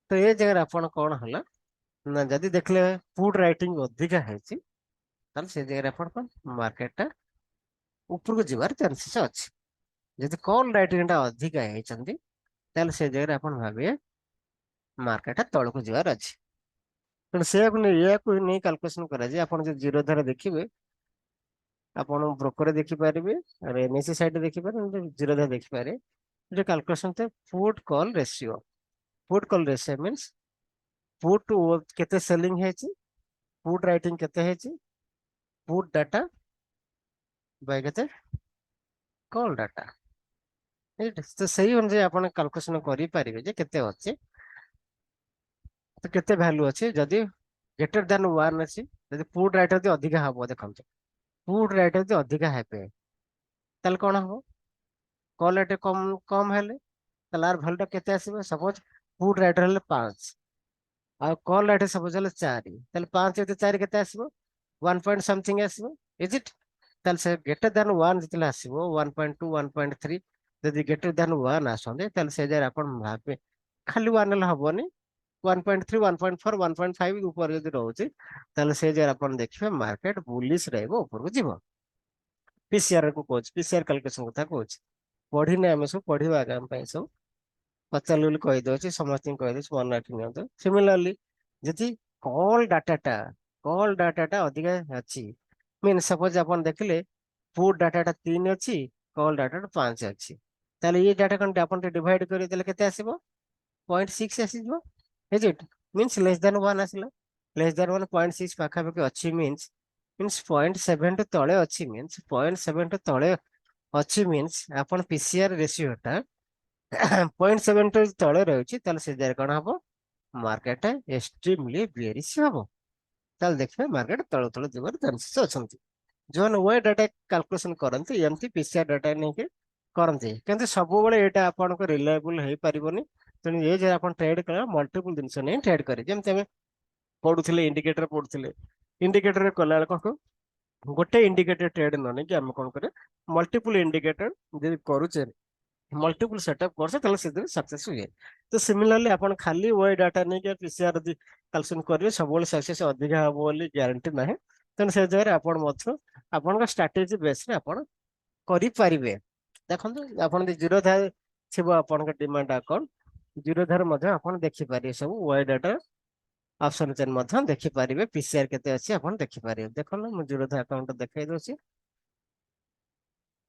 ତ ଏ ଜାଗାରେ ଆପଣ କଣ ହେଲା ନା ଯଦି ଦେଖିଲେ ପୁଟ୍ ରାଇଟିଂ ଅଧିକା ହେଇଛି ତାହେଲେ ସେ ଜାଗାରେ ଆପଣ କଣ ମାର୍କେଟଟା ଉପରକୁ ଯିବାର ଚାନ୍ସେସ୍ ଅଛି ଯଦି କଲ୍ ରାଇଟିଂ ଟା ଅଧିକା ହେଇଛନ୍ତି ତାହେଲେ ସେ ଜାଗାରେ ଆପଣ ଭାବିବେ ମାର୍କେଟଟା ତଳକୁ ଯିବାର ଅଛି ତେଣୁ ସେୟାକୁ ନେଇ ଏହାକୁ ନେଇ କାଲକୁଲେସନ କରାଯାଏ ଆପଣ ଯଦି ଜିରୋ ଧାରା ଦେଖିବେ ଆପଣ ବ୍ରୋକରେ ଦେଖିପାରିବେ ଏନ୍ଏସି ସାଇଡରେ ଦେଖିପାରିବେ ଜିରୋ ଧାରା ଦେଖିପାରିବେ ଯୋଉ କାଲକୁଲେସନ ଥାଏ put call ratio put call ratio means put କେତେ ସେଲିଂ ହେଇଛି ପୁଟ୍ ରାଇଟିଂ କେତେ ହେଇଛି ପୁଟ୍ ଡାଟା ବାଇ କେତେ କଲ୍ ଡାଟା ତ ସେଇ ଅନୁଯାୟୀ ଆପଣ କାଲକୁଲେସନ କରିପାରିବେ ଯେ କେତେ ଅଛି ତ କେତେ ଭ୍ୟାଲୁ ଅଛି ଯଦି ଗ୍ରେଟର ଦ୍ୟାନ୍ 1 ଅଛି ଯଦି ପୁଟ୍ ରାଇଟ୍ ଯଦି ଅଧିକା ହବ ଦେଖନ୍ତୁ ପୁଟ୍ ରାଇଟ୍ ଯଦି ଅଧିକା ହେବେ ତାହେଲେ କଣ ହବ କଲ୍ ରାଇଟ୍ କମ କମ ହେଲେ ତାହେଲେ ଆର ଭ୍ୟାଲୁ ଟା କେତେ ଆସିବ ସପୋଜ ପୁଟ୍ ରାଇଟ୍ ହେଲେ 5 ଆଉ କଲ୍ ରାଇଟ୍ ସପୋଜ ହେଲେ 4 ତାହେଲେ 5 ଯଦି 4 କେତେ ଆସିବ 1 ପଏଣ୍ଟ ସମଥିଙ୍ଗ ଆସିବ ଇଜ ଇଟ୍ ତାହେଲେ ସେ ଗ୍ରେଟର ଦ୍ୟାନ୍ 1 ଯେତେବେଳେ ଆସିବ 1.2 1.3 ଯଦି ଗ୍ରେଟର ଦ୍ୟାନ୍ 1 ଆସନ୍ତି ତାହେଲେ ସେ ଜାଗାରେ ଆପଣ ଭାବେ ଖାଲି 1 ହେଲେ ହବନି 1.3 1.4 1.5 ଉପରେ ଯଦି ରହୁଛି ତାହେଲେ ସେ ଜାଗାରେ ଆପଣ ଦେଖିବେ ମାର୍କେଟ ବୁଲିଶ ରହିବ ଉପରକୁ ଯିବ ପିସିଆର କୁ କହୁଛି ପିସିଆର କାଲକୁଲେସନ କଥା କହୁଛି ପଢିନେ ଆମେ ସବୁ ପଢିବା ଆଗାମୀ ପାଇଁ ସବୁ ପଚାରିଲି ବୋଲି କହିଦଉଛି ସମସ୍ତଙ୍କୁ କହିଦଉଛି ମନେ ରଖି ନିଅନ୍ତୁ ସିମିଲାରଲି ଯଦି କଲ୍ ଡାଟାଟା ଅଧିକା ଅଛି ମିନ୍ ସପୋଜ ଆପଣ ଦେଖିଲେ ପୁଟ୍ ଡାଟାଟା 3 ଅଛି କଲ୍ ଡାଟାଟା 5 ଅଛି ତାହେଲେ ଏ ଡାଟା କଣ ଆପଣ ଟିକେ ଡିଭାଇଡ କରିଦେଲେ କେତେ ଆସିବ 0.6 ଆସିଯିବ is it means less than 1 ଆସିଲା less than 1 0.6 ପାଖାପାଖି ଅଛି means 0.7 ଟୁ ତଳେ ଅଛି means 0.7 ଟୁ ତଳେ ଅଛି means ଆପଣ ପିସିଆର ରେସିଓ ଟା 0.7 ଟୁ ତଳେ ରହିଛି ତାହେଲେ ସେ ଜାଗାରେ କଣ ହବ ମାର୍କେଟ ଏକ୍ସଟ୍ରିମଲି ବେରିଶ ହବ ତାହେଲେ ଦେଖିବେ ମାର୍କେଟ ତଳ ତଳ ଯିବାର ଚାନ୍ସେସ୍ ଅଛନ୍ତି ଯୋଉମାନେ ୱାଇ ଡାଟା କାଲକୁଲେସନ କରନ୍ତି ଏମିତି ପିସିଆର ଡାଟା ନେଇକି କରନ୍ତି କିନ୍ତୁ ସବୁବେଳେ ଏଇଟା ଆପଣଙ୍କ ରିଲାଏବୁଲ ହେଇପାରିବନି ତେଣୁ ଏ ଯେ ଆପଣ ଟ୍ରେଡ୍ କଲେ ମଲ୍ଟିପୁଲ ଜିନିଷ ନେଇ ଟ୍ରେଡ୍ କରିବେ ଯେମିତି ଆମେ ପଢୁଥିଲେ ଇଣ୍ଡିକେଟର କଲାବେଳେ କଣ ଗୋଟେ ଇଣ୍ଡିକେଟର ଟ୍ରେଡ୍ ନ ନେଇକି ଆମେ କଣ କରେ ମଲ୍ଟିପୁଲ ଇଣ୍ଡିକେଟର ଯଦି କରୁଛେ ମଲ୍ଟିପୁଲ ସେଟଅପ୍ କରୁଛେ ତାହେଲେ ସେଥିରେ ସକ୍ସେସ୍ ହୁଏ ତ ସିମିଲାରଲି ଆପଣ ଖାଲି ୱାଇ ଡାଟା ନେଇକି ପିସିଆର ଯଦି କାଲକୁଲେସନ କରିବେ ସବୁବେଳେ ସକ୍ସେସ୍ ଅଧିକା ହବ ବୋଲି ଗ୍ୟାରେଣ୍ଟି ନାହିଁ ତେଣୁ ସେ ଜାଗାରେ ଆପଣ ମଧ୍ୟ ଆପଣଙ୍କ ଷ୍ଟ୍ରାଟେଜି ବେସରେ ଆପଣ କରିପାରିବେ ଦେଖନ୍ତୁ ଆପଣ ଯଦି ଜିରୋ ଧାର ଥିବ ଆପଣଙ୍କ ଡିମାଣ୍ଡ ଆକାଉଣ୍ଟ ଜିରୋ ଧାର ମଧ୍ୟ ଆପଣ ଦେଖିପାରିବେ ସବୁ ୱାଇ ଡାଟା ଅପସନ ଚେନ୍ ମଧ୍ୟ ଦେଖିପାରିବେ ପିସିଆର କେତେ ଅଛି ଆପଣ ଦେଖିପାରିବେ ଦେଖନ୍ତୁ ମୁଁ ଜିରୋ ଧାର ଆକାଉଣ୍ଟ ଦେଖାଇ ଦଉଛି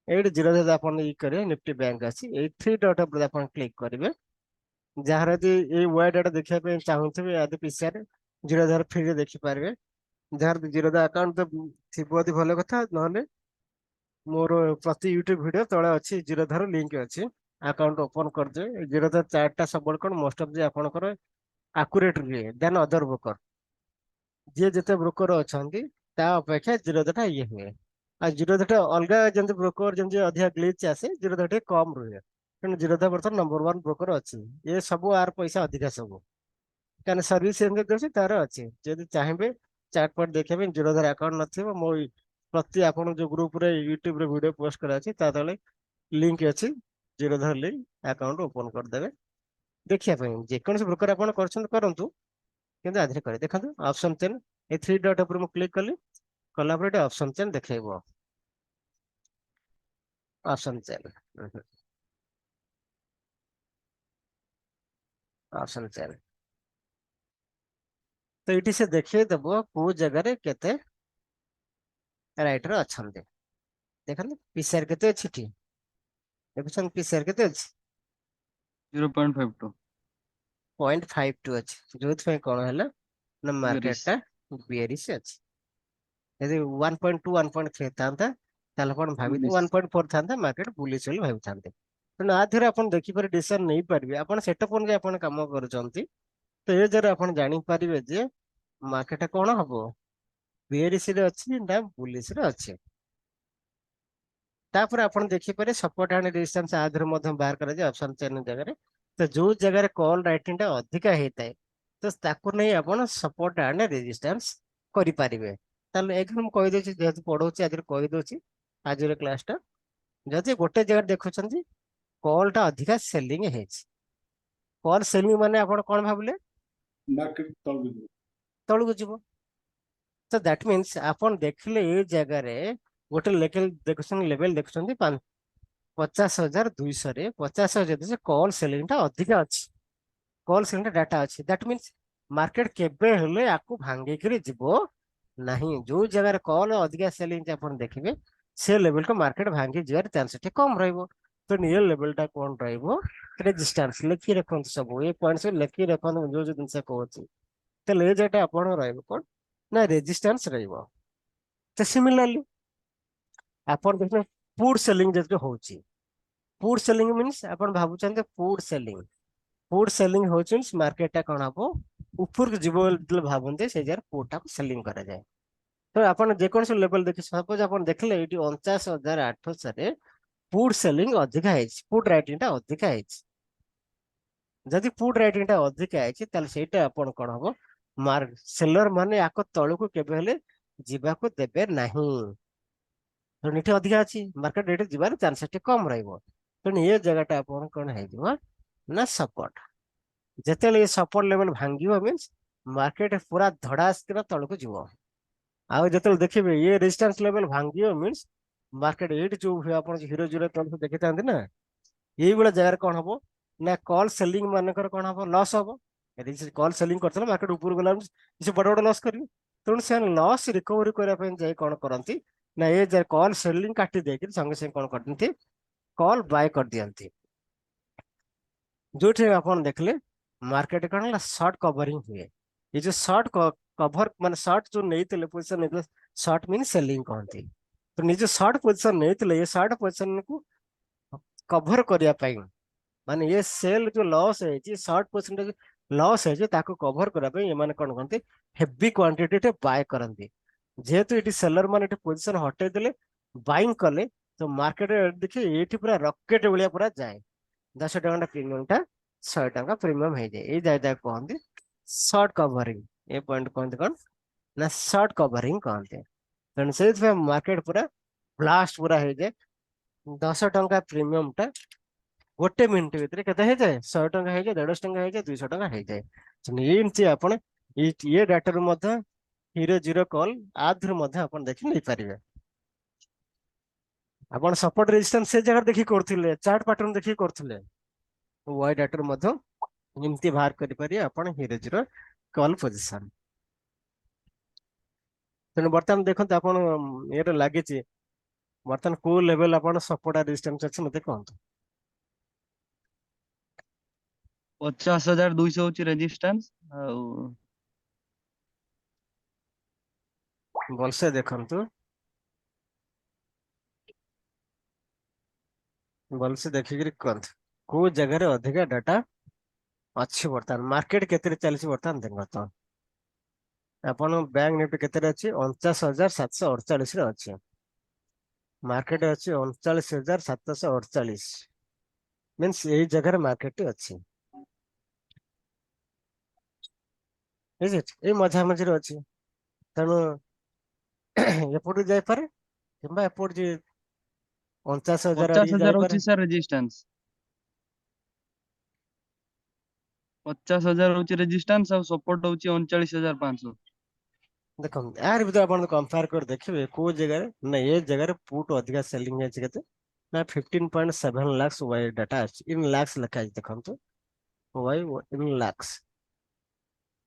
ଏଇଠି ଜିରୋ ଧାର ଆପଣ ଇ କରିବେ ନିଫ୍ଟି ବ୍ୟାଙ୍କ ଅଛି ଏଇ 3 ଡଟ୍ ଉପରେ ଆପଣ କ୍ଲିକ୍ କରିବେ ଯାହାର ଯଦି ଏଇ ୱାଇ ଡାଟା ଦେଖିବା ପାଇଁ ଚାହୁଁଥିବେ ଆଦି ପିସିଆର ଜିରୋ ଧାର ଫ୍ରିରେ ଦେଖିପାରିବେ ଯାହାର ଜିରୋ ଧାର ଆକାଉଣ୍ଟ ଥିବ ଯଦି ଭଲ କଥା ନହେଲେ ମୋର ପ୍ରତି ୟୁଟ୍ୟୁବ ଭିଡିଓ ତଳେ ଅଛି ଜିରୋ ଧାର ଲିଙ୍କ ଅଛି ଆକାଉଣ୍ଟ ଓପନ କରିଦେବେ ଜିରୋ ଧାର ଚାର୍ଟଟା ସବୁବେଳେ କଣ ମୋଷ୍ଟ ଅଫ୍ ଆପଣଙ୍କର ଆକୁରେଟ ରୁହେ ଦେନ୍ ଅଦର ବ୍ରୋକର ଯିଏ ଯେତେ ବ୍ରୋକର ଅଛନ୍ତି ତା ଅପେକ୍ଷା ଜିରୋ ଧାରଟା ଇଏ ହୁଏ ଆଉ ଜିରୋ ଧାରଟା ଅଲଗା ଯେମିତି ବ୍ରୋକର ଯେମିତି ଅଧିକା ଗ୍ଲିଚ ଆସେ ଜିରୋ ଧାର ଟିକେ କମ ରୁହେ ତେଣୁ ଜିରୋ ଧାର ବର୍ତ୍ତମାନ ନମ୍ବର 1 ବ୍ରୋକର ଅଛି ଏ ସବୁ ଆର ପଇସା ଅଧିକା ସବୁ କାରଣ ସର୍ଭିସ ଏମିତି ଦଉଛି ତାର ଅଛି ଯଦି ଚାହିଁବେ ଚାର୍ଟ ପାର୍ଟ ଦେଖିବା ପାଇଁ ଜିରୋ ଧାର ଆକାଉଣ୍ଟ ନଥିବ ମୋ ପ୍ରତି ଆପଣ ଯୋଉ ଗ୍ରୁପରେ ୟୁଟ୍ୟୁବରେ ଭିଡିଓ ପୋଷ୍ଟ କରାଅଛି ତା ତଳେ ଲିଙ୍କ ଅଛି ଜିରୋ ଧାର ଲିଙ୍କ ଆକାଉଣ୍ଟ ଓପନ କରିଦେବେ ଦେଖିବା ପାଇଁ ଯେକୌଣସି ବ୍ରୋକର ଆପଣ କରୁଛନ୍ତି କରନ୍ତୁ କିନ୍ତୁ ଆଧିରେ କରିବେ ଦେଖନ୍ତୁ ଅପସନ ଚେନ୍ ଏ 3 ଡଟ୍ ଉପରେ ମୁଁ କ୍ଲିକ୍ କଲି କଲା ପରେ ଏଠି ଅପସନ ଚେନ୍ ଦେଖେଇବ ଅପସନ ଚେନ୍ ଅପସନ ଚେନ୍ ତ ଏଇଠି ସେ ଦେଖେଇଦବ କୋଉ ଜାଗାରେ କେତେ ରାଇଟର ଅଛନ୍ତି ଦେଖନ୍ତୁ ପିସିଆର କେତେ ଅଛି ଏଠି ଦେଖୁଛନ୍ତି ପିସିଆର କେତେ ଅଛି 0.52 0.52 ଅଛି ଯୋଉଥିପାଇଁ କଣ ହେଲା ନା ମାର୍କେଟ ବେରିଶ ଟା ବେରିଶ ଅଛି ଯଦି 1.2 1.3 ଥାନ୍ତା ତାହେଲେ ଆପଣ ଭାବିତେ Bullish। 1.4 ଥାନ୍ତା ମାର୍କେଟ ବୁଲିଶ ବୋଲି ଭାବିଥାନ୍ତେ। ତେଣୁ ଆ ଦେହରେ ଆପଣ ଦେଖିପାରେ ଡିସିସନ ନେଇପାରିବେ ଆପଣ ସେଟଅପ ଅନୁଯାୟୀ ଆପଣ କାମ କରୁଛନ୍ତି। ତ ଏ ଦ୍ୱାରା ଆପଣ ଜାଣିପାରିବେ ଯେ ମାର୍କେଟ କଣ ହବ, ବେରିଶ ରେ ଅଛି ନା ବୁଲିଶ ରେ ଅଛି। ତାପରେ ଆପଣ ଦେଖିପାରିବେ ସପୋର୍ଟ ଆଣ୍ଡ ରେଜିଷ୍ଟାନ୍ସ ଆ ଦେହରେ ମଧ୍ୟ ବାହାର କରାଯାଏ ଅପସନ ଚେନ ଜାଗାରେ। ତ ଯୋଉ ଜାଗାରେ କଲ ରାଇଟିଂ ଟା ଅଧିକା ହେଇଥାଏ ତ ତାକୁ ନେଇ ଆପଣ ସପୋର୍ଟ ଆଣ୍ଡ ରେଜିଷ୍ଟାନ୍ସ କରିପାରିବେ। ତାହେଲେ ଏଇଠି ମୁଁ କହିଦଉଛି ଯେହେତୁ ପଢଉଛି ଆଜିର କହିଦଉଛି ଆଜିର କ୍ଲାସ ଟା। ଯଦି ଗୋଟେ ଜାଗାରେ ଦେଖୁଛନ୍ତି କଲ ଟା ଅଧିକା ସେଲିଂ ହେଇଛି, କଲ ସେଲିଂ ମାନେ ଆପଣ କଣ ଭାବିଲେ ମାର୍କେଟ ତଳକୁ ଯିବ। ତଳକୁ ଯିବ। ତ ଦ୍ୟାଟ ମିନ୍ସ ଆପଣ ଦେଖିଲେ ଏ ଜାଗାରେ ଗୋଟେ ଲେଭେଲ ଦେଖୁଛନ୍ତି 50,200 ରେ 50,000 କଲ ସେଲିଂ ଟା ଅଧିକା ଅଛି, କଲ ସେଲିଂ ଟା ଡାଟା ଅଛି। ଦ୍ୟାଟ ମିନ୍ସ ମାର୍କେଟ କେବେ ହେଲେ ଆକୁ ଭାଙ୍ଗିକିରି ଯିବ ନାହିଁ। ଯୋଉ ଜାଗାରେ କଲ ଅଧିକା ସେଲିଂ ଆପଣ ଦେଖିବେ ସେ ଲେଭେଲ କୁ ମାର୍କେଟ ଭାଙ୍ଗି ଯିବାର ଚାନ୍ସ ଟିକେ କମ ରହିବ। ତ ନିୟର ଲେଭେଲ ଟା କଣ ରହିବ, ରେଜିଷ୍ଟାନ୍ସ ଲେଖି ରଖନ୍ତୁ, ସବୁ ଏ ପଏଣ୍ଟ ଲେଖି ରଖନ୍ତୁ ଯୋଉ ଯୋଉ ଜିନିଷ କହୁଛି। ତାହେଲେ ଏ ଜାଗାଟା ଆପଣ ରହିବ କଣ ନା ରେଜିଷ୍ଟାନ୍ସ ରହିବ। ତ ସିମିଲାରଲି ଆପଣ ଦେଖିଲେ ପୁଟ୍ ସେଲିଂ ଯେହେତୁ ହଉଛି, ପୁଟ୍ ସେଲିଂ ମିନ୍ସ ଆପଣ ଭାବୁଛନ୍ତି ପୁଟ୍ ସେଲିଂ, ପୁଟ୍ ସେଲିଂ ହଉଛି ମାର୍କେଟ ଟା କଣ ହବ ଉପରକୁ ଯିବ ବୋଲି ଯେତେବେଳେ ଭାବନ୍ତି ସେଇ ଜାଗାରେ ପୁଟ୍ ଟାକୁ ସେଲିଂ କରାଯାଏ। ତ ଆପଣ ଯେକୌଣସି ଲେଭେଲ ଦେଖି ସପୋଜ ଆପଣ ଦେଖିଲେ ଏଇଠି 49,800 ରେ ପୁଟ୍ ସେଲିଂ ଅଧିକା ହେଇଛି, ପୁଟ୍ ରାଇଟିଂ ଟା ଅଧିକା ହେଇଛି। ଯଦି ପୁଟ୍ ରାଇଟିଂ ଟା ଅଧିକା ହେଇଛି ତାହେଲେ ସେଇଟା ଆପଣ କଣ ହବ ସେଲର ମାନେ ଆକ ତଳକୁ କେବେ ହେଲେ ଯିବାକୁ ଦେବେ ନାହିଁ। ତେଣୁ ଏଠି ଅଧିକା ଅଛି ମାର୍କେଟ ରେଟ୍ ଯିବାର ଚାନ୍ସ ଟିକେ କମ ରହିବ। ତେଣୁ ଏ ଜାଗାଟା ଆପଣ କଣ ହେଇଯିବ ନା ସପୋର୍ଟ। ଯେତେବେଳେ ଏ ସପୋର୍ଟ ଲେଭେଲ ଭାଙ୍ଗିବ ମିନ୍ସ ମାର୍କେଟ ପୁରା ଧଡାସ୍କିର ତଳକୁ ଯିବ। ଆଉ ଯେତେବେଳେ ଦେଖିବେ ଏ ରେଜିଷ୍ଟାନ୍ସ ଲେଭେଲ ଭାଙ୍ଗିବ ମିନ୍ସ ମାର୍କେଟ ଏଇଠି ଯୋଉ ଆପଣ ହିରୋ ଜିରୋ ତଳକୁ ଦେଖିଥାନ୍ତି ନା ଏଇଭଳିଆ ଜାଗାରେ କଣ ହବ ନା କଲ ସେଲିଂ ମାନଙ୍କର କଣ ହବ ଲସ୍ ହବ। କଲ ସେଲିଂ କରିଥିଲେ ମାର୍କେଟ ଉପରକୁ ଗଲା ସେ ବଡ ବଡ ଲସ୍ କରିବେ। ତେଣୁ ସେମାନେ ଲସ୍ ରିକଭରି କରିବା ପାଇଁ ଯାଇ କଣ କରନ୍ତି ନା ଏ କଲ ସେଲିଂ କାଟି ଦେଇକି ସଙ୍ଗେ ସଙ୍ଗେ କଣ କରନ୍ତି କଲ ବାୟ କରିଦିଅନ୍ତି। ଯୋଉଠି ଆପଣ ଦେଖିଲେ ମାର୍କେଟ କଣ ହେଲା ସର୍ଟ କଭରିଂ ହୁଏ। ଏ ଯୋଉ ସର୍ଟ କଭର ମାନେ ସର୍ଟ ଯୋଉ ନେଇଥିଲେ ପୋଜିସନ ନେଇଥିଲେ ସର୍ଟ ମିନ୍ ସେଲିଂ କହନ୍ତି। ତ ନିଜ ସର୍ଟ ପୋଜିସନ ନେଇଥିଲେ ଏ ସର୍ଟ ପୋଜିସନ କୁ କଭର କରିବା ପାଇଁ ମାନେ ଏ ସେଲ ଯୋଉ ଲସ୍ ହେଇଛି ସର୍ଟ ପୋଜିସନ ଲସ୍ ହେଇଛି ତାକୁ କଭର କରିବା ପାଇଁ ଏମାନେ କଣ କରନ୍ତି ହେଭି କ୍ୱାଣ୍ଟିଟି ବାୟ କରନ୍ତି। ଯେହେତୁ ଏଠି ସେଲର ମାନେ ଏଠି ପୋଜିସନ ହଟେଇ ଦେଲେ ବାଇଂ କଲେ ତ ମାର୍କେଟ ଦେଖି ଏଇଠି ପୁରା ରକେଟ ଭଳିଆ ପୁରା ଯାଏ। 10 ଟଙ୍କା ପ୍ରିମିୟମ ଟା 100 ଟଙ୍କା ପ୍ରିମିୟମ ହେଇଯାଏ। ଏଇ ଜାଗା କହନ୍ତି ସର୍ଟ କଭରିଂ। ଏ ପଏଣ୍ଟ କହନ୍ତି କଣ ନା ସର୍ଟ କଭରିଂ କହନ୍ତି। ତେଣୁ ସେଇଥିପାଇଁ ମାର୍କେଟ ପୁରା ବ୍ଲାଷ୍ଟ ପୁରା ହେଇଯାଏ। 10 ଟଙ୍କା ପ୍ରିମିୟମ ଟା ଗୋଟେ ମିନିଟ ଭିତରେ କେତେ ହେଇଯାଏ 100 ଟଙ୍କା ହେଇଯାଏ, 150 ଟଙ୍କା ହେଇଯାଏ, 200 ଟଙ୍କା ହେଇଯାଏ। ଏମିତି ଆପଣ ଇଏ ଡାଟାରୁ ମଧ୍ୟ ହିରୋ ଜିରୋ କଲ ଆଧରୁ ମଧ୍ୟ ଆପଣ ଦେଖି ନେଇପାରିବେ। ଆପଣ ସପୋର୍ଟ ରେଜିଷ୍ଟାନ୍ସ ସେ ଜାଗାରେ ଦେଖିକି କରୁଥିଲେ, ଚାର୍ଟ ପାଟର୍ନ ଦେଖିକି କରୁଥିଲେ। ୱାଇ ଡାଟାରୁ ମଧ୍ୟ ଏମିତି ବାହାର କରିପାରିବେ ଆପଣ ହିରୋ ଜିରୋ କଲ ପୋଜିସନ। ତେଣୁ ବର୍ତ୍ତମାନ ଦେଖନ୍ତୁ ଆପଣ ଇଏରେ ଲାଗିଛି ବର୍ତ୍ତମାନ କୋଉ ଲେଭେଲ ଆପଣ ସପୋର୍ଟ ରେଜିଷ୍ଟାନ୍ସ ଅଛି ମତେ କୁହନ୍ତୁ। 50,200 ହଉଛି ରେଜିଷ୍ଟାନ୍ସ ଆଉ ଭଲସେ ଦେଖନ୍ତୁ, ଭଲସେ ଦେଖିକିରି କୁହନ୍ତୁ କୋଉ ଜାଗାରେ ଅଧିକା ଡାଟା ଅଛି। ବର୍ତ୍ତମାନ ମାର୍କେଟ କେତେରେ ଚାଲିଛି ବର୍ତ୍ତମାନ ଦେଖନ୍ତୁ। ଆପଣ ବ୍ୟାଙ୍କ ନିଫ୍ଟି କେତେରେ ଅଛି 49,748 ରେ ଅଛି। ମାର୍କେଟ ଅଛି 39,748 ମିନ୍ସ ଏଇ ଜାଗାରେ ମାର୍କେଟ ଅଛି। ଏଇ ମଝାମଝିରେ ଅଛି। ତେଣୁ ଏପଟକୁ ଯାଇପାରେ କିମ୍ବା ଏପଟ ଯେ 49,000 ଆଡିକି 50,000 ଯାଇପାରେ। ହଉଛି ସାର୍ ରେଜିଷ୍ଟାନ୍ସ। 50,000 ହଉଛି ରେଜିଷ୍ଟାନ୍ସ ଆଉ ସପୋର୍ଟ ହଉଛି 39,500। ଦେଖନ୍ତୁ ୟାର ଭିତରେ ଆପଣ କମ୍ପେୟାର କରି ଦେଖିବେ କୋଉ ଜାଗାରେ ନା ଏ ଜାଗାରେ ପୁଟ୍ ଅଧିକା ସେଲିଂ ହେଇଛି କେତେ ନା 15.7 lakhs ୱାଇ ଡାଟା ଆସିଛି। ଇନ୍ ଲାକ୍ସ ଲେଖା ହେଇଛି ଦେଖନ୍ତୁ ୱାଇ ଇନ୍ ଲାକ୍ସ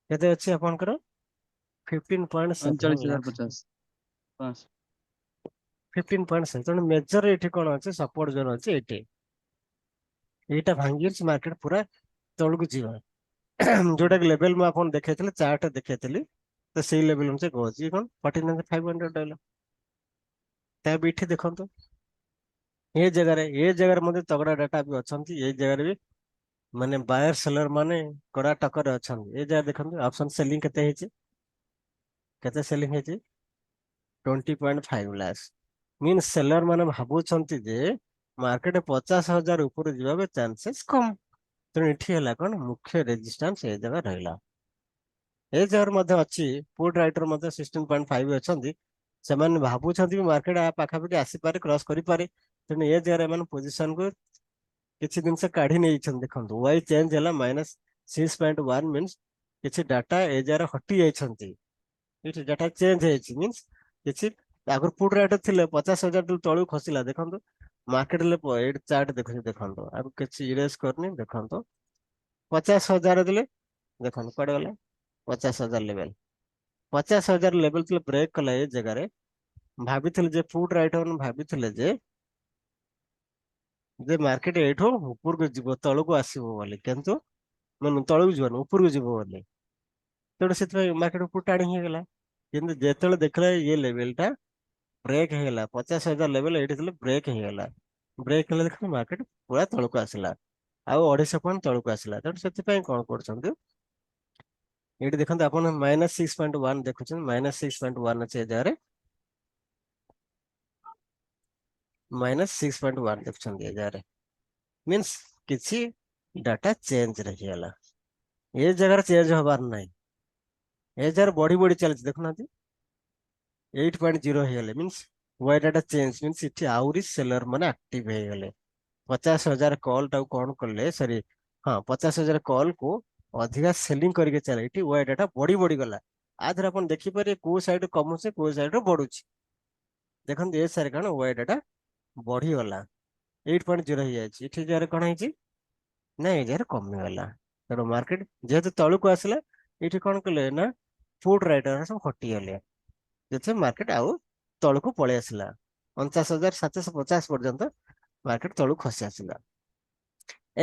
କେତେ ଅଛି ଆପଣଙ୍କର 15.7 lakhs 39,050 500। 15.7। ତେଣୁ ମେଜର ଏଠି କଣ ଅଛି ସପୋର୍ଟ ଜୋନ୍ ଅଛି ଏଇଠି। ଏଇଟା ଭାଙ୍ଗିଛି ମାର୍କେଟ ପୁରା ତଳକୁ ଯିବ। ଯୋଉଟା କି ଲେଭେଲ ମୁଁ ଆପଣ ଦେଖେଇଥିଲି ଚାର୍ଟ ଦେଖେଇଥିଲି। ତ ତ ସେଇ ଲେଭେଲ ଅନୁସାରେ କହୁଛି ଇଏ କଣ 49,500 ରହିଲା। ତା ବି ଏଠି ଦେଖନ୍ତୁ ଏ ଜାଗାରେ ମଧ୍ୟ ତଗड़ा ଡାଟା ବି ଅଛନ୍ତି। ଏ ଜାଗାରେ ବି ମାନେ ବାୟର ସେଲର ମାନେ କଡା ଟକରେ ଅଛନ୍ତି। ଏ ଜାଗା ଦେଖନ୍ତୁ ଅପସନ ସେଲିଂ କେତେ ହେଇଛି, କେତେ ସେଲିଂ ହେଇଛି 20.5 ଲାକ୍ସ। ମିନ୍ସ ସେଲର ମାନେ ଭାବୁଛନ୍ତି ଯେ ମାର୍କେଟ 50,000 ଉପରୁ ଯିବାକୁ ଚାନ୍ସେସ୍ କମ। ତେଣୁ ଏଠି ହେଲା କଣ ମୁଖ୍ୟ ରେଜିଷ୍ଟାନ୍ସ ଏ ଜାଗା ରହିଲା। ଏ ଜାଗାରେ ମଧ୍ୟ ଅଛି ପୁଟ୍ ରାଇଟର ମଧ୍ୟ 16.5 ଅଛନ୍ତି। ସେମାନେ ଭାବୁଛନ୍ତି ବି ମାର୍କେଟ ପାଖାପାଖି ଆସିପାରେ, କ୍ରସ କରିପାରେ। ତେଣୁ ଏ ଜାଗାରେ ଏମାନେ ପୋଜିସନ କୁ କିଛି ଜିନିଷ କାଢି ନେଇଛନ୍ତି। ଦେଖନ୍ତୁ ୱାଇ ଚେଞ୍ଜ ହେଲା -6.1 ମିନ୍ସ କିଛି ଡାଟା ଏ ଜାଗାରେ ହଟି ଯାଇଛନ୍ତି। ଏଠି ଡାଟା ଚେଞ୍ଜ ହେଇଛି ମିନ୍ସ କିଛି ଆଗରୁ ପୁଟ୍ ରାଇଟର ଥିଲେ 50,000 ତଳକୁ ଖସିଲା। ଦେଖନ୍ତୁ ମାର୍କେଟ ଏଇଠି ଚାର୍ଟ ଦେଖନ୍ତୁ ଆଉ କିଛି ଇରେଜ କରିନି। ଦେଖନ୍ତୁ 50,000 ଦେଲେ ଦେଖନ୍ତୁ କୁଆଡେ ଗଲା 50,000 ଲେଭେଲ। 50,000 ଲେଭେଲ ଥିଲେ ବ୍ରେକ୍ କଲା ଏ ଜାଗାରେ। ଭାବିଥିଲେ ଯେ ପୁଟ୍ ରାଇଟର ଭାବିଥିଲେ ଯେ ମାର୍କେଟ ଏଇଠୁ ଉପରକୁ ଯିବ, ତଳକୁ ଆସିବ ବୋଲି, କିନ୍ତୁ ମାନେ ତଳକୁ ଯିବନି ଉପରକୁ ଯିବ ବୋଲି। ତେଣୁ ସେଥିପାଇଁ ମାର୍କେଟ ଉପରୁ ଟାଣି ହେଇଗଲା। କିନ୍ତୁ ଯେତେବେଳେ ଦେଖିଲା ଇଏ ଲେଭେଲ ଟା ବ୍ରେକ୍ ହେଇଗଲା, 50,000 ଲେଭେଲ ଏଇଠି ଥିଲେ ବ୍ରେକ୍ ହେଇଗଲା। ବ୍ରେକ୍ ହେଲେ ଦେଖିଲେ ମାର୍କେଟ ପୁରା ତଳକୁ ଆସିଲା, ଆଉ 250 ପଏଣ୍ଟ ତଳକୁ ଆସିଲା। ତେଣୁ ସେଥିପାଇଁ କଣ କରୁଛନ୍ତି ଏଇଠି ଦେଖନ୍ତୁ ଆପଣ -6.1 ଦେଖୁଛନ୍ତି, -6.1 ଅଛି ଏ ଜାଗାରେ, -6.1 ଦେଖୁଛନ୍ତି ଏ ଜାଗାରେ। ମିନ୍ସ କିଛି ଡାଟା ଚେଞ୍ଜ ହେଇଗଲା। ଏ ଜାଗାରେ ଚେଞ୍ଜ ହବାର ନାହିଁ, ଏ ଜାଗାରେ ବଢି ବଢି ଚାଲିଛି। ଦେଖୁନାହାନ୍ତି 8.0 ହେଇଗଲେ means Y data change means ଏଠି ଆହୁରି ସେଲର ମାନେ ଆକ୍ଟିଭ ହେଇଗଲେ। 50,000 କଲ୍ ଟାକୁ କଣ କଲେ, ସରି ହଁ 50,000 କଲ୍ କୁ ଅଧିକା ସେଲିଂ କରିକି ଚାଲେ। ଏଠି ୱାଇ ଡାଟା ବଢି ବଢି ଗଲା। ଆ ଧର ଆପଣ ଦେଖିପାରିବେ କୋଉ ସାଇଡ୍ କମୁଛି କୋଉ ସାଇଡ୍ ବଢୁଛି। ଦେଖନ୍ତୁ ଏ ସାଇଡ୍ କଣ ୱାଇ ଡାଟା ବଢିଗଲା, 8.0 ହେଇଯାଇଛି। ଏଠି ଜାଗାରେ କଣ ହେଇଛି ନା ଏ ଜାଗାରେ କମିଗଲା। ତେଣୁ ମାର୍କେଟ ଯେହେତୁ ତଳକୁ ଆସିଲା, ଏଠି କଣ କଲେ ନା ପୁଟ୍ ରାଇଟର ସବୁ ହଟିଗଲେ। ଯେହେତୁ ମାର୍କେଟ ଆଉ ତଳକୁ ପଳେଇ ଆସିଲା 49,750 ପର୍ଯ୍ୟନ୍ତ ମାର୍କେଟ ତଳକୁ ଖସି ଆସିଲା।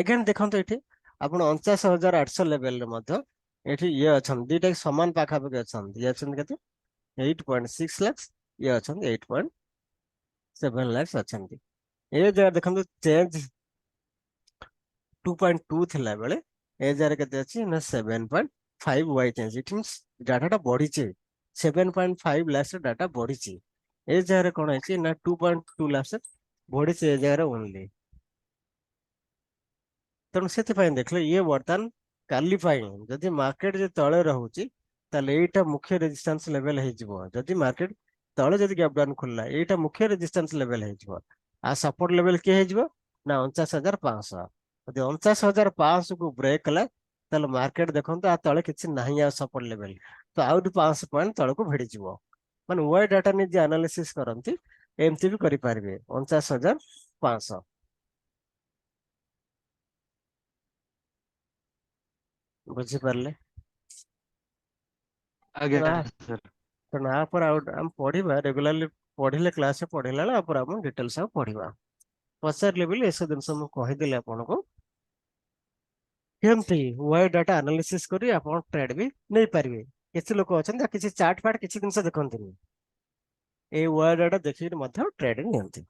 ଏଗେନ୍ ଦେଖନ୍ତୁ ଏଠି ଆପଣ 49,800 ଲେଭେଲରେ ମଧ୍ୟ ଏଠି ଇଏ ଅଛନ୍ତି, ଦିଟା ସମାନ ପାଖାପାଖି ଅଛନ୍ତି। ଇଏ ଅଛନ୍ତି କେତେ 8.6 ଲାକ୍ସ, ଇଏ ଅଛନ୍ତି 8.7 ଲାକ୍ସ ଅଛନ୍ତି। ଏ ଜାଗା ଦେଖନ୍ତୁ ଚେଞ୍ଜ 2.2 ଥିଲା ବେଳେ ଏ ଜାଗାରେ କେତେ ଅଛି ନା 7.5 ୱାଇ ଚେଞ୍ଜ। ଇଟ ମିନ୍ସ ଡାଟାଟା ବଢିଛି, 7.5 ଲାକ୍ସ ଡାଟା ବଢିଛି। ଏ ଜାଗାରେ କଣ ହେଇଛି ନା 2.2 ଲାକ୍ସ ବଢିଛି ଏ ଜାଗାରେ ଓନ୍ଲି। ତେଣୁ ସେଥିପାଇଁ ଦେଖିଲେ ଇଏ ବର୍ତ୍ତମାନ କାଲି ପାଇଁ ଯଦି ମାର୍କେଟ ଯଦି ତଳେ ରହୁଛି ତାହେଲେ ଏଇଟା ମୁଖ୍ୟ ରେଜିଷ୍ଟାନ୍ସ ଲେଭେଲ ହେଇଯିବ। ଯଦି ମାର୍କେଟ ତଳେ ଯଦି ଗ୍ୟାପ୍ ଡାଉନ୍ ଖୋଲିଲା ଏଇଟା ମୁଖ୍ୟ ରେଜିଷ୍ଟାନ୍ସ ଲେଭେଲ ହେଇଯିବ। ଆଉ ସପୋର୍ଟ ଲେଭେଲ କିଏ ହେଇଯିବ ନା 49,500। ଯଦି 49,500 କୁ ବ୍ରେକ୍ କଲା ତାହେଲେ ମାର୍କେଟ ଦେଖନ୍ତୁ ଆ ତଳେ କିଛି ନାହିଁ ଆଉ ସପୋର୍ଟ ଲେଭେଲ, ତ ଆଉଠି 500 ପଏଣ୍ଟ ତଳକୁ ଭିଡିଯିବ। ମାନେ ୱାଇ ଡାଟା ନିଜେ ଆନାଲିସିସ୍ କରନ୍ତି, ଏମିତି ବି କରିପାରିବେ 49,500। ବୁଝିପାରିଲେ? ଆଜ୍ଞା ତେଣୁ ସାର୍। ତେଣୁ ଆ ପରେ ଆଉ ଆମେ ପଢିବା ରେଗୁଲାରଲି, ପଢିଲେ କ୍ଲାସରେ ପଢିଲା ବେଳେ ଆ ପରେ ଆମେ ଡିଟେଲସ ଆଉ ପଢିବା। ପଚାରିଲେ ବୋଲି ଏସବୁ ଜିନିଷ ମୁଁ କହିଦେଲି ଆପଣଙ୍କୁ। କେମିତି ୱାଇ ଡାଟା ଆନାଲିସିସ୍ କରି ଆପଣ ଟ୍ରେଡ୍ ବି ନେଇପାରିବେ। କିଛି ଲୋକ ଅଛନ୍ତି କିଛି ଚାର୍ଟ ଫାର୍ଟ କିଛି ଜିନିଷ ଦେଖନ୍ତିନି, ଏଇ ୱାଇ ଡାଟା ଦେଖିକି ମଧ୍ୟ ଟ୍ରେଡ୍ ନିଅନ୍ତି।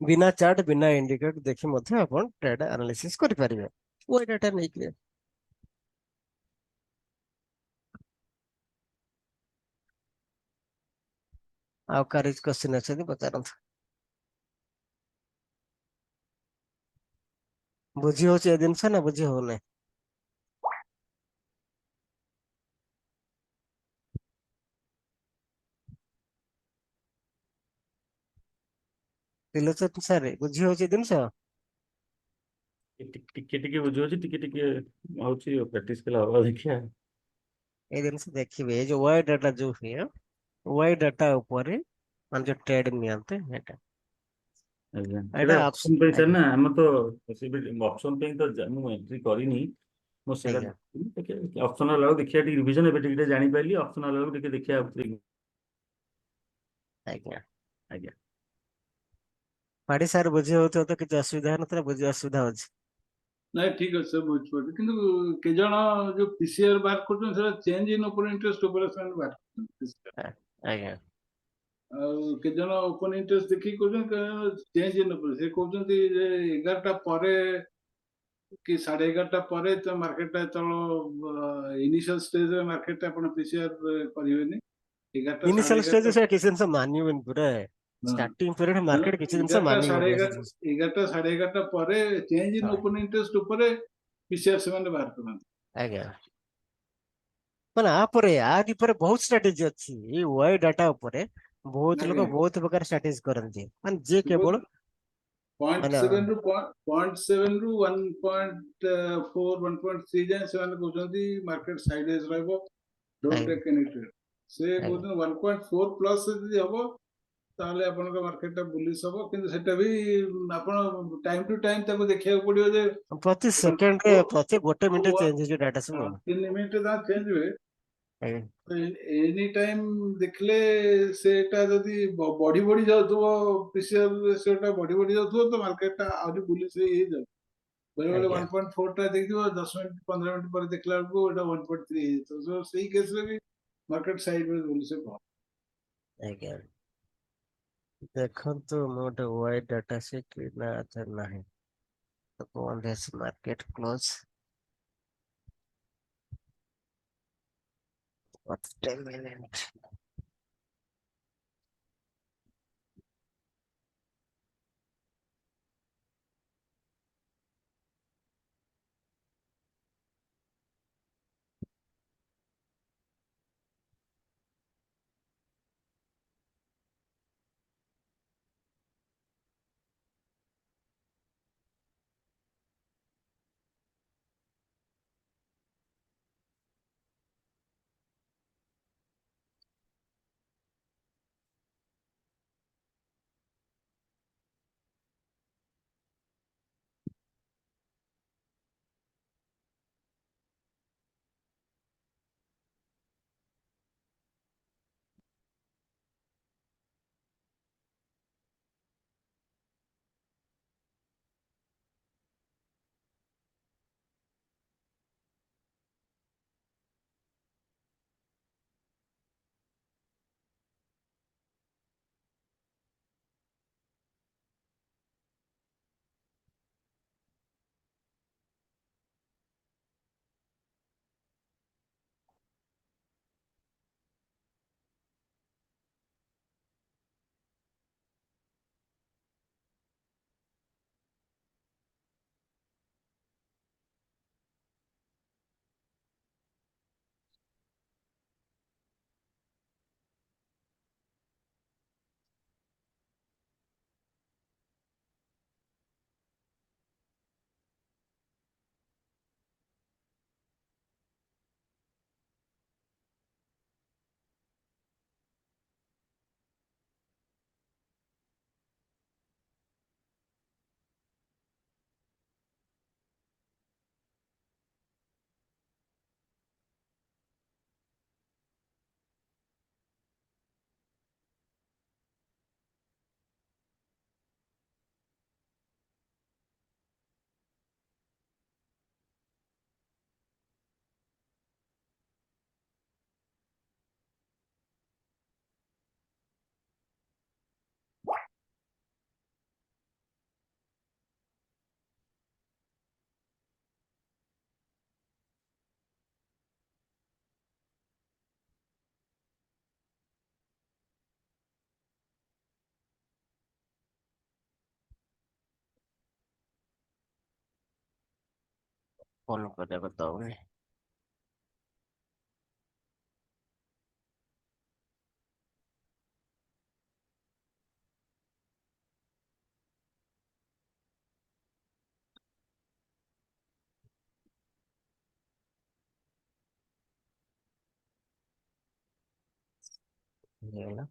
ବିନା ଚାର୍ଟ ବିନା ଇଣ୍ଡିକେଟର ଦେଖି ମଧ୍ୟ ଆପଣ ଟ୍ରେଡ୍ ଆନାଲିସିସ୍ କରିପାରିବେ ୱାଇ ଡାଟା ନେଇକି। ଆଉ କାହାର କ୍ୱେଶ୍ଚିନ୍ ଅଛନ୍ତି ପଚାରନ୍ତୁ। ବୁଝି ହଉଛି ଏ ଜିନିଷ ନା ବୁଝି ହଉନି? ତ୍ରିଲୋଚନ ସାର୍ ବୁଝି ହଉଛି ଏ ଜିନିଷ? ଟିକେ ଟିକେ ବୁଝିହଉଛି, ଟିକେ ଟିକେ ହଉଛି, ପ୍ରାକ୍ଟିସ କଲେ ହବ, ଦେଖିଆ। ଏଇ ଜିନିଷ ଦେଖିବେ, ଏଇ ଯୋଉ ୱାଇ ଡାଟା ଯୋଉ ହୁଏ ୱାଇ ଡାଟା ଉପରେ ମାନେ ଯୋଉ ଟ୍ରେଡ୍ ନିଅନ୍ତି ଏଇଟା। ଆଜ୍ଞା ଏଇଟା ସେଇଟା ଅପସନ ପାଇଁ ସାର୍ ଆଜ୍ଞା ନା, ଆମେ ତ ଅପସନ ପାଇଁ ତ ମୁଁ ଏଣ୍ଟ୍ରି କରିନି। ମୁଁ ସେଇଟା ଆଜ୍ଞା ଅପସନାଲ ବେଳକୁ ଦେଖିବା, ଟିକେ ରିଭିଜନ ଏବେ ଟିକେ ଟିକେ ଜାଣିପାରିଲି, ଅପସନାଲ ବେଳକୁ ଟିକେ ଦେଖିବା ଆଜ୍ଞା। ଆଜ୍ଞା। ପାଢୀ ସାର୍ ବୁଝି ହଉଥିବ ତ, କିଛି ଅସୁବିଧା ହଉନଥିଲା? ବୁଝି ଅସୁବିଧା ହଉଛି? ନାଇଁ ଠିକ ଅଛି ସବୁ ବୁଝିପାରୁଛି କିନ୍ତୁ କେଜଣ ଯୋଉ ପିସିଆର ବାହାର କରୁଛନ୍ତି ସେଟା ଚେଞ୍ଜ ଇନ୍ ଓପନ ଇଣ୍ଟରେଷ୍ଟ ଉପରେ ସେମାନେ ବାହାର କରୁଛନ୍ତି। ଆଜ୍ଞା ଆଉ କେଜଣ ଓପନ ଇଣ୍ଟରେଷ୍ଟ ଦେଖିକି କହୁଛନ୍ତି ଚେଞ୍ଜ ଇନ୍ ଉପରେ ସେ କହୁଛନ୍ତି ଯେ 11ଟା ପରେ କି 11:30 ପରେ ତ ମାର୍କେଟଟା ଯେତେବେଳେ ଇନିସିଆଲ ଷ୍ଟେଜରେ ମାର୍କେଟଟା ଆପଣ ପିସିଆର କରିବେନି 11ଟା ସାଢେ ଇନିସିଆଲ ଷ୍ଟେଜ 11ଟା ସେ କିଛି ଜିନିଷ ମାନିବେନି ପୁରା ହଁ ଷ୍ଟାର୍ଟିଂ ପିରିୟଡ ତେଣୁ ମାର୍କେଟ କିଛି ଜିନିଷ 11ଟା ସାଢେ ମାନିବନି ସେ 11 ଜିନିଷ। 11ଟା ସାଢେ 11ଟା ପରେ ଚେଞ୍ଜ ଇନ୍ ହଁ ଓପନ ଇଣ୍ଟରେଷ୍ଟ ଉପରେ ପିସିଆର ସେମାନେ ବାହାର କରନ୍ତି। ଆଜ୍ଞା ମାନେ ଆପରେ ଆ ଦିପରେ ବହୁତ ଷ୍ଟ୍ରାଟେଜି ଅଛି ଏଇ ୱାଇ ଡାଟା ଉପରେ ବହୁତ ଆଜ୍ଞା ଲୋକ ବହୁତ ପ୍ରକାର ଷ୍ଟ୍ରାଟେଜି କରନ୍ତି ମାନେ ଯିଏ କେବଳ ପଏଣ୍ଟ ମାନେ ସେଭେନ ରୁ 1.4 1.3 ଯାଏଁ ସେମାନେ କହୁଛନ୍ତି ମାର୍କେଟ ସାଇଡ ରହିବ ଡୋଣ୍ଟ ଆଜ୍ଞା ଟେକ୍ ଏନି ଟ୍ରେଡ୍। ସେ ଆଜ୍ଞା କହୁଛନ୍ତି 1.4 ପ୍ଲସ୍ ଯଦି ହବ ତାହେଲେ ଆପଣଙ୍କ ମାର୍କେଟଟା ବୁଲିଶ ହବ କିନ୍ତୁ ସେଟା ବି ଆପଣ ଟାଇମ ଟୁ ଟାଇମ ତାକୁ ଦେଖିବାକୁ ପଡିବ ଯେ ପ୍ରତି ସେକେଣ୍ଡରେ ପ୍ରତି ଗୋଟେ ମିନିଟ ଚେଞ୍ଜ ହେଇଯିବ ଡାଟା ସବୁ 3 ମିନିଟ ତାଙ୍କ ଚେଞ୍ଜ ହୁଏ। ଆଜ୍ଞା ଏନି ଟାଇମ ଦେଖିଲେ ସେଟା ଯଦି ବଢି ବଢି ଯାଉଥିବ ପିସିଆର ରେସିଓଟା ବଢି ବଢି ଯାଉଥିବ ତ ମାର୍କେଟଟା ଆହୁରି ବୁଲିଶ ହେଇଯାଉ ବେଳେ ବେଳେ ଆଜ୍ଞା 1.4 ଟା ଦେଖିଥିବ 10 ମିନିଟ 15 ମିନିଟ ପରେ ଦେଖିଲା ବେଳକୁ ଏଟା 1.3 ହେଇଯାଇଥିବ ସେଇ କେସରେ ବି ମାର୍କେଟ ସାଇଡ ରେ ବୁଲିଶ ହବ। ଆଜ୍ଞା ଦେଖନ୍ତୁ ମୁଁ ଗୋଟେ ୱାଇ ଡାଟା ସେଟ୍ ନା ନାହିଁ on this market close what 10 minutes phone କରିବାକୁ ଦଉନି ହେଇଗଲା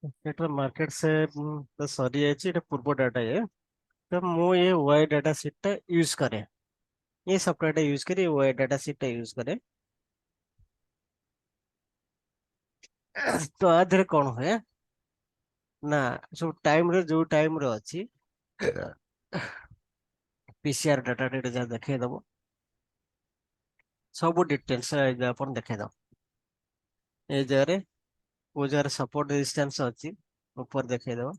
ଏଟା ମାର୍କେଟ ସେ ତ ସରି ଯାଇଛି, ଏଟା ପୂର୍ବ ଡାଟା ଏ। ତ ମୁଁ ଏ ୱାଇ ଡାଟା ସିଟ୍ ଟା ୟୁଜ କରେ, ये सॉफ्टवेयर यूज करिए वो डाटा सीट यूज करे। तो आ देहरे कौन हुए ना सब टाइम रे जो टाइम रे अच्छी पीसीआर डाटा डेटा जा देखे दबो, सब डिटेल्स अपन देखे दो। ए जगह वो जगह सपोर्ट रेजिस्टेंस अच्छी ऊपर देखे दो।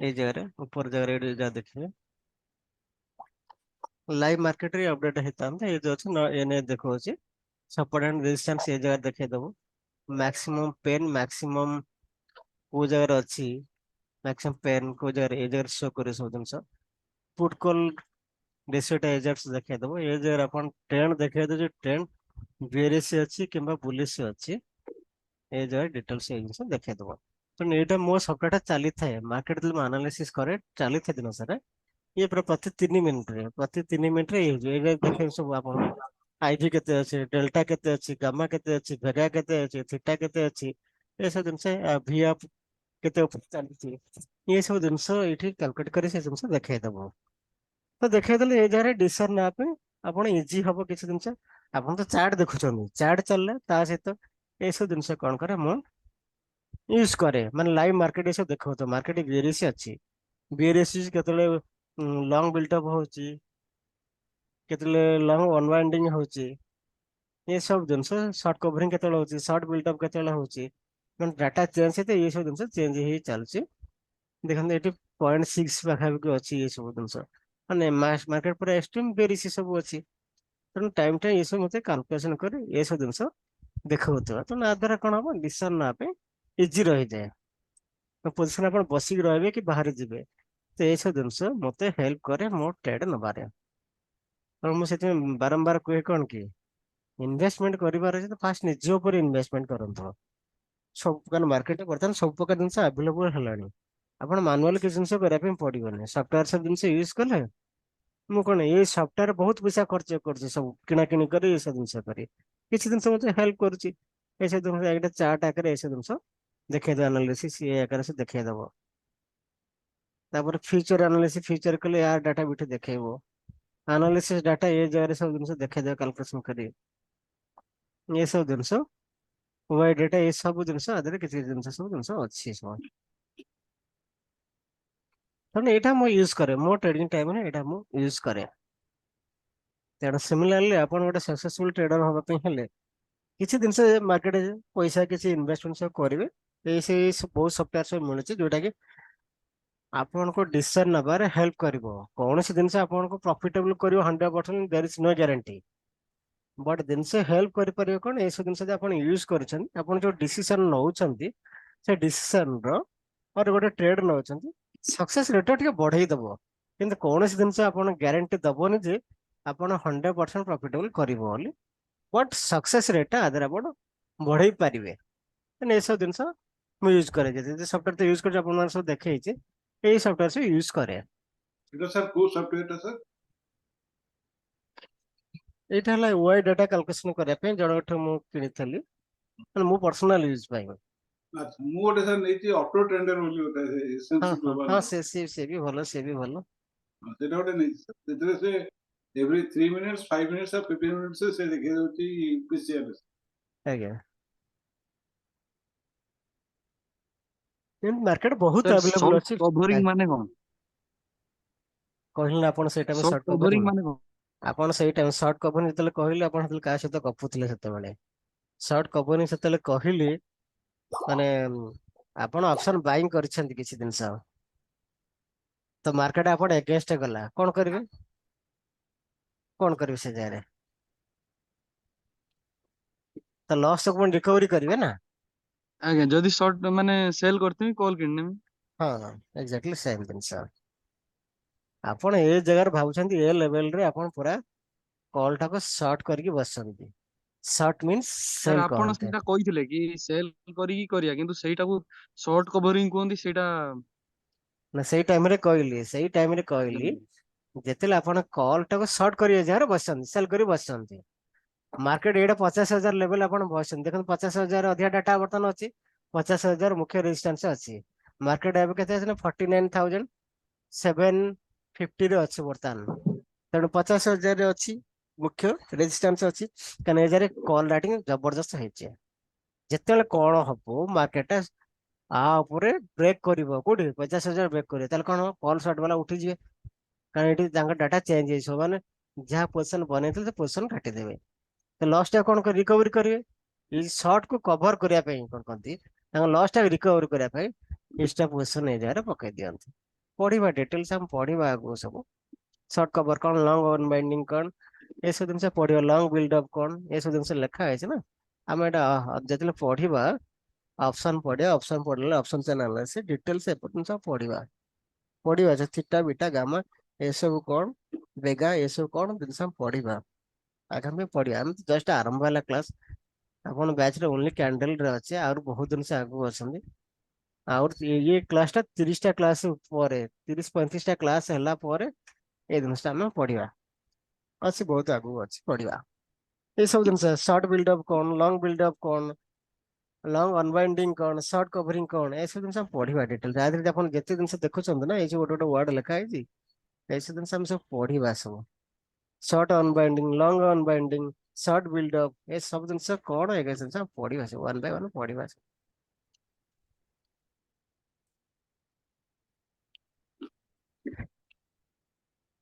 ए जगह ऊपर जगह जा देखिए लाइव मार्केट रे अपडेट हेता ये जो अछि न एने देखो अछि सपोर्ट एंड रेजिस्टेंस ए जगह देखे दबो। मैक्सिमम पेन मैक्सिमम को जगह अच्छी मैक्सिमम पेन को जगह ए जगह शो करे सब जिनस पुट कॉल रेशियो टा एजर्स देखे दबो। ए जगह अपन ट्रेंड देखे दो, जो ट्रेंड बेरिश अच्छी किंबा बुलिश अच्छी ए जगह डिटेल्स ए जिनस देखे दबो। तो एटा मो सॉफ्टवेयर चली थाए मार्केट में एनालिसिस करे चली थे दिन सारा। ये पूरा प्रति 3 मिनट रे ये देखे सब आप आईवी केते अछि, डेल्टा केते अछि, गामा केते अछि, भेगा केते अछि, थीटा केते अछि, ए सब जिनस वी अप केते ऊपर चली ये सब जिनस एठी कैलकुलेट करे से जिनस देखे दबो। तो देखे देले ए जगह डिसीजन ना पे आपण इजी हबो किछ जिनस। आपण तो चार्ट देखुछन, चार्ट चलले ता सहित ए सब जिनस कोन करे मो यूज करे माने लाइव मार्केट ए सब देखो तो मार्केट बेरिश अछि, बेरिश केतले लॉन्ग बिल्टअप होची, केतले लॉन्ग अनवाइंडिंग होची, ये सब जिनस शॉर्ट कवरिंग केतले होची, शॉर्ट बिल्टअप केतले होची, ମାନେ डाटा चेंज ହେते ये सब जिनस चेंज हेई चलची। देखंतु एटी 0.6 पाखापाखि अछि ये सब जिनस ମାନେ मार्केट पूरा एक्सट्रीम बेरिश सब अछि। ତେଣୁ ଟାଇମ ଟା ये सब मते कैलकुलेशन करे ये सब जिनस देखौतो। तो ना द्वारा कोन हबो डिसीजन ना पे इजी रहि जाए। तो पोजीशन अपन बसिक रहबे कि बाहर जिबे, तो ये सब जिनस मते हेल्प करे मो ट्रेड नबारे। और मु सेते बारंबार कहे कोन कि इन्वेस्टमेंट करिबार अछि तो फास्ट निज ऊपर इन्वेस्टमेंट करंतो। सब प्रकार मार्केट बर्तमान सब प्रकार जिनस अवेलेबल हेलानी, आपण मानुअल के जिनस करिया पे पड़िबोनी, सॉफ्टवेयर सब जिनस यूज कले मु कोन ये सॉफ्टवेयर बहुत पैसा खर्च करछि सब किना किनी करे ये सब जिनस करे किछि दिन से मते हेल्प करछि। ए सब दिन एकटा चार्ट आकर ए सब दिन देखे दो एनालिसिस ये आकर से देखे दबो। तापर फ्यूचर एनालिसिस फ्यूचर कले यार डाटा बिठ देखेबो, एनालिसिस डाटा ये जगह सब दिन देखे दो कैलकुलेशन करी ये सब दिन वाई डाटा ये सब जिनस आदि किसी जिनस सब जिनस अच्छी सब। ତାହେଲେ ଏଇଟା ମୁଁ ୟୁଜ କରେ ମୋ ଟ୍ରେଡିଂ ଟାଇମରେ ଏଇଟା ମୁଁ ୟୁଜ କରେ। ତେଣୁ ସିମିଲାରଲି ଆପଣ ଗୋଟେ ସକ୍ସେସଫୁଲ ଟ୍ରେଡର ହବା ପାଇଁ ହେଲେ କିଛି ଜିନିଷ ମାର୍କେଟରେ ପଇସା କିଛି ଇନଭେଷ୍ଟମେଣ୍ଟ ସବୁ କରିବେ। ବହୁତ ସଫ୍ଟୱେୟାର ସବୁ ମିଳୁଛି ଯୋଉଟା କି ଆପଣଙ୍କୁ ଡିସିସନ ନେବାରେ ହେଲ୍ପ କରିବ। କୌଣସି ଜିନିଷ ଆପଣଙ୍କୁ ପ୍ରଫିଟେବଲ କରିବ 100% ଦେयर ଇଜ नो ଗ୍ୟାରେଣ୍ଟି। ବଟ୍ ଜିନିଷ ହେଲ୍ପ କରିପାରିବ କଣ ଏସବୁ ଜିନିଷ ଯଦି ଆପଣ ୟୁଜ କରିଛନ୍ତି ଆପଣ ଯୋଉ ଡିସିସନ ନଉଛନ୍ତି ସେ ଡିସିସନର ଗୋଟେ ଟ୍ରେଡ ନଉଛନ୍ତି ସକ୍ସେସ ରେଟ ଟିକେ ବଢେଇ ଦବ। କିନ୍ତୁ କୌଣସି ଜିନିଷ ଆପଣ ଗ୍ୟାରେଣ୍ଟି ଦବନି ଯେ ଆପଣ 100% ପ୍ରଫିଟେବଲ କରିବ ବୋଲି। ବଟ୍ ସକ୍ସେସ ରେଟଟା ଆଦରେ ଆପଣ ବଢେଇ ପାରିବେ। ଏସବୁ ଜିନିଷ ମୁଁ ୟୁଜ କରେ, ଯଦି ସଫ୍ଟୱେର ତ ୟୁଜ କରୁଛି ଆପଣମାନେ ସବୁ ଦେଖେଇଛି ଏଇ ସଫ୍ଟୱେର ସବୁ ୟୁଜ କରେ। এটা স্যার কোন সফটওয়্যারটা স্যার? ଏଇଟା ହେଲା ୱାଇ ଡାଟା କାଲକୁଲେସନ କରିବା ପାଇଁ ଜଣଙ୍କଠୁ ମୁଁ କିଣିଥିଲି, ମାନେ ମୁଁ ପର୍ସନାଲ ୟୁଜ ପାଇଁ। আচ্ছা ମୁଁ ଗୋଟେ ସାର୍ ନେଇଛି ଅଟୋ ଟ୍ରେଣ୍ଡର ବୋଲି ଗୋଟେ ହଁ ଏସଏନ୍ସି ହଁ ଗ୍ଲୋବାଲ, ହଁ ସେ ବି ଭଲ ସେ ବି ଭଲ। ସେଇଟା ଗୋଟେ ନେଇଛି ସାର୍। ସେଥିରେ ସେ ଏଭ୍ରି 3 minutes 5 minutes ଆଉ 15 minutes ସେ ଦେଖେଇ ଦଉଛି ପିସିଆର। ଆଜ୍ଞା ମାର୍କେଟ ବହୁତ ସାର୍ ଆଭେଲେବଲ ସର୍ଟ ଅଛି। କଭରିଂ ମାନେ କଣ? କହିଲେ ନା ଆପଣ ସେଇଟା ସର୍ଟ ସର୍ଟ କଭରିଂ କଭରିଂ, ମାନେ କଣ? ଆପଣ ସେଇଟା ସର୍ଟ କଭରିଂ ଯେତେବେଳେ କହିଲେ ଆପଣ ସେତେବେଳେ କାହା ସହିତ ଗପୁଥିଲେ ସେତେବେଳେ ସର୍ଟ କଭରିଂ ସେତେବେଳେ କହିଲି ମାନେ ଆପଣ ଅପସନ ବାଇଂ କରିଛନ୍ତି କିଛି ଜିନିଷ ତ ମାର୍କେଟ ଆପଣ ଏଗେନଷ୍ଟ ଗଲା କଣ କରିବେ ସେ ଜାଗାରେ ତ ଲସ୍ ଆପଣ ରିକଭରି କରିବେ ନା। ଆଜ୍ଞା ଯଦି ସର୍ଟ ମାନେ ସେଲ୍ କରିଥିବି କଲ୍ କିଣିନେବି। ହଁ ଏକ୍ଜାକ୍ଟଲି ସେମ ଜିନିଷ। ଆପଣ ଏ ଜାଗାରେ ଭାବୁଛନ୍ତି ଏ ଲେଭେଲରେ ଆପଣ ପୁରା କଲ୍ ଟାକୁ ସର୍ଟ କରିକି ବସିଛନ୍ତି। ସର୍ଟ ମିନ୍ସ ସାର୍ ସେଲ ଆପଣ କହନ୍ତେ। ସେଇଟା କହିଥିଲେ କି ସେଲ୍ କରିକି କରିବା, କିନ୍ତୁ ସେଇଟାକୁ ସର୍ଟ କଭରିଂ କୁହନ୍ତି ସେଇଟା। ନା ସେଇ ଟାଇମରେ କହିଲି ଯେତେବେଳେ ଆପଣ କଲ୍ ଟାକୁ ସର୍ଟ କରିବା ଜାଗାରେ ବସିଛନ୍ତି ସେଲ କରି ବସିଛନ୍ତି ମାର୍କେଟ ଏଇଟା 50,000 ଲେଭେଲ ଆପଣ ବସିଛନ୍ତି ଦେଖନ୍ତୁ 50,000 ଅଧିକା ଡାଟା ବର୍ତ୍ତମାନ ଅଛି 50,000 ମୁଖ୍ୟ ରେଜିଷ୍ଟାନ୍ସ ଅଛି ମାର୍କେଟ ଏବେ କେତେ ଅଛି ନା 49,750 ରେ ଅଛି ବର୍ତ୍ତମାନ ତେଣୁ 50,000 ରେ ଅଛି ମୁଖ୍ୟ ରେଜିଷ୍ଟାନ୍ସ ଅଛି କାରଣ ଏ ଜାଗାରେ କଲ୍ ରାଇଟିଂ ଜବରଦସ୍ତ ହେଇଛି ଯେତେବେଳେ କଣ ହବ ମାର୍କେଟ ଆ ଉପରେ ବ୍ରେକ୍ କରିବ କୋଉଠି 50,000 ବ୍ରେକ୍ କରିବ ତାହେଲେ କଣ ହବ କଲ୍ ସର୍ଟ ବାଲା ଉଠିଯିବେ କାରଣ ଏଠି ତାଙ୍କ ଡାଟା ଚେଞ୍ଜ ହେଇଯିବ ମାନେ ଯାହା ପୋଜିସନ ବନେଇଥିଲେ ସେ ପୋଜିସନ କାଟିଦେବେ ତ ଲସ୍ ଟା କଣ ରିକଭରି କରିବେ ଏଇ ସର୍ଟ କୁ କଭର କରିବା ପାଇଁ କଣ କହନ୍ତି ତାଙ୍କ ଲସ୍ ଟା ରିକଭରି କରିବା ପାଇଁ ଏକ୍ସଟ୍ରା ପୋଜିସନ ଏଇ ଜାଗାରେ ପକେଇ ଦିଅନ୍ତି ପଢିବା ଡିଟେଲ୍ସ ଆମେ ପଢିବା ଆଗକୁ ସବୁ ସର୍ଟ କଭର କଣ ଲଙ୍ଗ ଅନବାଇଣ୍ଡିଂ କଣ ଏସବୁ ଜିନିଷ ପଢିବା ଲଙ୍ଗ ବିଲ୍ଡ ଅପ୍ କଣ ଏସବୁ ଜିନିଷ ଲେଖା ହେଇଛି ନା ଆମେ ଏଇଟା ଯେତେବେଳେ ପଢିବା ଅପସନ ପଢିବା ଅପସନ ପଢିଲେ ଅପସନ ଆନାଲିସିସ୍ ଡିଟେଲ୍ସ ଏପଟ ଜିନିଷ ପଢିବା ଯେ ଥିଟା ବିଟା ଗାମା ଏସବୁ କଣ ବେଗା ଏସବୁ କଣ ଜିନିଷ ଆମେ ପଢିବା ଆଗାମୀ ପଢିବା ଆମେ ଜଷ୍ଟ ଆରମ୍ଭ ହେଲା କ୍ଲାସ ଆପଣ ବ୍ୟାଚ୍ ରେ ଓନ୍ଲି କ୍ୟାଣ୍ଡେଲ ରେ ଅଛି ଆହୁରି ବହୁତ ଜିନିଷ ଆଗକୁ ଅଛନ୍ତି ଆଉ ଇଏ କ୍ଲାସ ଟା 30ଟା କ୍ଲାସ ପରେ 30-35ଟା କ୍ଲାସ ହେଲା ପରେ ଏଇ ଜିନିଷଟା ଆମେ ପଢିବା ଅଛି ବହୁତ ଆଗକୁ ଅଛି ପଢିବା ଏସବୁ ଜିନିଷ ସର୍ଟ ବିଲ୍ଡଅପ୍ କଣ ଲଙ୍ଗ ବିଲ୍ଡଅପ୍ କଣ ଲଙ୍ଗ ଅନବାଇଣ୍ଡିଂ କଣ ସର୍ଟ କଭରିଂ କଣ ଏସବୁ ଜିନିଷ ଆମେ ପଢିବା ଡିଟେଲ ତା ଦେହରେ ଆପଣ ଯେତେ ଜିନିଷ ଦେଖୁଛନ୍ତି ନା ଏଇ ସବୁ ଗୋଟେ ଗୋଟେ ୱାର୍ଡ ଲେଖା ହେଇଛି ଏସବୁ ଜିନିଷ ଆମେ ସବୁ ପଢିବା ସବୁ ସର୍ଟ ଅନବାଇଣ୍ଡିଂ ଲଙ୍ଗ ଅନବାଇଣ୍ଡିଂ ସର୍ଟ ବିଲ୍ଡଅପ୍ ଏ ସବୁ ଜିନିଷ କଣ ଏ ଜିନିଷ ଆମେ ପଢିବା ସବୁ ୱାନ୍ ବାଇ ୱାନ୍ ପଢିବା ସବୁ।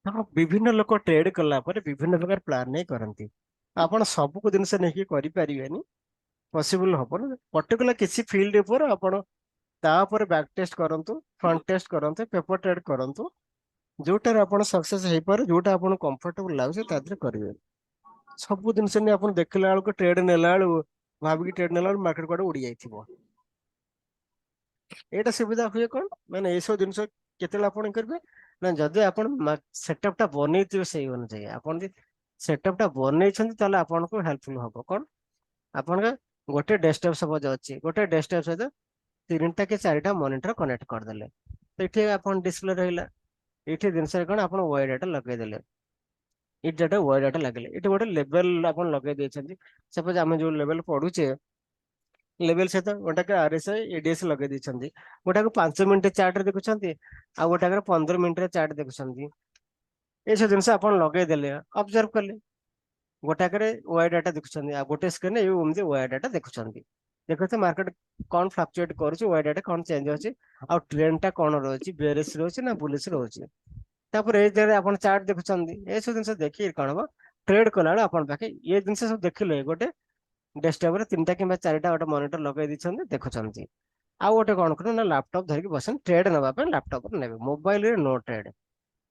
ହଁ ବିଭିନ୍ନ ଲୋକ ଟ୍ରେଡ କଲା ପରେ ବିଭିନ୍ନ ପ୍ରକାର ପ୍ଲାନ ନେଇ କରନ୍ତି ଆପଣ ସବୁ ଜିନିଷ ନେଇକି କରିପାରିବେନି ପସିବଲ ହବନି ପର୍ଟିକୁଲାର କିଛି ଫିଲ୍ଡ ଉପରେ ଆପଣ ତା ଉପରେ ବ୍ୟାକ୍ ଟେଷ୍ଟ କରନ୍ତୁ ଫ୍ରଣ୍ଟ ଟେଷ୍ଟ କରନ୍ତୁ ପେପର ଟ୍ରେଡ କରନ୍ତୁ ଯୋଉଟାରେ ଆପଣ ସକ୍ସେସ୍ ହେଇପାରେ ଯୋଉଟା ଆପଣଙ୍କୁ କମ୍ଫର୍ଟେବଲ ଲାଗୁଛି ତା ଦେହରେ କରିବେ ସବୁ ଜିନିଷ ନେଇ ଆପଣ ଦେଖିଲା ବେଳକୁ ଟ୍ରେଡ ନେଲା ବେଳକୁ ଭାବିକି ଟ୍ରେଡ ନେଲା ବେଳକୁ ମାର୍କେଟ କୁଆଡେ ଉଡି ଯାଇଥିବ ଏଇଟା ସୁବିଧା ହୁଏ କଣ ମାନେ ଏଇସବୁ ଜିନିଷ କେତେବେଳେ ଆପଣ କରିବେ ନା ଯଦି ଆପଣ ସେଟଅପ୍ ଟା ବନେଇଥିବେ ସେଇ ଅନୁଯାୟୀ ଆପଣ ଯଦି ସେଟଅପ୍ ଟା ବନେଇଛନ୍ତି ତାହେଲେ ଆପଣଙ୍କୁ ହେଲ୍ପଫୁଲ ହବ କଣ ଆପଣଙ୍କ ଗୋଟେ ଡେସ୍କଟପ୍ ସପୋଜ ଅଛି ଗୋଟେ ଡେସ୍କଟପ୍ ସହିତ 3ଟା କି 4ଟା ମନିଟର କନେକ୍ଟ କରିଦେଲେ ତ ଏଠି ଆପଣ ଡିସପ୍ଲେ ରହିଲା ଏଇଠି ଜିନିଷରେ କଣ ଆପଣ ୱାଇ ଡାଟା ଲଗେଇଦେଲେ ଏଇ ଡାଟା ୱାଇ ଡାଟା ଲାଗିଲେ ଏଠି ଗୋଟେ ଲେବେଲ ଆପଣ ଲଗେଇ ଦେଇଛନ୍ତି ସପୋଜ ଆମେ ଯୋଉ ଲେବେଲ ପଢୁଛେ ଲେବେଲ ସହିତ ଗୋଟାକେ RSI ADS ଲଗେଇ ଦେଇଛନ୍ତି ଗୋଟାକୁ 5 ମିନିଟ ଚାର୍ଟରେ ଦେଖୁଛନ୍ତି ଆଉ ଗୋଟାକରେ 15 ମିନିଟରେ ଚାର୍ଟ ଦେଖୁଛନ୍ତି ଏସବୁ ଜିନିଷ ଆପଣ ଲଗେଇଦେଲେ ଅବଜର୍ଭ କଲେ ଗୋଟାକରେ ୱାଇ ଡାଟା ଦେଖୁଛନ୍ତି ଆଉ ଗୋଟେ ସ୍କ୍ରିନରେ ଏମିତି ୱାଇ ଡାଟା ଦେଖୁଛନ୍ତି ଦେଖୁଛନ୍ତି ମାର୍କେଟ କଣ ଫ୍ଲକ୍ଚୁଏଟ କରୁଛି ୱାଇ ଡାଟା କଣ ଚେଞ୍ଜ ଅଛି ଆଉ ଟ୍ରେଣ୍ଡ ଟା କଣ ରହୁଛି ବେରିଶ ରହୁଛି ନା ବୁଲିଶ ରହୁଛି ତାପରେ ଏଇ ଜାଗାରେ ଆପଣ ଚାର୍ଟ ଦେଖୁଛନ୍ତି ଏସବୁ ଜିନିଷ ଦେଖିକି କଣ ହବ ଟ୍ରେଡ କଲାବେଳେ ଆପଣ ପାଖେ ଏ ଜିନିଷ ସବୁ ଦେଖିଲେ ଗୋଟେ ଡେସ୍କଟପ୍ ରେ 3ଟା କିମ୍ବା 4ଟା ଗୋଟେ ମନିଟର ଲଗେଇ ଦେଇଛନ୍ତି ଦେଖୁଛନ୍ତି ଆଉ ଗୋଟେ କଣ କରୁ ନା ଲାପଟପ୍ ଧରିକି ବସନ୍ତି ଟ୍ରେଡ ନେବା ପାଇଁ ଲାପଟପ ନେବେ ମୋବାଇଲରେ ନୋ ଟ୍ରେଡ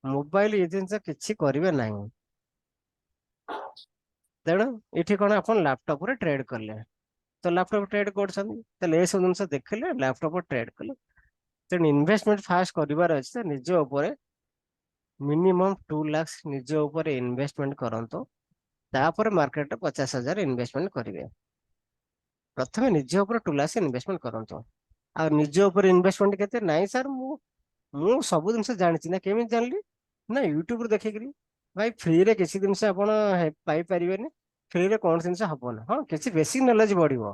ମୋବାଇଲ ଏ ଜିନିଷ କିଛି କରିବେ ନାହିଁ ତେଣୁ ଏଠି କଣ ଆପଣ ଲାପଟପ ରେ ଟ୍ରେଡ କଲେ ତ ଲାପଟପ ଟ୍ରେଡ କରୁଛନ୍ତି ତାହେଲେ ଏସବୁ ଜିନିଷ ଦେଖିଲେ ଲାପଟପ ଟ୍ରେଡ କଲେ ତେଣୁ ଇନଭେଷ୍ଟମେଣ୍ଟ ଫାଷ୍ଟ କରିବାର ଅଛି ତ ନିଜ ଉପରେ ମିନିମମ୍ 2 ଲାକ୍ସ ନିଜ ଉପରେ ଇନଭେଷ୍ଟମେଣ୍ଟ କରନ୍ତୁ ତାପରେ ମାର୍କେଟରେ 50,000 ଇନଭେଷ୍ଟମେଣ୍ଟ କରିବେ ପ୍ରଥମେ ନିଜ ଉପରେ 2 ଲାକ୍ସ ଇନଭେଷ୍ଟମେଣ୍ଟ କରନ୍ତୁ ଆଉ ନିଜ ଉପରେ ଇନଭେଷ୍ଟମେଣ୍ଟ କେତେ ନାଇଁ ସାର୍ ମୁଁ ସବୁ ଜିନିଷ ଜାଣିଛି ନା କେମିତି ଜାଣିଲି ନା ୟୁଟ୍ୟୁବରୁ ଦେଖିକିରି ଭାଇ ଫ୍ରିରେ କିଛି ଜିନିଷ ଆପଣ ପାଇପାରିବେନି ଫ୍ରିରେ କୌଣସି ଜିନିଷ ହବନି ହଁ କିଛି ବେସିକ ନଲେଜ ବଢିବ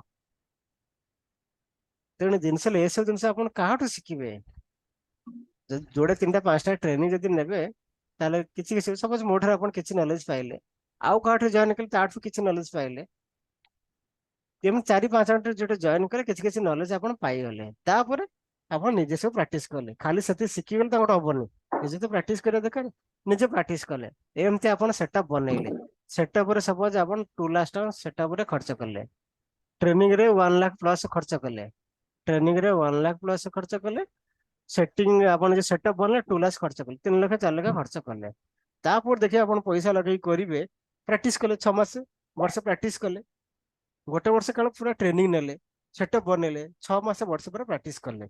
ତେଣୁ ଜିନିଷ ହେଲେ ଏସବୁ ଜିନିଷ ଆପଣ କାହାଠୁ ଶିଖିବେ ଯଦି ଯୋଡ଼େ 3ଟା 5ଟା ଟ୍ରେନିଂ ଯଦି ନେବେ ତାହେଲେ କିଛି କିଛି ସପୋଜ ମୋ ଠାରୁ ଆପଣ କିଛି ନଲେଜ ପାଇଲେ ଆଉ କାହାଠୁ ଜଏନ୍ କଲେ ତାଠୁ କିଛି ନଲେଜ ପାଇଲେ ଏମିତି 4-5 ଜଣ ଯୋଉଟା ଜଏନ୍ କଲେ କିଛି କିଛି ନଲେଜ ଆପଣ ପାଇଗଲେ ତାପରେ ଆପଣ ନିଜେ ସବୁ ପ୍ରାକ୍ଟିସ କଲେ ଖାଲି ସେତିକି ଶିଖିଗଲେ ତ ଗୋଟେ ହବନି ନିଜେ ତ ପ୍ରାକ୍ଟିସ କରିବା ଦରକାର ନିଜେ ପ୍ରାକ୍ଟିସ କଲେ ଏମିତି ଆପଣ ସେଟଅପ୍ ବନେଇଲେ ସେଟଅପ୍ ରେ ସପୋଜ ଆପଣ 2 ଲାଖ ଟଙ୍କା ସେଟଅପ୍ ରେ ଖର୍ଚ୍ଚ କଲେ ଟ୍ରେନିଂ ରେ 1 ଲାଖ ପ୍ଲସ ଖର୍ଚ୍ଚ କଲେ ଟ୍ରେନିଂ ରେ 1 ଲାଖ ପ୍ଲସ ଖର୍ଚ୍ଚ କଲେ ସେଟିଂ ଆପଣ ଯେ ସେଟଅପ୍ ବନେଇଲେ 2 ଲାଖ ଖର୍ଚ୍ଚ କଲେ 3 ଲକ୍ଷ 4 ଲକ୍ଷ ଖର୍ଚ୍ଚ କଲେ ତାପରେ ଦେଖିବେ ଆପଣ ପଇସା ଲଗେଇକି କରିବେ ପ୍ରାକ୍ଟିସ କଲେ 6 ମାସ ବର୍ଷ ପ୍ରାକ୍ଟିସ କଲେ ଗୋଟେ ବର୍ଷ କାଳ ପୁରା ଟ୍ରେନିଂ ନେଲେ ସେଟଅପ୍ ବନେଇଲେ 6 ମାସ ବର୍ଷ ପରେ ପ୍ରାକ୍ଟିସ କଲେ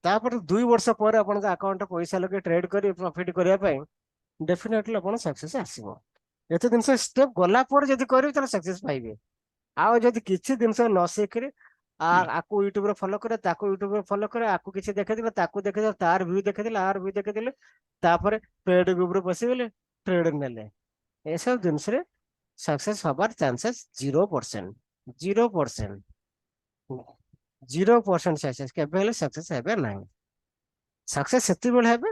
ତାପରେ 2 ବର୍ଷ ପରେ ଆପଣଙ୍କ ଆକାଉଣ୍ଟରେ ପଇସା ଲଗେଇ ଟ୍ରେଡ କରି ପ୍ରଫିଟ କରିବା ପାଇଁ ଡେଫିନେଟଲି ଆପଣ ସକ୍ସେସ ଆସିବ ଏତେ ଜିନିଷ ଷ୍ଟେପ୍ ଗଲା ପରେ ଯଦି କରିବେ ତାହେଲେ ସକ୍ସେସ ପାଇବେ ଆଉ ଯଦି କିଛି ଜିନିଷ ନ ଶିଖିରେ ଆକୁ ୟୁଟ୍ୟୁବରେ ଫଲୋ କରେ ତାକୁ ୟୁଟ୍ୟୁବରେ ଫଲୋ କରେ ଆକୁ କିଛି ଦେଖେଇଦେଲେ ତାକୁ ଦେଖେଇଦେଲେ ତାର ଭ୍ୟୁ ଦେଖେଇଦେଲେ ଆର ଭ୍ୟୁ ଦେଖେଇଦେଲେ ତାପରେ ଟ୍ରେଡ ଗ୍ରୁପରେ ପଶିଗଲେ ଟ୍ରେଡ ନେଲେ ଏସବୁ ଜିନିଷରେ सक्सेस हबार चांसेस 0%। 0%। 0% सक्सेस केबे हेले सक्सेस हेबे नाही। सक्सेस सेतिबेले हेबे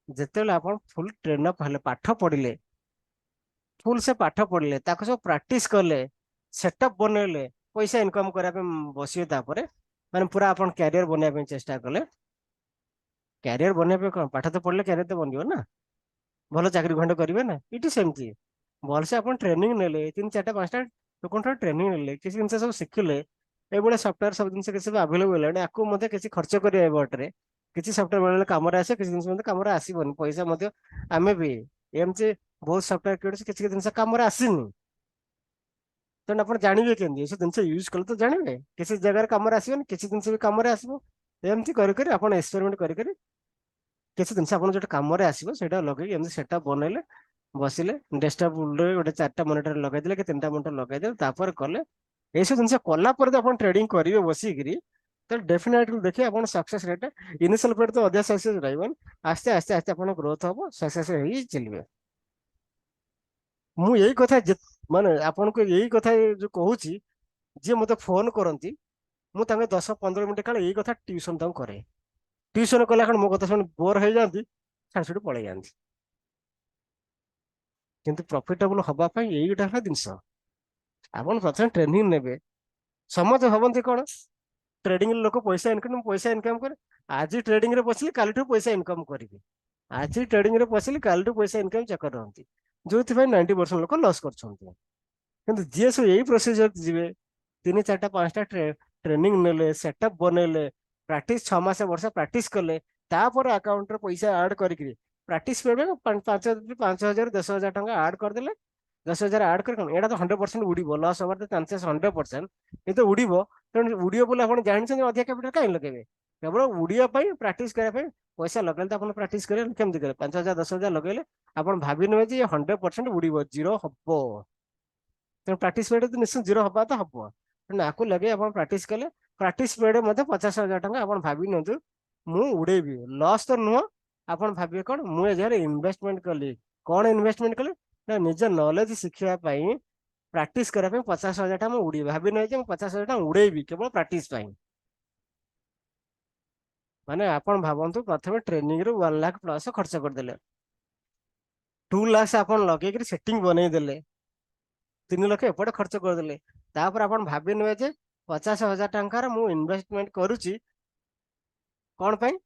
जेतेबेले आपण फुल ट्रेन अप हेले, पाठ पढ़िले, फुल से पाठ पढ़िले, ताको सब प्रैक्टिस करले, सेटअप बनेले, पैसा इनकम करा पे बसिए तापरे माने पूरा अपन कैरियर बनिया पे चेष्टा कले। कैरियर बनिया पे कोन पाठ तो पढ़ले कैरियर तो बनियो ना, भलो चाकरी खंड करिवे ना, इटी सेमती भलसे अपन ट्रेनिंग नेले, 3 4 5टा लोकन ट्रेनिंग नेले, किसी जिनसे सब शिखिले, एबोले सॉफ्टवेयर सब जिनसे किसी अवेलेबल है आको मते किसी खर्च करिया बटरे, किसी सॉफ्टवेयर बेले काम रे आसे, किसी जिनसे मते काम रे आसीबन पैसा मते आमे भी एमचे बहुत सॉफ्टवेयर किसी किसी जिनसे काम रे आसीनी, तेणु आप जानवे केमती जिन यूज कले तो जानवे किसी जगह कम आसो किसी जिन भी कम आसो एमती कर एक्सपेरिमेंट कर किसी जिन आप जो कम आसो से लगे सेटअप बनइले बसिले डेस्कटॉप गोटे 4टा मॉनिटर लगेदे कि 3टा मॉनिटर लगेदे तापर कले ये सब जिन कलापर जो आप ट्रेडिंग करेंगे बसिकी तो डेफिनेटली देखिए आप सक्सेस रेट इनिशियल पीरियड तो अधिक सक्सेस रही आस्ते आस्ते आस्ते आप ग्रोथ हम सक्सेस चलिए। मु यही कथा माने आपन को यही कथा जो कहूँ जी मते फोन करती मु 10 15 मिनट काले यही कथा ट्यूशन करे, ट्यूशन कला मो कथा शुणी बोर हो जाती साढ़े छुट्टी पड़े जाती। किंतु प्रॉफिटेबल हवापाई यही गोटा है जिनस आपन प्रथम ट्रेनिंग नेबे समझ भावती कौन ट्रेडिंग लोक पैसा इनकम करे आज ट्रेडिंग रे पशिले काली पैसा इनकम करी आज ट्रेडिंग रे पशिले काली पैसा इनकम चक्कर रहती जो 90% लोक लॉस करछंती। किंतु जी सब यही प्रोसीजर जीवे 3 4 5टा ट्रेनिंग नेले सेटअप बनइले प्रैक्टिस 6 मास वर्ष प्रैक्टिस कले तापर अकाउंट रे पैसा ऐड करिकरी प्रैक्टिस पेबे 5,000 10,000 टंका ऐड करदेले 10,000 ऐड कर एटा तो 100% उड़ीबो लॉस होबार तो चांसेस 100% ये तो उड़ीबो तेणु उड़ीबो बोले आपण जानिछन अधिक कैपिटल काई लगेबे केवल उड़िया पई प्रैक्टिस करा पई पैसा लगेले तो आपण प्रैक्टिस करे केमति करे 5,000 10,000 लगेले आपण भाबी नेबे जे 100% उड़ीबो जीरो हबो तेणु प्रैक्टिस पेड तो निश्चित जीरो हवा तो हम तेणु आपको लगे आप प्रैक्टिस कले प्रैक्टिस पेड मत 50,000 टंका आप भावी नियंतु मु उड़ेबी लॉस तो नुह आप भाविए कौन मुझे इन्वेस्टमेंट कली कौन इन्वेस्टमेंट कले ना निज नॉलेज शिखा प्रैक्टिस करने 50,000 टका उड़ी भावी नहीं 50,000 टका उड़ेबी केवल प्रैक्टिस माने आपण भावतु प्रथम ट्रेनिंग रे 1 लाख प्लस खर्च करदेले 2 लाख आप लगे सेटिंग बनई देले 3 लाख एपटे खर्च करदेले तापर आपण भाबी नेबे जे 50,000 टंकार मु इन्वेस्टमेंट करूची कौन पाई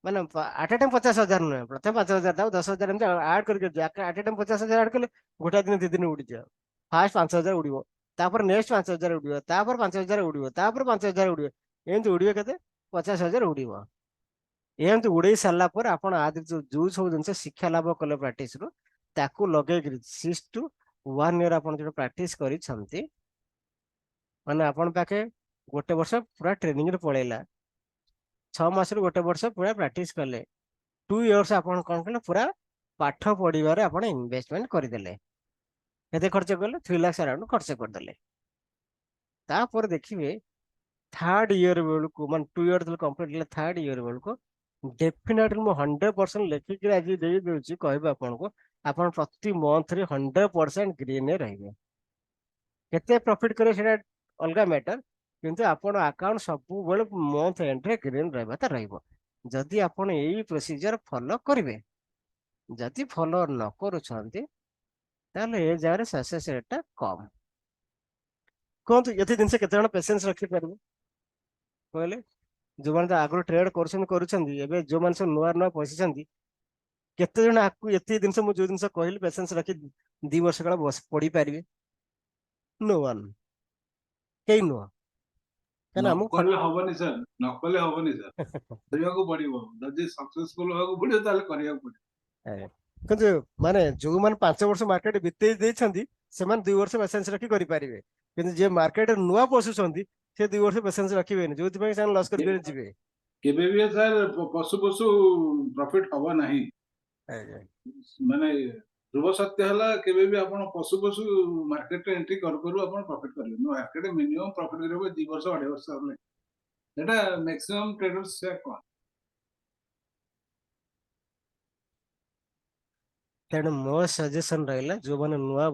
माने आट टाइम 50,000 नुहे प्रथम 5,000 दाव 10,000 एमती ऐड करके आट टाइम 50,000 ऐड कले गोटा दिन 2 दिन उड़ी जाओ फास्ट 5,000 उड़ीबो तापर नेक्स्ट 5,000 उड़ीबो तापर 5,000 उड़ीबो तापर 5,000 उड़ीबो एमती उड़ीबे केते 50,000 उड़ीबो एमती उड़े सारा पर आपण आदि जो सब जिन शिक्षा लाभ कले प्रैक्टिस रो ताकू लगे 6 to 1 ईयर आपण जो प्रैक्टिस करी छंती माने आपण पाके गोटे वर्ष पूरा ट्रेनिंग रे पळेला 6 मास रे गोटे वर्ष पूरा प्रैक्टिस कले 2 इयर्स आपण कोन कले पूरा पाठ पढ़िबारे आपण इन्वेस्टमेंट करदेले केते खर्च कले 3 लाख अराउंड खर्च करदेले तापर देखिबे थर्ड ईयर बेलू मान 2 इयर कंप्लीट थर्ड ईयर बेलू डेफिनेटली मु 100% लेखिक आज दे देउची कहबे आपन को आपण प्रति मंथ रे 100% ग्रीन रहिबे केते प्रॉफिट करे सेटा अलगा मैटर किंतु आपण अकाउंट सब बेले मंथ एंड रे ग्रीन रहबा त रहइबो जदि आपण एई प्रोसीजर फॉलो करिवे जदि फॉलो न करूछंती ताले ए जारे सक्सेस रेट कम कोंतु यथि दिन से केते जण पेशेंस रखि परबे कहले जो माने आगरो ट्रेड करूछंती एबे जो माने सब नुआ नुआ पसिछंती केते जण आकु यथि दिन से मु जो दिन से कहली पेशेंस रखि 2 वर्ष काल बस पढ़ी पारिबे नो वन केई नुआ कहना हमु नकले हबनी सर नकले हबनी सर କରିବାକୁ ପଡିବ ଯଦି सक्सेसफुल ହେବାକୁ ପଡିବ ତାହେଲେ କରିବାକୁ ପଡିବ କିନ୍ତୁ ମାନେ ଯୋଉ ମାନେ 5 वर्ष मार्केट बितेई ଦେଇଛନ୍ତି ସେମାନେ 2 वर्ष पेशेंस रखि करि पारिबे କିନ୍ତୁ जे मार्केट नुआ पसुଛନ୍ତି से 2 वर्ष पेशेंस रखिबेनी जोथि पई ସେମାନେ लॉस करि जिवे କେବେ ବି सर ପଶୁ ପଶୁ ପ୍ରଫିଟ ହବ ନାହିଁ ମାନେ ଧ୍ରୁବ ସତ୍ୟ ହେଲା କେବେ ବି ଆପଣ ପଶୁ ପଶୁ ମାର୍କେଟରେ ଏଣ୍ଟ୍ରି କରୁ କରୁ ଆପଣ ପ୍ରଫିଟ କରିବେ ମାର୍କେଟ ମିନିମମ୍ ପ୍ରଫିଟ କରିବ 2 ବର୍ଷ 2.5 ବର୍ଷ ହେଲେ ଏଟା ମ୍ୟାକ୍ସିମମ୍ ଟ୍ରେଡର୍ସ ସେ କଣ ତେଣୁ ମୋ ସଜେସନ ରହିଲା ଯୋଉମାନେ ନୂଆ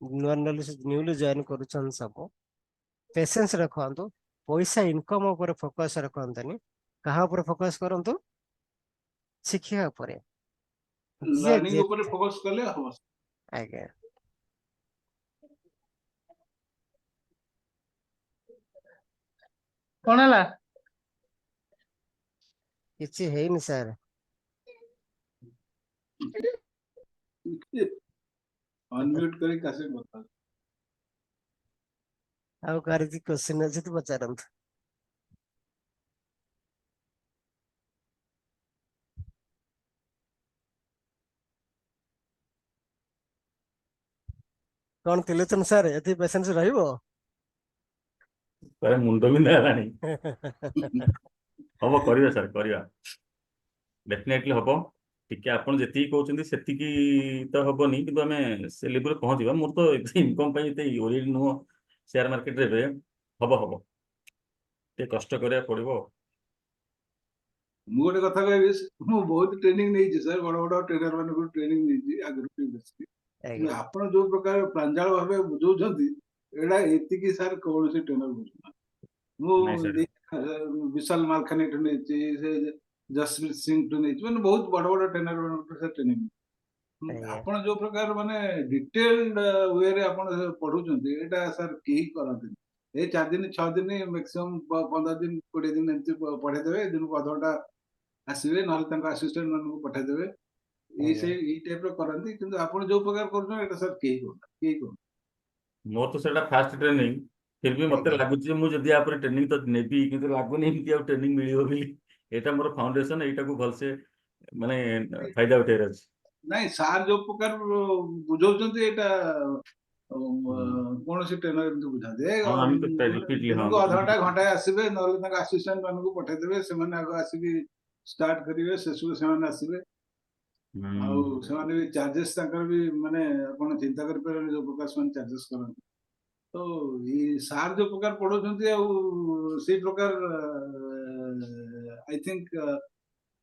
ନୂଆ ନ୍ୟୁଲି ଜଏନ୍ କରୁଛନ୍ତି ସବୁ ପେସେନ୍ସ ରଖନ୍ତୁ, ପଇସା ଇନକମ୍ ଉପରେ ଫୋକସ ରଖନ୍ତୁନି, କାହା ଉପରେ ଫୋକସ କରନ୍ତୁ? ଶିଖିବା ଉପରେ। ଯିଏ ଲର୍ଣ୍ଣିଂ ଯେ ଉପରେ ଫୋକସ କଲେ ହବ। ଆଜ୍ଞା କଣ ହେଲା? କିଛି ହେଇନି ସାର୍। ଅନମ୍ୟୁଟ କରି କାसे କଥା। ଆଉ କାହାର କିଛି କ୍ୱେଶ୍ଚିନ୍ ଅଛି ତ ପଚାରନ୍ତୁ। କଣ ତ୍ରିଲୋଚନ ସାର୍ ଏତିକି ପେସେନ୍ସ ରହିବ? ତାର ମୁଣ୍ଡ ବିନ୍ଧା ହେଲାଣି। ହବ, କରିବା ସାର୍, କରିବା, ଡେଫିନେଟଲି ହବ। ଟିକେ ଆପଣ ଯେତିକି କହୁଛନ୍ତି ସେତିକି ତ ହବନି, କିନ୍ତୁ ଆମେ ସେ ଲେଭେଲରେ ପହଞ୍ଚିବା। ମୋର ତ ଏତେ ଇନକମ୍ ପାଇଁ ଏତେ ଓରିଏଣ୍ଟ ନୁହଁ ସେୟାର ମାର୍କେଟରେ ଏବେ। ହବ, ଟିକେ କଷ୍ଟ କରିବାକୁ ପଡିବ। ମୁଁ ଗୋଟେ କଥା କହିବି, ମୁଁ ବହୁତ ଟ୍ରେନିଂ ନେଇଛି ସାର୍, ବଡ ବଡ ଟ୍ରେନର ମାନଙ୍କୁ ଟ୍ରେନିଂ ନେଇଛି ଆଗରୁ ପ୍ରିଭିୟସଲି। କିନ୍ତୁ ଆଜ୍ଞା ଆପଣ ଯୋଉ ପ୍ରକାର ପ୍ରାଞ୍ଜଳ ଭାବେ ବୁଝଉଛନ୍ତି, ଏଇଟା ଏତିକି ସାର୍ କୌଣସି ଟ୍ରେନର ବୁଝୁନାହାନ୍ତି। ନାଇଁ ସାର୍, ମୁଁ ବିଶାଲ ମାଲଖାନୀଠୁ ନେଇଛି, ସେ ଜସପ୍ରୀତ ସିଂଠୁ ନେଇଛି, ମାନେ ବହୁତ ବଡ ବଡ ଟ୍ରେନର ମାନଙ୍କଠୁ ସାର୍ ଟ୍ରେନିଂ। ଆଜ୍ଞା ଆପଣ ଯୋଉ ପ୍ରକାର ମାନେ ଡିଟେଲଡ ୱେରେ ଆପଣ ପଢୁଛନ୍ତି, ଏଇଟା ସାର୍ କେହି କରନ୍ତିନି। ଏଇ 4 ଦିନ 6 ଦିନ ମ୍ୟାକ୍ସିମମ୍ 15 ଦିନ 20 ଦିନ ଏମିତି ପଢେଇଦେବେ, ଦିନକୁ ଅଧଘଣ୍ଟା ଆସିବେ, ନହେଲେ ତାଙ୍କ ଆସିଷ୍ଟାଣ୍ଟ ମାନଙ୍କୁ ପଠେଇଦେବେ। ଆଜ୍ଞା ଏଇ ଟାଇପ ର କରନ୍ତି। କିନ୍ତୁ ଆପଣ ଯୋଉ ପ୍ରକାର କରୁଛନ୍ତି ଏଇଟା ସାର୍ କେହି କରୁନାହାନ୍ତି। ମୋର ତ ସେଇଟା ଫାଷ୍ଟ ଟ୍ରେନିଂ। ଫିର ବି ମତେ ଆଜ୍ଞା ଲାଗୁଛି ଯେ ମୁଁ ଯଦି ୟା ପରେ ଟ୍ରେନିଂ ତ ନେବି, କିନ୍ତୁ ଲାଗୁନି ଏମିତି ଆଉ ଟ୍ରେନିଂ ମିଳିବ ବୋଲି। ଏଇଟା ମୋର ଫାଉଣ୍ଡେସନ, ଏଇଟାକୁ ଭଲସେ ମାନେ ଫାଇଦା ଉଠେଇବାର ଅଛି। ନାଇଁ ସାର୍ ଯୋଉ ପ୍ରକାର ବୁଝଉଛନ୍ତି, ଏଇଟା ହୁଁ। କୌଣସି ଟ୍ରେନର ଏମିତି ବୁଝାନ୍ତି। ହଁ, ଆମେ ତ ରିପିଟଲି, ହଁ, ଦିନକୁ ଅଧଘଣ୍ଟା ଘଣ୍ଟାଏ ଆସିବେ, ନହେଲେ ତାଙ୍କ ଆସିଷ୍ଟାଣ୍ଟ ମାନଙ୍କୁ ପଠେଇଦେବେ, ସେମାନେ ଆଗ ଆସିକି ଷ୍ଟାର୍ଟ କରିବେ, ଶେଷକୁ ସେମାନେ ଆସିବେ। ଆଉ ସେମାନେ ବି ଚାର୍ଜେସ୍ ତାଙ୍କର ବି, ମାନେ ଆପଣ ଚିନ୍ତା କରିପାରିବେନି ଯୋଉ ପ୍ରକାର ସେମାନେ ଚାର୍ଜେସ୍ କରନ୍ତି। ତ ଏଇ ସାର୍ ଯୋଉ ପ୍ରକାର ପଢଉଛନ୍ତି, ଆଉ ସେଇ ପ୍ରକାର ଆଇ ଥିଙ୍କ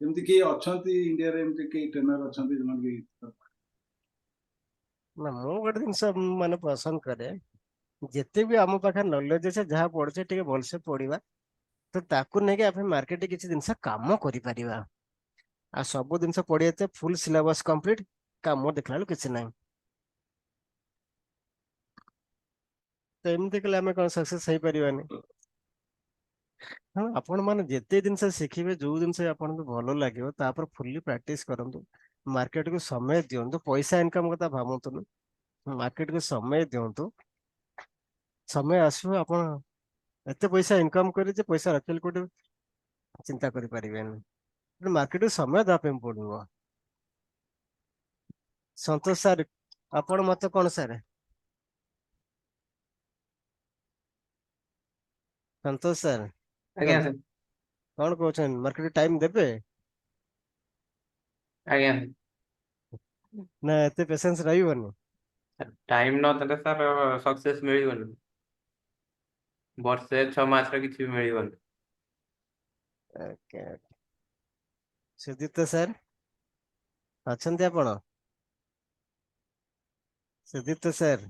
ଏମିତି କେହି ଅଛନ୍ତି ଇଣ୍ଡିଆରେ, ଏମିତି କେହି ଟ୍ରେନର ଅଛନ୍ତି ଯୋଉମାନେ କି ନା ମୁଁ ଗୋଟେ ଜିନିଷ ମାନେ ପସନ୍ଦ କରେ, ଯେତେ ବି ଆମ ପାଖରେ ନଲେଜ ଅଛି, ଯାହା ପଢୁଛେ ଟିକେ ଭଲସେ ପଢିବା, ତ ତାକୁ ନେଇକି ଆମେ ମାର୍କେଟରେ କିଛି ଜିନିଷ କାମ କରିପାରିବା। ଆଉ ସବୁ ଜିନିଷ ପଢି ଏତେ ଫୁଲ ସିଲାବସ କମ୍ପ୍ଲିଟ, କାମ ଦେଖିଲା ବେଳକୁ କିଛି ନାହିଁ। ତ ଏମିତି କଲେ ଆମେ କଣ ସକ୍ସେସ୍ ହେଇପାରିବାନି? ହଁ, ଆପଣ ମାନେ ଯେତେ ଜିନିଷ ଶିଖିବେ, ଯୋଉ ଜିନିଷ ଆପଣଙ୍କୁ ଭଲ ଲାଗିବ, ତାପରେ ଫୁଲି ପ୍ରାକ୍ଟିସ କରନ୍ତୁ। ମାର୍କେଟକୁ ସମୟ ଦିଅନ୍ତୁ, ପଇସା ଇନକମ କଥା ଭାବନ୍ତୁନି, ମାର୍କେଟକୁ ସମୟ ଦିଅନ୍ତୁ। ସମୟ ଆସିବ, ଆପଣ ଏତେ ପଇସା ଇନକମ କରି ଯେ ପଇସା ରଖିଲେ କୋଉଠି ଚିନ୍ତା କରିପାରିବେନି। ମାର୍କେଟକୁ ସମୟ ଦେବା ପାଇଁ ପଡିବ। ସନ୍ତୋଷ ସାର୍, ଆପଣ ମତେ କଣ ସାର୍? ସନ୍ତୋଷ ସାର୍ ଆଜ୍ଞା ସାର୍। କଣ କହୁଛନ୍ତି, ମାର୍କେଟ ଟାଇମ ଦେବେ ଆଜ୍ଞା ନା ଏତେ ପେସେନ୍ସ ରହିବନି? ସାର୍, ଟାଇମ ନଦେଲେ ସାର୍ ସକ୍ସେସ୍ ମିଳିବନି। ବର୍ଷେ 6 ମାସରେ କିଛି ବି ମିଳିବନି। ଓକେ। ସୁଦୀପ୍ତ ସାର୍ ଅଛନ୍ତି ଆପଣ? Sudipta sir,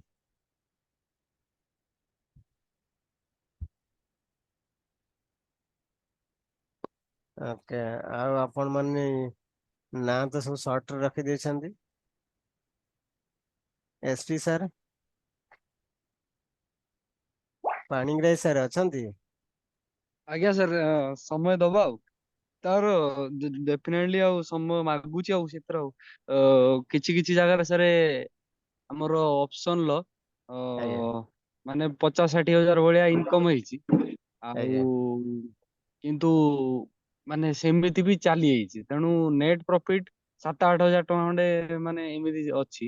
okay. ଆଉ ଆପଣ ମାନେ ନାଁ ତ ସବୁ ସର୍ଟରେ ରଖିଦେଇଛନ୍ତି। ଏସପି ସାର୍, ପାଣିଗ୍ରାହୀ ସାର୍ ଅଛନ୍ତି? ଆଜ୍ଞା ସାର୍, ସମୟ ଦବା ଆଉ। ତାର ଡେଫିନେଟଲି ଆଉ ସମୟ ମାଗୁଛି ଆଉ ସେଥିରେ ଆଉ କିଛି କିଛି ଜାଗାରେ ସାର୍ ଆମର ଅପସନ ର ଆଜ୍ଞା ମାନେ 50-60 ହଜାର ଭଳିଆ ଇନକମ ହେଇଛି। ଆଉ ଆଜ୍ଞା କିନ୍ତୁ ମାନେ ସେମିତି ବି ଚାଲି ଯାଇଛି, ତେଣୁ ନେଟ ପ୍ରଫିଟ 7-8 ହଜାର ଟଙ୍କା ଖଣ୍ଡେ ମାନେ ଏମିତି ଅଛି।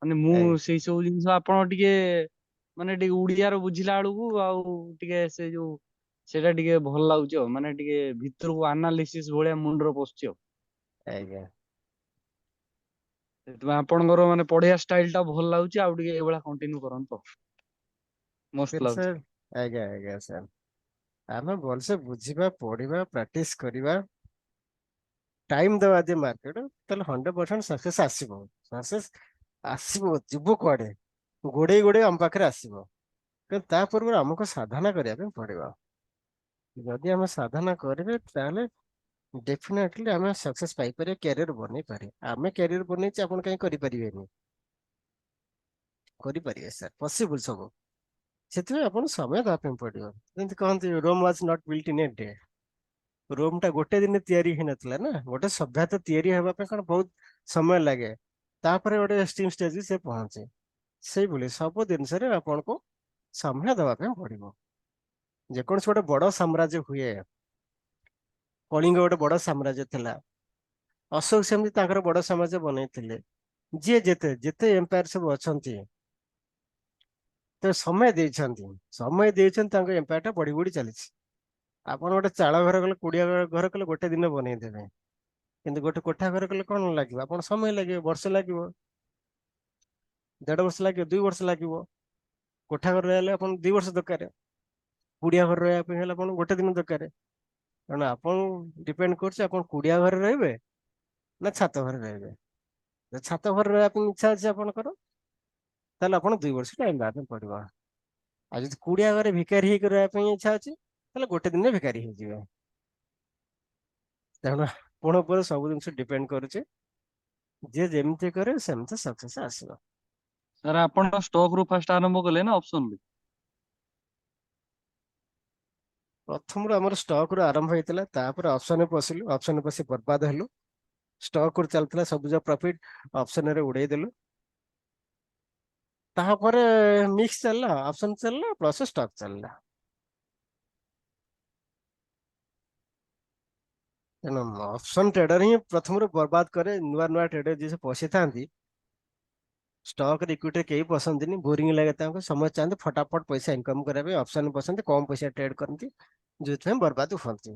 ମାନେ ମୁଁ ଆଜ୍ଞା ସେଇ ସବୁ ଜିନିଷ ଆପଣ ଟିକେ ମାନେ ଟିକେ ଉଡିଆର ବୁଝିଲା ବେଳକୁ ଆଉ ଟିକେ ସେ ଯୋଉ ସେଇଟା ଟିକେ ଭଲ ଲାଗୁଛି ଆଉ, ମାନେ ଟିକେ ଭିତରକୁ ଆନାଲିସିସ୍ ଭଳିଆ ମୁଣ୍ଡରେ ପଶୁଛି ଆଉ। ଆଜ୍ଞା। ସେଥିପାଇଁ ଆପଣଙ୍କର ମାନେ ପଢିବା ଷ୍ଟାଇଲ ଟା ଭଲ ଲାଗୁଛି, ଆଉ ଟିକେ ଏଇଭଳିଆ କଣ୍ଟିନ୍ୟୁ କରନ୍ତୁ ଆଉ। ମସ୍ତ ଲାଗୁଛି। ସାର୍ ଆଜ୍ଞା ଆଜ୍ଞା ସାର୍, ଆମେ ଭଲସେ ବୁଝିବା, ପଢିବା, ପ୍ରାକ୍ଟିସ କରିବା, ଟାଇମ ଦେବା ଯେ ମାର୍କେଟ, ତାହେଲେ 100% ସକ୍ସେସ୍ ଆସିବ। ସକ୍ସେସ୍ ଆସିବ, ଯିବ କୁଆଡେ? ଗୋଡେଇ ଗୋଡେଇ ଆମ ପାଖରେ ଆସିବ, କିନ୍ତୁ ତା ପୂର୍ବରୁ ଆମକୁ ସାଧନା କରିବା ପାଇଁ ପଡିବ। ଯଦି ଆମେ ସାଧନା କରିବେ ତାହେଲେ ଡେଫିନେଟଲି ଆମେ ସକ୍ସେସ୍ ପାଇପାରିବା, କ୍ୟାରିୟର ବନେଇ ପାରିବା। ଆମେ କ୍ୟାରିୟର ବନେଇଛି, ଆପଣ କାହିଁ କରିପାରିବେନି? କରିପାରିବେ ସାର୍, ପସିବୁଲ ସବୁ। ସେଥିପାଇଁ ଆପଣ ସମୟ ଦେବା ପାଇଁ ପଡିବ। ଯେମିତି କହନ୍ତି Rome was not built in a day. Rome ଟା ଗୋଟେ ଦିନ ତିଆରି ହେଇନଥିଲା ନା, ଗୋଟେ ସଭ୍ୟତା ତିଆରି ହେବା ପାଇଁ କଣ ବହୁତ ସମୟ ଲାଗେ, ତାପରେ ଗୋଟେ ଏକ୍ସଟ୍ରିମ ଷ୍ଟେଜ ସେ ପହଞ୍ଚେ। ସେଇଭଳି ସବୁ ଜିନିଷରେ ଆପଣଙ୍କୁ ସମୟ ଦେବା ପାଇଁ ପଡିବ। ଯେକୌଣସି ଗୋଟେ ବଡ ସାମ୍ରାଜ୍ୟ ହୁଏ, କଳିଙ୍ଗ ଗୋଟେ ବଡ ସାମ୍ରାଜ୍ୟ ଥିଲା, ଅଶୋକ ସେମିତି ତାଙ୍କର ବଡ ସାମ୍ରାଜ୍ୟ ବନେଇଥିଲେ। ଯିଏ ଯେତେ ଯେତେ ଏମ୍ପାୟାର ସବୁ ଅଛନ୍ତି, ତ ସମୟ ଦେଇଛନ୍ତି ତାଙ୍କ ଏମ୍ପାୟାର ଟା ବଢି ବଢି ଚାଲିଛି। ଆପଣ ଗୋଟେ ଚାଳ ଘର କଲେ, କୁଡିଆ ଘର କଲେ ଗୋଟେ ଦିନ ବନେଇଦେବେ, କିନ୍ତୁ ଗୋଟେ କୋଠା ଘର କଲେ କଣ ଲାଗିବ? ଆପଣ ସମୟ ଲାଗିବ, ବର୍ଷ ଲାଗିବ, 1.5 ବର୍ଷ ଲାଗିବ, 2 ବର୍ଷ ଲାଗିବ। କୋଠା ଘର ରହିଲେ ଆପଣ 2 ବର୍ଷ ଦରକାର, କୁଡିଆ ଘର ରହିବା ପାଇଁ ହେଲେ ଆପଣ ଗୋଟେ ଦିନ ଦରକାର। କାରଣ ଆପଣ ଡିପେଣ୍ଡ କରୁଛି ଆପଣ କୁଡିଆ ଘରେ ରହିବେ ନା ଛାତ ଘରେ ରହିବେ। ଯଦି ଛାତ ଘରେ ରହିବା ପାଇଁ ଇଚ୍ଛା ଅଛି ଆପଣଙ୍କର, ତାହେଲେ ଆପଣ 2 ବର୍ଷ ଟାଇମ ଦେବା ପାଇଁ ପଡିବ। ଆଉ ଯଦି କୁଡିଆ ଘରେ ଭିକାରୀ ହେଇକି ରହିବା ପାଇଁ ଇଚ୍ଛା ଅଛି, ତାହେଲେ ଗୋଟେ ଦିନରେ ଭିକାରୀ ହେଇଯିବେ। ତେଣୁ ଆପଣ ଉପରେ ସବୁ ଜିନିଷ ଡିପେଣ୍ଡ କରୁଛି, ଯିଏ ଯେମିତି କରେ ସେମିତି ସକ୍ସେସ୍ ଆସିବ। ସାର୍ ଆପଣ ଷ୍ଟକ୍ ରୁ ଫାଷ୍ଟ ଆରମ୍ଭ କଲେ ନା ଅପସନ ରୁ? ପ୍ରଥମରୁ ଆମର ଷ୍ଟକ୍ ରୁ ଆରମ୍ଭ ହେଇଥିଲା, ତାପରେ ଅପସନରେ ପଶିଲୁ, ଅପସନରେ ପଶି ବର୍ବାଦ ହେଲୁ। ଷ୍ଟକ୍ ରୁ ଚାଲିଥିଲା ସବୁଜ ପ୍ରଫିଟ, ଅପସନରେ ଉଡେଇ ଦେଲୁ। ତାପରେ ମିକ୍ସ ଚାଲିଲା, ଅପସନ ଚାଲିଲା ପ୍ଲସ ଷ୍ଟକ୍ ଚାଲିଲା। ତେଣୁ ଅପସନ ଟ୍ରେଡର ହିଁ ପ୍ରଥମରୁ ବର୍ବାଦ କରେ। ନୂଆ ନୂଆ ଟ୍ରେଡର ଯିଏ ସବୁ ପଶିଥାନ୍ତି, ଷ୍ଟକ୍ ରେ ଇକ୍ୱିଟିରେ କେହି ପସନ୍ତିନି, ବୋରିଂ ଲାଗେ ତାଙ୍କୁ। ସମସ୍ତେ ଚାହାନ୍ତି ଫଟାଫଟ ପଇସା ଇନକମ କରିବା ପାଇଁ, ଅପସନ ପସନ୍ତି, କମ ପଇସା ଟ୍ରେଡ କରନ୍ତି, ଯୋଉଥିପାଇଁ ବର୍ବାଦ ହୁଅନ୍ତି।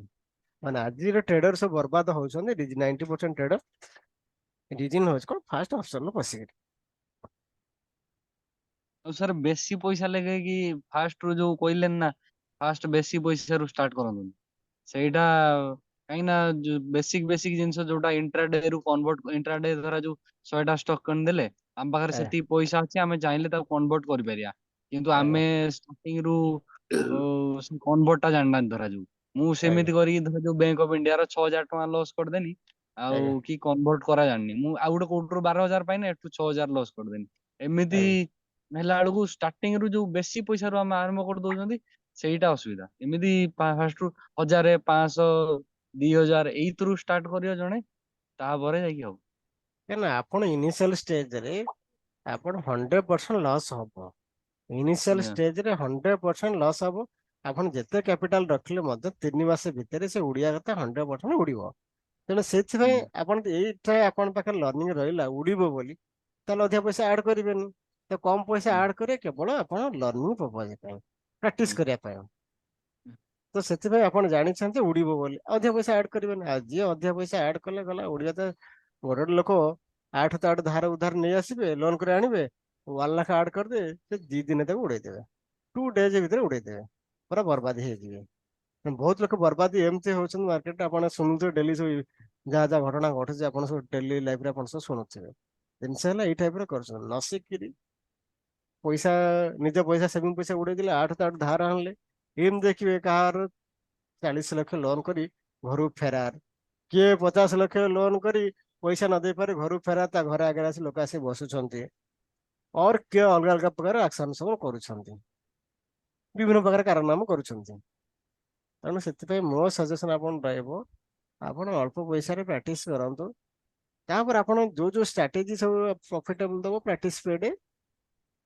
ମାନେ ଆଜିର ଟ୍ରେଡର ସବୁ ବର୍ବାଦ ହଉଛନ୍ତି, 90% ଟ୍ରେଡର ରିଜିନ ହଉଛି କଣ? ଫାଷ୍ଟ ଅପସନ ପଶିକିରି। ଆଉ ସାର୍ ବେଶୀ ପଇସା ଲଗେଇକି ଫାଷ୍ଟ ରୁ ଯୋଉ କହିଲେନି ନା, ଫାଷ୍ଟ ବେଶୀ ପଇସା ରୁ ଷ୍ଟାର୍ଟ କରନ୍ତୁ, ସେଇଟା କାହିଁକି ନା ବେସିକ ବେସିକ ଜିନିଷ ଯୋଉଟା ଇଣ୍ଟ୍ରାଡେ ରୁ କନଭର୍ଟ, ଇଣ୍ଟ୍ରାଡେ ଧରା ଯୋଉ 100ଟା ଷ୍ଟକ୍ କିଣିଦେଲେ, ଆମ ପାଖରେ ଆଜ୍ଞା ସେତିକି ପଇସା ଅଛି, ଆମେ ଚାହିଁଲେ ତାକୁ କନଭର୍ଟ କରିପାରିବା। କିନ୍ତୁ ଆଜ୍ଞା ଆମେ ଷ୍ଟାର୍ଟିଂ ରୁ କନଭର୍ଟ ଟା ଜାଣିନାହାନ୍ତି ଧରାଯାଉ। ମୁଁ ଆଜ୍ଞା ସେମିତି କରିକି ଧର ଯୋଉ ବ୍ୟାଙ୍କ ଅଫ ଇଣ୍ଡିଆର 6,000 ଟଙ୍କା ଲସ୍ କରିଦେଲି, ଆଉ ଆଜ୍ଞା କି କନଭର୍ଟ କରା ଜାଣିନି ମୁଁ, ଆଉ ଗୋଟେ କୋଉଠୁ 12,000 ପାଇନି, ଏଠୁ 6,000 ଲସ୍ କରିଦେଲି। ଏମିତି ଆଜ୍ଞା ହେଲା ବେଳକୁ ଷ୍ଟାର୍ଟିଂ ରୁ ଯୋଉ ବେଶୀ ପଇସା ରୁ ଆମେ ଆରମ୍ଭ କରିଦଉଛନ୍ତି, ସେଇଟା ଅସୁବିଧା। ଏମିତି ଫାଷ୍ଟ ରୁ 1,000, 500, 2,000 ଏଇଥିରୁ ଷ୍ଟାର୍ଟ କରିବ ଜଣେ, ତାପରେ ଯାଇକି ହବ। କାହିଁକିନା ଆପଣ ଇନିସିଆଲ ଷ୍ଟେଜରେ ଆପଣ 100% ଲସ୍ ହବ। ଇନିସିଆଲ ଆଜ୍ଞା। ଷ୍ଟେଜରେ 100% ଲସ୍ ହବ। ଆପଣ ଯେତେ କ୍ୟାପିଟାଲ ରଖିଲେ ମଧ୍ୟ 3 ମାସ ଭିତରେ ସେ ଉଡିଆ କଥା 100% ଉଡିବ। ତେଣୁ ସେଥିପାଇଁ ହୁଁ ଆପଣ ଏଇଟା ଆପଣଙ୍କ ପାଖରେ ଲର୍ଣ୍ଣିଂ ରହିଲା ଉଡିବ ବୋଲି, ତାହେଲେ ଅଧିକା ପଇସା ଆଡ କରିବେନି। ତ କମ ପଇସା ହୁଁ ଆଡ କରିବେ କେବଳ ଆପଣ ଲର୍ଣ୍ଣିଂ ପର୍ପୋଜ ପାଇଁ, ପ୍ରାକ୍ଟିସ ହୁଁ କରିବା ପାଇଁ। ତ ସେଥିପାଇଁ ଆପଣ ଜାଣିଛନ୍ତି ଉଡିବ ବୋଲି, ଅଧିକ ପଇସା ଆଡ କରିବେନି। ଆଉ ଯିଏ ଅଧିକ ପଇସା ଆଡ କଲେ ଗଲା ଉଡିଆ। ତ ଗୋଟେ ଗୋଟେ ଲୋକ 8 ଧାର ଉଧାର ନେଇ ଆସିବେ, ଲୋନ କରି ଆଣିବେ, 1 ଲାଖ ଆଡ କରିଦେବେ, ସେ 2 ଦିନ ତାକୁ ଉଡେଇଦେବେ, 2 ଡେଜ ଭିତରେ ଉଡେଇଦେବେ, ପୁରା ବର୍ବାଦ ହେଇଯିବେ। ବହୁତ ଲୋକ ବର୍ବାଦ ଏମିତି ହଉଛନ୍ତି ମାର୍କେଟରେ, ଆପଣ ଶୁଣୁଥିବେ ଡେଲି ସବୁ ଯାହା ଯାହା ଘଟଣା ଘଟୁଛି, ଆପଣ ସବୁ ଡେଲି ଲାଇଫରେ ଆପଣ ସବୁ ଶୁଣୁଥିବେ। ଜିନିଷ ହେଲା ଏଇ ଟାଇପ ର କରୁଛନ୍ତି, ନ ଶିଖିକିରି ପଇସା, ନିଜ ପଇସା ସେଭିଙ୍ଗ ପଇସା ଉଡେଇ ଦେଲେ, 8 ଧାର ଆଣିଲେ। ଏମିତି ଦେଖିବେ କାହାର 40 ଲକ୍ଷ ଲୋନ କରି ଘରୁ ଫେରାର, କିଏ 50 ଲକ୍ଷ ଲୋନ କରି ପଇସା ନ ଦେଇ ପାରି ଘରୁ ଫେରାର, ତା ଘରେ ଆଗରେ ଆସି ଲୋକ ଆସି ବସୁଛନ୍ତି। ଅର୍ କିଏ ଅଲଗା ଅଲଗା ପ୍ରକାର ଆକ୍ସନ ସବୁ କରୁଛନ୍ତି, ବିଭିନ୍ନ ପ୍ରକାର କାରନାମା କରୁଛନ୍ତି। ତେଣୁ ସେଥିପାଇଁ ମୋ ସଜେସନ ଆପଣ ରହିବ, ଆପଣ ଅଳ୍ପ ପଇସାରେ ପ୍ରାକ୍ଟିସ କରନ୍ତୁ। ତାପରେ ଆପଣ ଯୋଉ ଯୋଉ ଷ୍ଟ୍ରାଟେଜି ସବୁ ପ୍ରଫିଟେବଲ ଦବ ପ୍ରାକ୍ଟିସ ପିରିୟଡ,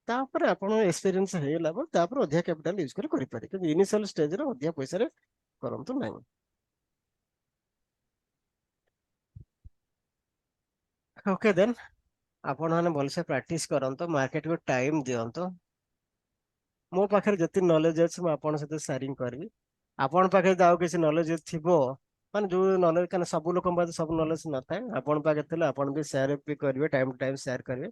ତାପରେ ଆପଣ ଏକ୍ସପିରିଏନ୍ସ ହେଇଗଲା ପରେ ତାପରେ ଅଧିକା କ୍ୟାପିଟାଲ ୟୁଜ କରିପାରିବେ। କିନ୍ତୁ ଇନିସିଆଲ ଷ୍ଟେଜରେ ଅଧିକା ପଇସାରେ କରନ୍ତୁ ନାହିଁ। ଓକେ ଦେନ୍, ଆପଣ ମାନେ ଭଲସେ ପ୍ରାକ୍ଟିସ କରନ୍ତୁ, ମାର୍କେଟକୁ ଟାଇମ ଦିଅନ୍ତୁ। ମୋ ପାଖରେ ଯେତିକି ନଲେଜ ଅଛି ମୁଁ ଆପଣଙ୍କ ସହିତ ସେୟାରିଂ କରିବି। ଆପଣଙ୍କ ପାଖରେ ଯଦି ଆଉ କିଛି ନଲେଜ ଥିବ, ମାନେ ଯୋଉ ନଲେଜ, କାରଣ ସବୁ ଲୋକଙ୍କ ପାଖରେ ସବୁ ନଲେଜ ନଥାଏ, ଆପଣଙ୍କ ପାଖରେ ଥିଲେ ଆପଣ ବି ସେୟାର ବି କରିବେ, ଟାଇମ ଟୁ ଟାଇମ ସେୟାର କରିବେ।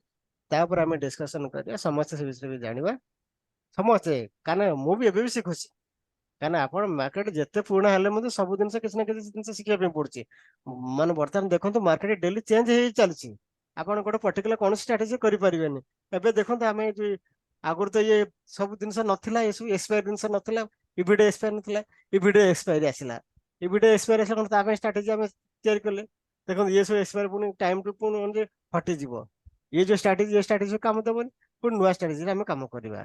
ତାପରେ ଆମେ ଡିସକସନ କରିବା, ସମସ୍ତେ ସେ ବିଷୟରେ ବି ଜାଣିବା ସମସ୍ତେ। କାରଣ ମୁଁ ବି ଏବେ ବି ଶିଖୁଛି, କାହିଁକିନା ଆପଣ ମାର୍କେଟ ଯେତେ ପୁରୁଣା ହେଲେ ମଧ୍ୟ ସବୁ ଜିନିଷ କିଛି ନା କିଛି ଜିନିଷ ଶିଖିବା ପାଇଁ ପଡୁଛି। ମାନେ ବର୍ତ୍ତମାନ ଦେଖନ୍ତୁ ମାର୍କେଟ ଡେଲି ଚେଞ୍ଜ ହେଇ ଚାଲିଛି। ଆପଣ ଗୋଟେ ପର୍ଟିକୁଲାର କୌଣସି ଷ୍ଟ୍ରାଟେଜି କରିପାରିବେନି। ଏବେ ଦେଖନ୍ତୁ ଆମେ ଏଠି ଆଗରୁ ତ ଇଏ ସବୁ ଜିନିଷ ନଥିଲା, ଏସବୁ ଏକ୍ସପାୟାର ଜିନିଷ ନଥିଲା, ଇଭିଡେ ଏକ୍ସପାୟାର ନଥିଲା, ଇଭିଡେ ଏକ୍ସପାୟାର ଆସିଲା। ଇଭିଡେ ଏକ୍ସପାୟାର ଆସିଲା କଣ ତା ପାଇଁ ଷ୍ଟ୍ରାଟେଜି ଆମେ ତିଆରି କଲେ। ଦେଖନ୍ତୁ ଇଏ ସବୁ ଏକ୍ସପାୟାର ପୁଣି ଟାଇମ ଟୁ ପୁଣି ମାନେ ହଟିଯିବ। ଇଏ ଯୋଉ ଷ୍ଟ୍ରାଟେଜି ଏ ଷ୍ଟ୍ରାଟେଜି କାମ ଦେବନି, ପୁଣି ନୂଆ ଷ୍ଟ୍ରାଟେଜିରେ ଆମେ କାମ କରିବା।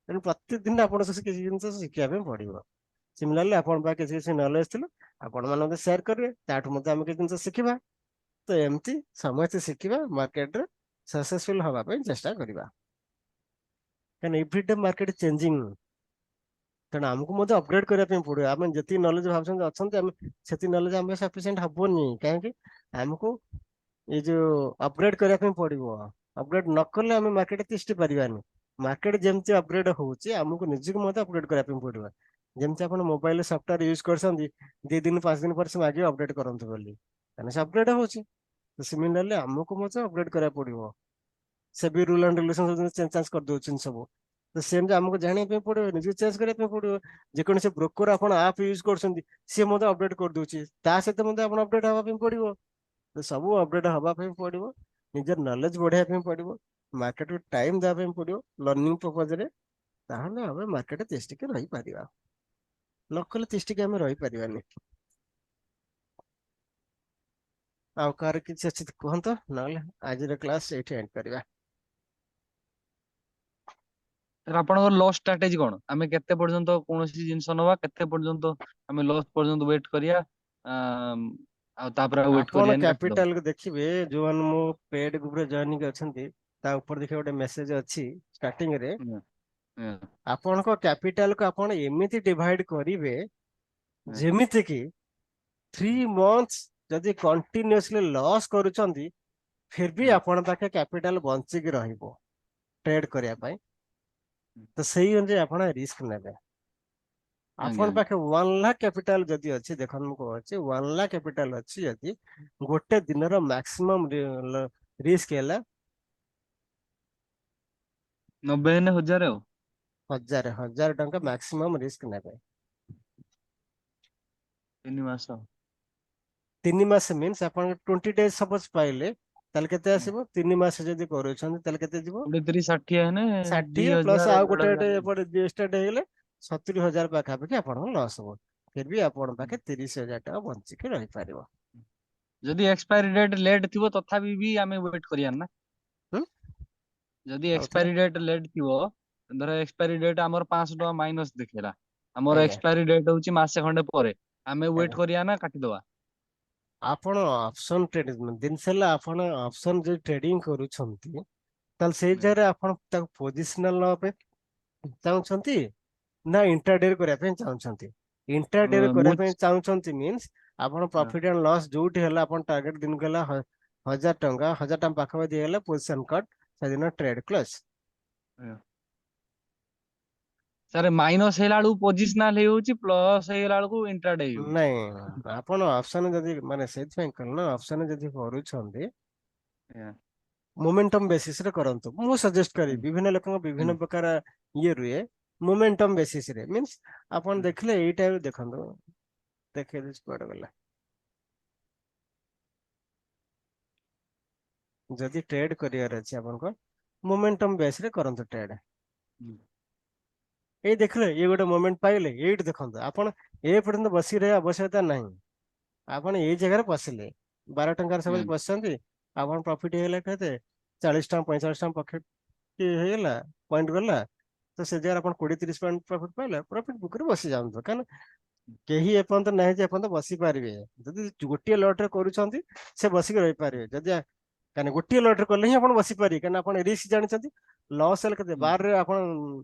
ତେଣୁ ପ୍ରତିଦିନ ଆପଣ କିଛି ଜିନିଷ ଶିଖିବା ପାଇଁ ପଡିବ। ସିମିଲାରଲି ଆପଣଙ୍କ ପାଖରେ କିଛି କିଛି ନଲେଜ ଥିଲା, ଆପଣ ମାନଙ୍କୁ ସେୟାର କରିବେ, ତାଠୁ ମଧ୍ୟ ଆମେ କିଛି ଜିନିଷ ଶିଖିବା। ତ ଏମିତି ସମସ୍ତେ ଶିଖିବା, ମାର୍କେଟରେ ସକ୍ସେସଫୁଲ ହବା ପାଇଁ ଚେଷ୍ଟା କରିବା। କାରଣ ଏଭ୍ରିଡେ ମାର୍କେଟ ଚେଞ୍ଜିଂ, ତେଣୁ ଆମକୁ ମଧ୍ୟ ଅପଗ୍ରେଡ କରିବା ପାଇଁ ପଡିବ। ଆମେ ଯେତିକି ନଲେଜ ଭାବୁଛନ୍ତି ଅଛନ୍ତି, ଆମେ ସେତିକି ନଲେଜ ଆମ ସଫିସିଏଣ୍ଟ ହବନି। କାହିଁକି ଆମକୁ ଏଇ ଯୋଉ ଅପଗ୍ରେଡ କରିବା ପାଇଁ ପଡିବ। ଅପଗ୍ରେଡ ନ କଲେ ଆମେ ମାର୍କେଟ ତିଷ୍ଠି ପାରିବାନି। ମାର୍କେଟ ଯେମିତି ଅପଗ୍ରେଡ ହଉଛି, ଆମକୁ ନିଜକୁ ମଧ୍ୟ ଅପଗ୍ରେଡ କରିବା ପାଇଁ ପଡିବ। ଯେମିତି ଆପଣ ମୋବାଇଲ ସଫ୍ଟୱେର ୟୁଜ କରୁଛନ୍ତି, 2 ଦିନ 5 ଦିନ ପରେ ସେ ମାଗିବେ ଅପଡେଟ କରନ୍ତୁ ବୋଲି, କାହିଁକି ସେ ଅପଗ୍ରେଡ ହଉଛି। ସିମିଲାରଲି ଆମକୁ ମଧ୍ୟ ଅପଗ୍ରେଡ କରିବାକୁ ପଡିବ। ସେ ବି ରୁଲ ଆଣ୍ଡ ରେଗୁଲେସନ ଚେଞ୍ଜ କରିଦଉଛନ୍ତି ସବୁ। ତ ସେମିତି ଆମକୁ ଜାଣିବା ପାଇଁ ପଡିବ, ନିଜକୁ ଚେଞ୍ଜ କରିବା ପାଇଁ ପଡିବ। ଯେକୌଣସି ବ୍ରୋକର ଆପଣ ଆପ୍ ୟୁଜ କରୁଛନ୍ତି, ସିଏ ମଧ୍ୟ ଅପଡେଟ କରିଦଉଛି, ତା ସହିତ ମଧ୍ୟ ଆପଣ ଅପଡେଟ ହବା ପାଇଁ ପଡିବ। ତ ସବୁ ଅପଡେଟ ହବା ପାଇଁ ପଡିବ, ନିଜର ନଲେଜ ବଢେଇବା ପାଇଁ ପଡିବ, ମାର୍କେଟକୁ ଟାଇମ ଦେବା ପାଇଁ ପଡିବ ଲର୍ଣ୍ଣିଂ ପର୍ପଜରେ। ତାହେଲେ ଆମେ ମାର୍କେଟରେ ତିଷ୍ଠିକି ରହିପାରିବା, ନ କଲେ ତିଷ୍ଠିକି ଆମେ ରହିପାରିବାନି। ଆଉ କାହାର କିଛି ଅଛି ତ କୁହନ୍ତୁ, ନହେଲେ ଆଜିର କ୍ଲାସ ଏଇଠି ଏଣ୍ଡ କରିବା। ସାର୍ ଆପଣଙ୍କର ଲସ୍ ଷ୍ଟ୍ରାଟେଜି କଣ? ଆମେ କେତେ ପର୍ଯ୍ୟନ୍ତ କୌଣସି ଜିନିଷ ନବା, କେତେ ପର୍ଯ୍ୟନ୍ତ ଆମେ ଲସ୍ ପର୍ଯ୍ୟନ୍ତ ୱେଟ୍ କରିବା, ଆଉ ତାପରେ ଆଉ ୱେଟ୍ ଆପଣ କରିବାନି, କାଟିଦବା? କ୍ୟାପିଟାଲକୁ ଦେଖିବେ, ଯୋଉମାନେ ମୋ ପେଡ୍ ଗ୍ରୁପରେ ଜଏନିଂ ଅଛନ୍ତି, ତା ଉପରେ ଦେଖିବେ ଗୋଟେ ମେସେଜ ଅଛି ଷ୍ଟାର୍ଟିଂ ରେ। ହୁଁ, ହୁଁ, ଆପଣଙ୍କ କ୍ୟାପିଟାଲକୁ ଆପଣ ଏମିତି ଡିଭାଇଡ କରିବେ ହୁଁ, ଯେମିତି କି 3 months ଯଦି କଣ୍ଟିନ୍ୟୁଅସଲି ଲସ୍ କରୁଛନ୍ତି, ଫିର ବି ହୁଁ, ଆପଣ ପାଖେ କ୍ୟାପିଟାଲ ବଞ୍ଚିକି ରହିବ ଟ୍ରେଡ କରିବା ପାଇଁ। ତ ସେଇ ଅନୁଯାୟୀ ଆପଣ ରିସ୍କ ନେବେ। ଆଜ୍ଞା ଆପଣ ଆଜ୍ଞା। ପାଖେ 1 lakh କ୍ୟାପିଟାଲ ଯଦି ଅଛି, ଦେଖନ୍ତୁ ମୁଁ କହୁଛି 1 lakh କ୍ୟାପିଟାଲ ଅଛି ଯଦି, ଗୋଟେ ଦିନର ମ୍ୟାକ୍ସିମମ୍ ରିସ୍କ ହେଲା 90 ହେଲେ 1000 ଆଉ। 1000 ଟଙ୍କା ମ୍ୟାକ୍ସିମମ୍ ରିସ୍କ ନେବେ। 3 ମାସ। 3 ମାସ ମିନ୍ସ ଆପଣ 20 days ସପୋଜ ପାଇଲେ, ତାହେଲେ କେତେ ହୁଁ। ଆସିବ? 3 ମାସ ଯଦି କରୁଛନ୍ତି ତାହେଲେ କେତେ ଯିବ? 20 60 ହେଲେ 60 ପ୍ଲସ 2000 ଆଉ ଗୋଟେ 1500। ଏପଟେ ରେଜିଷ୍ଟର୍ଡ ହେଇଗଲେ 70,000 ପାଖାପାଖି ଆପଣଙ୍କ ଲସ୍ ହବ। ଫିର ବି ଆପଣଙ୍କ ପାଖେ 30,000 ଟଙ୍କା ବଞ୍ଚିକି ରହିପାରିବ। ଯଦି ଏକ୍ସପାୟରି ଡେଟ୍ ଲେଟ୍ ଥିବ, ତଥାପି ବି ଆମେ ୱେଟ୍ କରିବାନି ନା? ହୁଁ ଯଦି ଆଉ ଥରେ ଏକ୍ସପାୟରି ଡେଟ୍ ଲେଟ୍ ଥିବ, ଧର ଏକ୍ସପାୟରି ଡେଟ୍ ଆମର 500 ଟଙ୍କା ମାଇନସ୍ ଦେଖେଇଲା, ଆମର ଆଜ୍ଞା ଏକ୍ସପାୟରି ଡେଟ୍ ହଉଛି ମାସେ ଖଣ୍ଡେ ପରେ, ଆମେ ଆଜ୍ଞା। ୱେଟ୍ କରିବା ନା କାଟିଦବା? ଆପଣ ଅପସନ ଟ୍ରେଡିଂ ଜିନିଷ ହେଲା, ଆପଣ ଅପସନ ଯଦି ଟ୍ରେଡିଂ କରୁଛନ୍ତି, ତାହେଲେ ସେଇ ହୁଁ, ଜାଗାରେ ଆପଣ ତାକୁ ପୋଜିସନାଲ ନବା ପାଇଁ ଚାହୁଁଛନ୍ତି ନା ଇଣ୍ଟ୍ରାଡେ କରିବା ପାଇଁ ଚାହୁଁଛନ୍ତି? ଇଣ୍ଟ୍ରାଡେ ମୁଁ କରିବା ପାଇଁ ଚାହୁଁଛନ୍ତି ମିନ୍ସ ଆପଣ ହଁ, ପ୍ରଫିଟ ଆଣ୍ଡ ଲସ୍ ଯୋଉଠି ହେଲା, ଆପଣ ଟାର୍ଗେଟ ଦିନକୁ ହେଲା 1000 ଟଙ୍କା ପାଖାପାଖି ହେଇଗଲା, ପୋଜିସନ କଟ, ସେଦିନ ଟ୍ରେଡ କ୍ଲୋଜ। ହଁ। ସାର୍ ମାଇନସ୍ ହେଇଲା ବେଳକୁ ପୋଜିସନାଲ ହେଇଯାଉଛି, ପ୍ଲସ୍ ହେଇଗଲା ବେଳକୁ ଇଣ୍ଟ୍ରାଡେ ହେଇଯାଉଛି। ନାଇଁ, ଆପଣ ଅପସନ ଯଦି ମାନେ ସେଇଥିପାଇଁ କହିଲ ନା, ଅପସନ ଯଦି କରୁଛନ୍ତି ଆଜ୍ଞା, ମୋମେଣ୍ଟମ ବେସିସ ରେ କରନ୍ତୁ। ମୁଁ ସଜେଷ୍ଟ କରିବି, ହୁଁ, ବିଭିନ୍ନ ଲୋକଙ୍କ ହୁଁ, ବିଭିନ୍ନ ପ୍ରକାର ଇଏ ରୁହେ, ମୋମେଣ୍ଟମ ବେସିସ ରେ ମିନ୍ସ ଆପଣ ହୁଁ, ଦେଖିଲେ ଏଇଟା ଦେଖନ୍ତୁ, ଦେଖେଇ ଦଉଛି କୁଆଡେ ଗଲା। ଯଦି ଟ୍ରେଡ କରିବାର ଅଛି ଆପଣଙ୍କ, ମୋମେଣ୍ଟମ ବେସ ରେ କରନ୍ତୁ ଟ୍ରେଡ। ହୁଁ, ଏଇ ଦେଖିଲେ ଇଏ ଗୋଟେ ମୋମେଣ୍ଟ ପାଇଲେ, ଏଇଠି ଦେଖନ୍ତୁ ଆପଣ ଏ ପର୍ଯ୍ୟନ୍ତ ବସି ରହିବା ଆବଶ୍ୟକତା ନାହିଁ। ଆପଣ ଏଇ ଜାଗାରେ ପଶିଲେ 12 ଟଙ୍କାରେ ହୁଁ, ସବୁ ପଶିଛନ୍ତି, ଆପଣ ପ୍ରଫିଟ ହେଇଗଲା କେତେ? 40 ଟଙ୍କା 45 ଟଙ୍କା ପ୍ରଫିଟ ହେଇଗଲା, ପଏଣ୍ଟ ଗଲା। ତ ସେ ଜାଗାରେ ଆପଣ 20 30 ପଏଣ୍ଟ ପ୍ରଫିଟ ପାଇଲେ, ପ୍ରଫିଟ ବୁକରେ ବସି ଯାଆନ୍ତୁ। କାରଣ କେହି ଏପର୍ଯ୍ୟନ୍ତ ନାହିଁ ଯେ ଏପର୍ଯ୍ୟନ୍ତ ବସି ପାରିବେ। ଯଦି ଗୋଟିଏ ଲଟରେ କରୁଛନ୍ତି, ସେ ବସିକି ରହିପାରିବେ। ଯଦି କାହିଁକି ଗୋଟିଏ ଲଟରେ କଲେ ହିଁ ଆପଣ ବସିପାରିବେ, କାହିଁକି ଆପଣ ରିସ୍କ ଜାଣିଛନ୍ତି। ଲସ୍ ହେଲେ କେତେ? ହୁଁ, 12ରେ ଆପଣ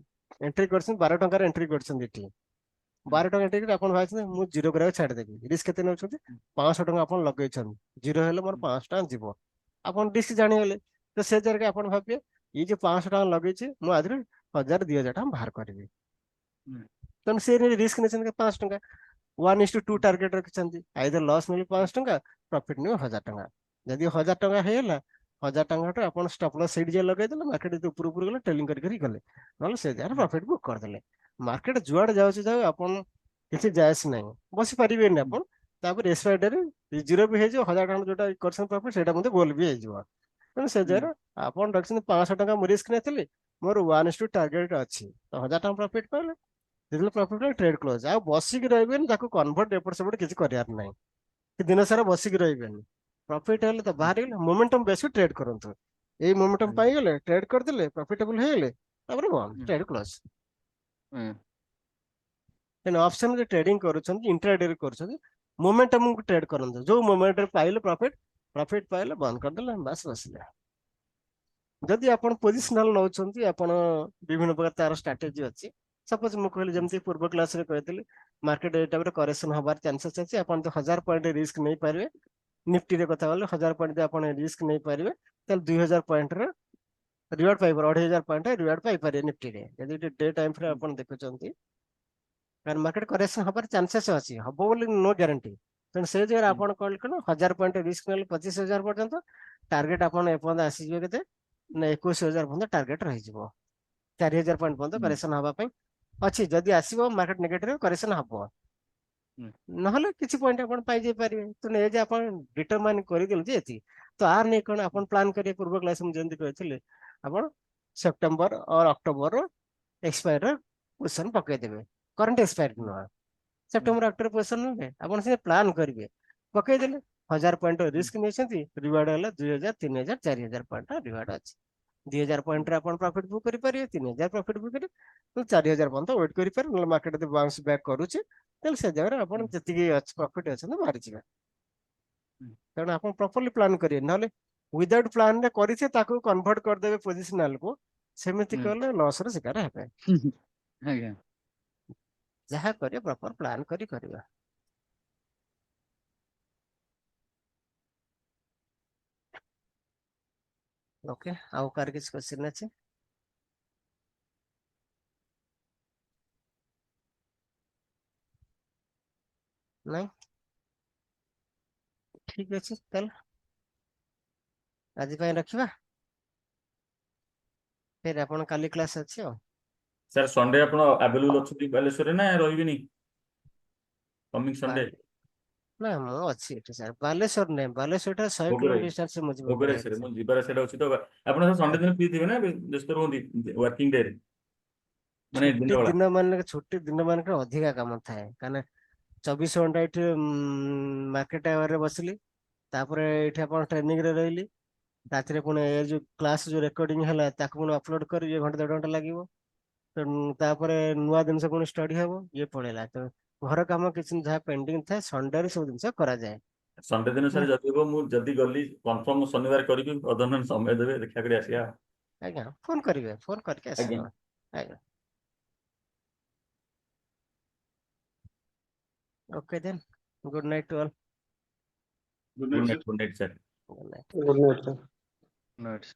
ଏଣ୍ଟ୍ରି କରିଛନ୍ତି, 12 ଟଙ୍କାରେ ଏଣ୍ଟ୍ରି କରିଛନ୍ତି ଏଠି। ହୁଁ, 12 ଟଙ୍କା ଏଣ୍ଟ୍ରି କରି ଆପଣ ଭାବୁଛନ୍ତି ମୁଁ ଜିରୋ କରିବାକୁ ଛାଡିଦେବି। ରିସ୍କ କେତେ ନେଉଛନ୍ତି? 500 ଟଙ୍କା ଆପଣ ଲଗେଇଛନ୍ତି, ଜିରୋ ହେଲେ ମୋର 500 ଟଙ୍କା ଯିବ। ଆପଣ ରିସ୍କ ଜାଣିଗଲେ, ତ ସେ ଜାଗାରେ ଆପଣ ଭାବିବେ ଏଇ ଯୋଉ 500 ଟଙ୍କା ଲଗେଇଛି, ମୁଁ ଆଧିରେ 1000 2000 ଟଙ୍କା ବାହାର କରିବି। ହୁଁ, ତେଣୁ ସେ ରିସ୍କ ନେଇଛନ୍ତି 500 ଟଙ୍କା। 1:2 ଟାର୍ଗେଟ ରଖିଛନ୍ତି, ଆଇଦର ଲସ୍ ମିଳିବ 500 ଟଙ୍କା, ପ୍ରଫିଟ ମିଳିବ 1000 ଟଙ୍କା। ଯଦି 1000 ଟଙ୍କା ହେଇଗଲା, 1000 ଟଙ୍କାଟା ଆପଣ ଷ୍ଟପ ଲସ୍ ସେଇଠି ଯାଇ ଲଗେଇଦେଲେ, ମାର୍କେଟ ଯଦି ଉପରକୁ ଗଲେ ଟ୍ରେଲିଂ କରି ଗଲେ, ନହେଲେ ସେ ଜାଗାରେ ପ୍ରଫିଟ ବୁକ୍ କରିଦେଲେ। ମାର୍କେଟ ଯୁଆଡେ ଯାଉଛି ଯାଉ, ଆପଣ କିଛି ଯାଏସ ନାହିଁ, ବସି ପାରିବେନି ଆପଣ। ତାପରେ ଏକ୍ସପାୟରି ଡେରେ ଜିରୋ ବି ହେଇଯିବ, 1000 ଟଙ୍କା ଯୋଉଟା କରିଛନ୍ତି ପ୍ରଫିଟ, ସେଇଟା ମଧ୍ୟ ଗୋଲ ବି ହେଇଯିବ। ତେଣୁ ସେ ଜାଗାରେ ଆପଣ ରଖିଛନ୍ତି 500 ଟଙ୍କା ମୁଁ ରିସ୍କ ନେଇଥିଲି, ମୋର 1:2 ଟାର୍ଗେଟ ଅଛି ତ 1000 ଟଙ୍କା ପ୍ରଫିଟ ପାଇଲେ ଯେତେବେଳେ ପ୍ରଫିଟ ପାଇଲେ ଟ୍ରେଡ୍ କ୍ଲୋଜ। ଆଉ ବସିକି ରହିବେନି ତାକୁ କନଭର୍ଟ ଏପଟ ସେପଟ କିଛି କରିବାର ନାହିଁ କି ଦିନ ସାରା ବସିକି ରହିବେନି। ପ୍ରଫିଟ ହେଲେ ତ ବାହାରିଗଲେ ମୋମେଣ୍ଟମ ବେଶୀ ଟ୍ରେଡ୍ କରନ୍ତୁ। ଏଇ ମୋମେଣ୍ଟମ ଆଜ୍ଞା। ପାଇଗଲେ ଟ୍ରେଡ୍ କରିଦେଲେ ପ୍ରଫିଟେବଲ ହେଇଗଲେ ତାପରେ ବନ୍ଦ ହୁଁ। Trade close. ଆଜ୍ଞା। ତେଣୁ ଅପସନ ରେ ଟ୍ରେଡିଂ କରୁଛନ୍ତି ଇଣ୍ଟ୍ରାଡେ ରେ କରୁଛନ୍ତି ମୋମେଣ୍ଟମ କୁ ଟ୍ରେଡ୍ କରନ୍ତୁ। ଯୋଉ ମୋମେଣ୍ଟରେ ପାଇଲେ ପ୍ରଫିଟ ପାଇଲେ ବନ୍ଦ କରିଦେଲେ ବାସ୍ ବସିଲେ। ଯଦି ଆପଣ ପୋଜିସନାଲ ନଉଛନ୍ତି ଆପଣ ବିଭିନ୍ନ ପ୍ରକାର ତାର ଷ୍ଟ୍ରାଟେଜି ଅଛି। ସପୋଜ ମୁଁ କହିଲି ଯେମିତି ପୂର୍ବ କ୍ଲାସ ରେ କହିଥିଲି ମାର୍କେଟ ଏଇ ଟାଇପରେ କରେକ୍ସନ ହବାର ଚାନ୍ସେସ୍ ଅଛି। ଆପଣ ତ 1000 ପଏଣ୍ଟ ରିସ୍କ ନେଇପାରିବେ। ନିଫ୍ଟିରେ କଥା କହିଲେ 1000 ପଏଣ୍ଟ ଆପଣ ରିସ୍କ ନେଇପାରିବେ ତାହେଲେ 2000 ପଏଣ୍ଟର ରିୱାର୍ଡ ପାଇପାରିବେ। 2500 ପଏଣ୍ଟ ରିୱାର୍ଡ ପାଇପାରିବେ ନିଫ୍ଟିରେ ଯଦି ଡେ ଟାଇମ ଫ୍ରେ ଆପଣ ଦେଖୁଛନ୍ତି। କାରଣ ମାର୍କେଟ କରେକ୍ସନ ହବାର ଚାନ୍ସେସ୍ ଅଛି ହବ ବୋଲି ନୋ ଗ୍ୟାରେଣ୍ଟି। ତେଣୁ ସେ ଜାଗାରେ ଆପଣ କହିଲେ କଣ 1000 ପଏଣ୍ଟ ରିସ୍କ ନେଲେ 25000 ପର୍ଯ୍ୟନ୍ତ ଟାର୍ଗେଟ ଆପଣ ଏପର୍ଯ୍ୟନ୍ତ ଆସିଯିବେ କେତେ ନା 21000 ପର୍ଯ୍ୟନ୍ତ ଟାର୍ଗେଟ ରହିଯିବ। 4000 ପଏଣ୍ଟ ପର୍ଯ୍ୟନ୍ତ କରେକ୍ସନ ହବା ପାଇଁ ଅଛି। ଯଦି ଆସିବ ମାର୍କେଟ ନେଗେଟିଭ କରେକ୍ସନ ହବ ନହେଲେ କିଛି ପଏଣ୍ଟ ଆପଣ ପାଇଯାଇ ପାରିବେ। ତେଣୁ ଏ ଯେ ଆପଣ ଡିଟରମାଇନ କରିଦେଲେ ଯେ ଏତିକି ତ ଆର ନେଇ କଣ ଆପଣ ପ୍ଲାନ୍ କରିବେ। ପୂର୍ବ କ୍ଲାସ ମୁଁ ଯେମିତି କହିଥିଲି ଆପଣ ସେପ୍ଟେମ୍ବର ଅର ଅକ୍ଟୋବର ଏକ୍ସପାୟର ପୋଜିସନ ପକେଇଦେବେ। କରେଣ୍ଟ ଏକ୍ସପାୟର ନୁହଁ ସେପ୍ଟେମ୍ବର ଅକ୍ଟୋବର ପୋଜିସନ ନେବେ ଆପଣ ସେ ପ୍ଲାନ୍ କରିବେ ପକେଇଦେଲେ 1000 ପଏଣ୍ଟ ରିସ୍କ ନେଇଛନ୍ତି ରିୱାର୍ଡ ହେଲା 2000 3000 4000 ପଏଣ୍ଟ ରିୱାର୍ଡ ଅଛି। 2000 ପଏଣ୍ଟରେ ଆପଣ ପ୍ରଫିଟ ବୁକ୍ କରିପାରିବେ 3000 ପ୍ରଫିଟ ବୁକ୍ କରିବେ 4000 ପର୍ଯ୍ୟନ୍ତ ୱେଟ୍ କରିପାରିବେ। ନହେଲେ ମାର୍କେଟ ଯଦି ବାଉନ୍ସ ବ୍ୟାକ୍ କରୁଛି ତାହେଲେ ସେ ଜାଗାରେ ଆପଣ ଯେତିକି ଅଛି ପ୍ରଫିଟ ଅଛନ୍ତି ବାହାରିଯିବେ। ତେଣୁ ଆପଣ ପ୍ରପରଲି ପ୍ଲାନ୍ କରିବେ ନହେଲେ ୱିଦାଉଟ୍ ପ୍ଲାନ୍ ରେ କରିଥିବେ ତାକୁ କନଭର୍ଟ କରିଦେବେ ପୋଜିସନାଲକୁ ସେମିତି କଲେ ଲସ୍ ର ଶିକାର ହେବେ। ଆଜ୍ଞା। ଯାହା କରିବେ ପ୍ରପର ପ୍ଲାନ୍ କରି କରିବା। ଓକେ ଆଉ କାହାର କିଛି କ୍ୱେଶ୍ଚିନ୍ ଅଛି? ନାଇଁ ଠିକ ଅଛି ତାହେଲେ ଆଜି ପାଇଁ ରଖିବା। ଫେର ଆପଣ କାଲି କ୍ଲାସ୍ ଅଛି ଆଉ। ସାର୍ ସଣ୍ଡେ ଆପଣ ଆଭେଲେବୁଲ ଅଛନ୍ତି ବାଲେଶ୍ୱରରେ ନା ରହିବେନି କମିଂ ସଣ୍ଡେ? ନା ମୁଁ ଅଛି ଏଠି ସାର୍ ବାଲେଶ୍ୱର ନାହିଁ ବାଲେଶ୍ୱରଟା 100 ଭୋଗରାଇ କିଲୋମିଟର ଡିଷ୍ଟାନ୍ସ ମୁଁ ଯିବାକୁ ଭୋଗରାଇ ପଡିବ ସାର୍ ସାର୍। ମୁଁ ଯିବାର ସେଇଟା ଅଛି ତ ଆପଣ ସଣ୍ଡେ ଦିନ ଫ୍ରି ଥିବେ ନା ବ୍ୟସ୍ତ ରୁହନ୍ତି ୱାର୍କିଂ ଡେରେ ମାନେ ଛୁଟି ଦିନ ବେଳା? ଦିନ ମାନଙ୍କରେ ଛୁଟି ଦିନ ମାନଙ୍କରେ ଅଧିକା କାମ ଥାଏ କାହିଁକିନା 24 ଘଣ୍ଟା ଏଠି ମାର୍କେଟ ଆୱାରରେ ବସିଲି ତାପରେ ଏଇଠି ଆପଣ ଟ୍ରେନିଂ ରେ ରହିଲି ରାତିରେ ପୁଣି ଏ ଯୋଉ କ୍ଲାସ ଯୋଉ ରେକର୍ଡିଂ ହେଲା ତାକୁ ପୁଣି ଅପଲୋଡ କରି ଘଣ୍ଟା 1.5 ଘଣ୍ଟା ଲାଗିବ। ତାପରେ ନୂଆ ଜିନିଷ ପୁଣି ଷ୍ଟଡି ହବ ଇଏ ପଳେଇଲା ତ ଘର କାମ କିଛି ଯାହା ପେଣ୍ଡିଂ ଥାଏ ସଣ୍ଡେରେ ସବୁ ଜିନିଷ କରାଯାଏ। ସଣ୍ଡେ ଦିନ ସାର୍ ଯଦି ହବ ମୁଁ ଯଦି ଗଲି କନଫର୍ମ ଶନିବାର କରିକି ଅଧଘଣ୍ଟା ସମୟ ଦେବେ ଦେଖା କରି ଆସିବା। ଆଜ୍ଞା ଫୋନ କରିବେ ଫୋନ କରିକି ଆଜ୍ଞା ଆସିବ। ଆଜ୍ଞା okay then good night to all. Good night sir. Good night sir. Good night. Good night, sir. Nice.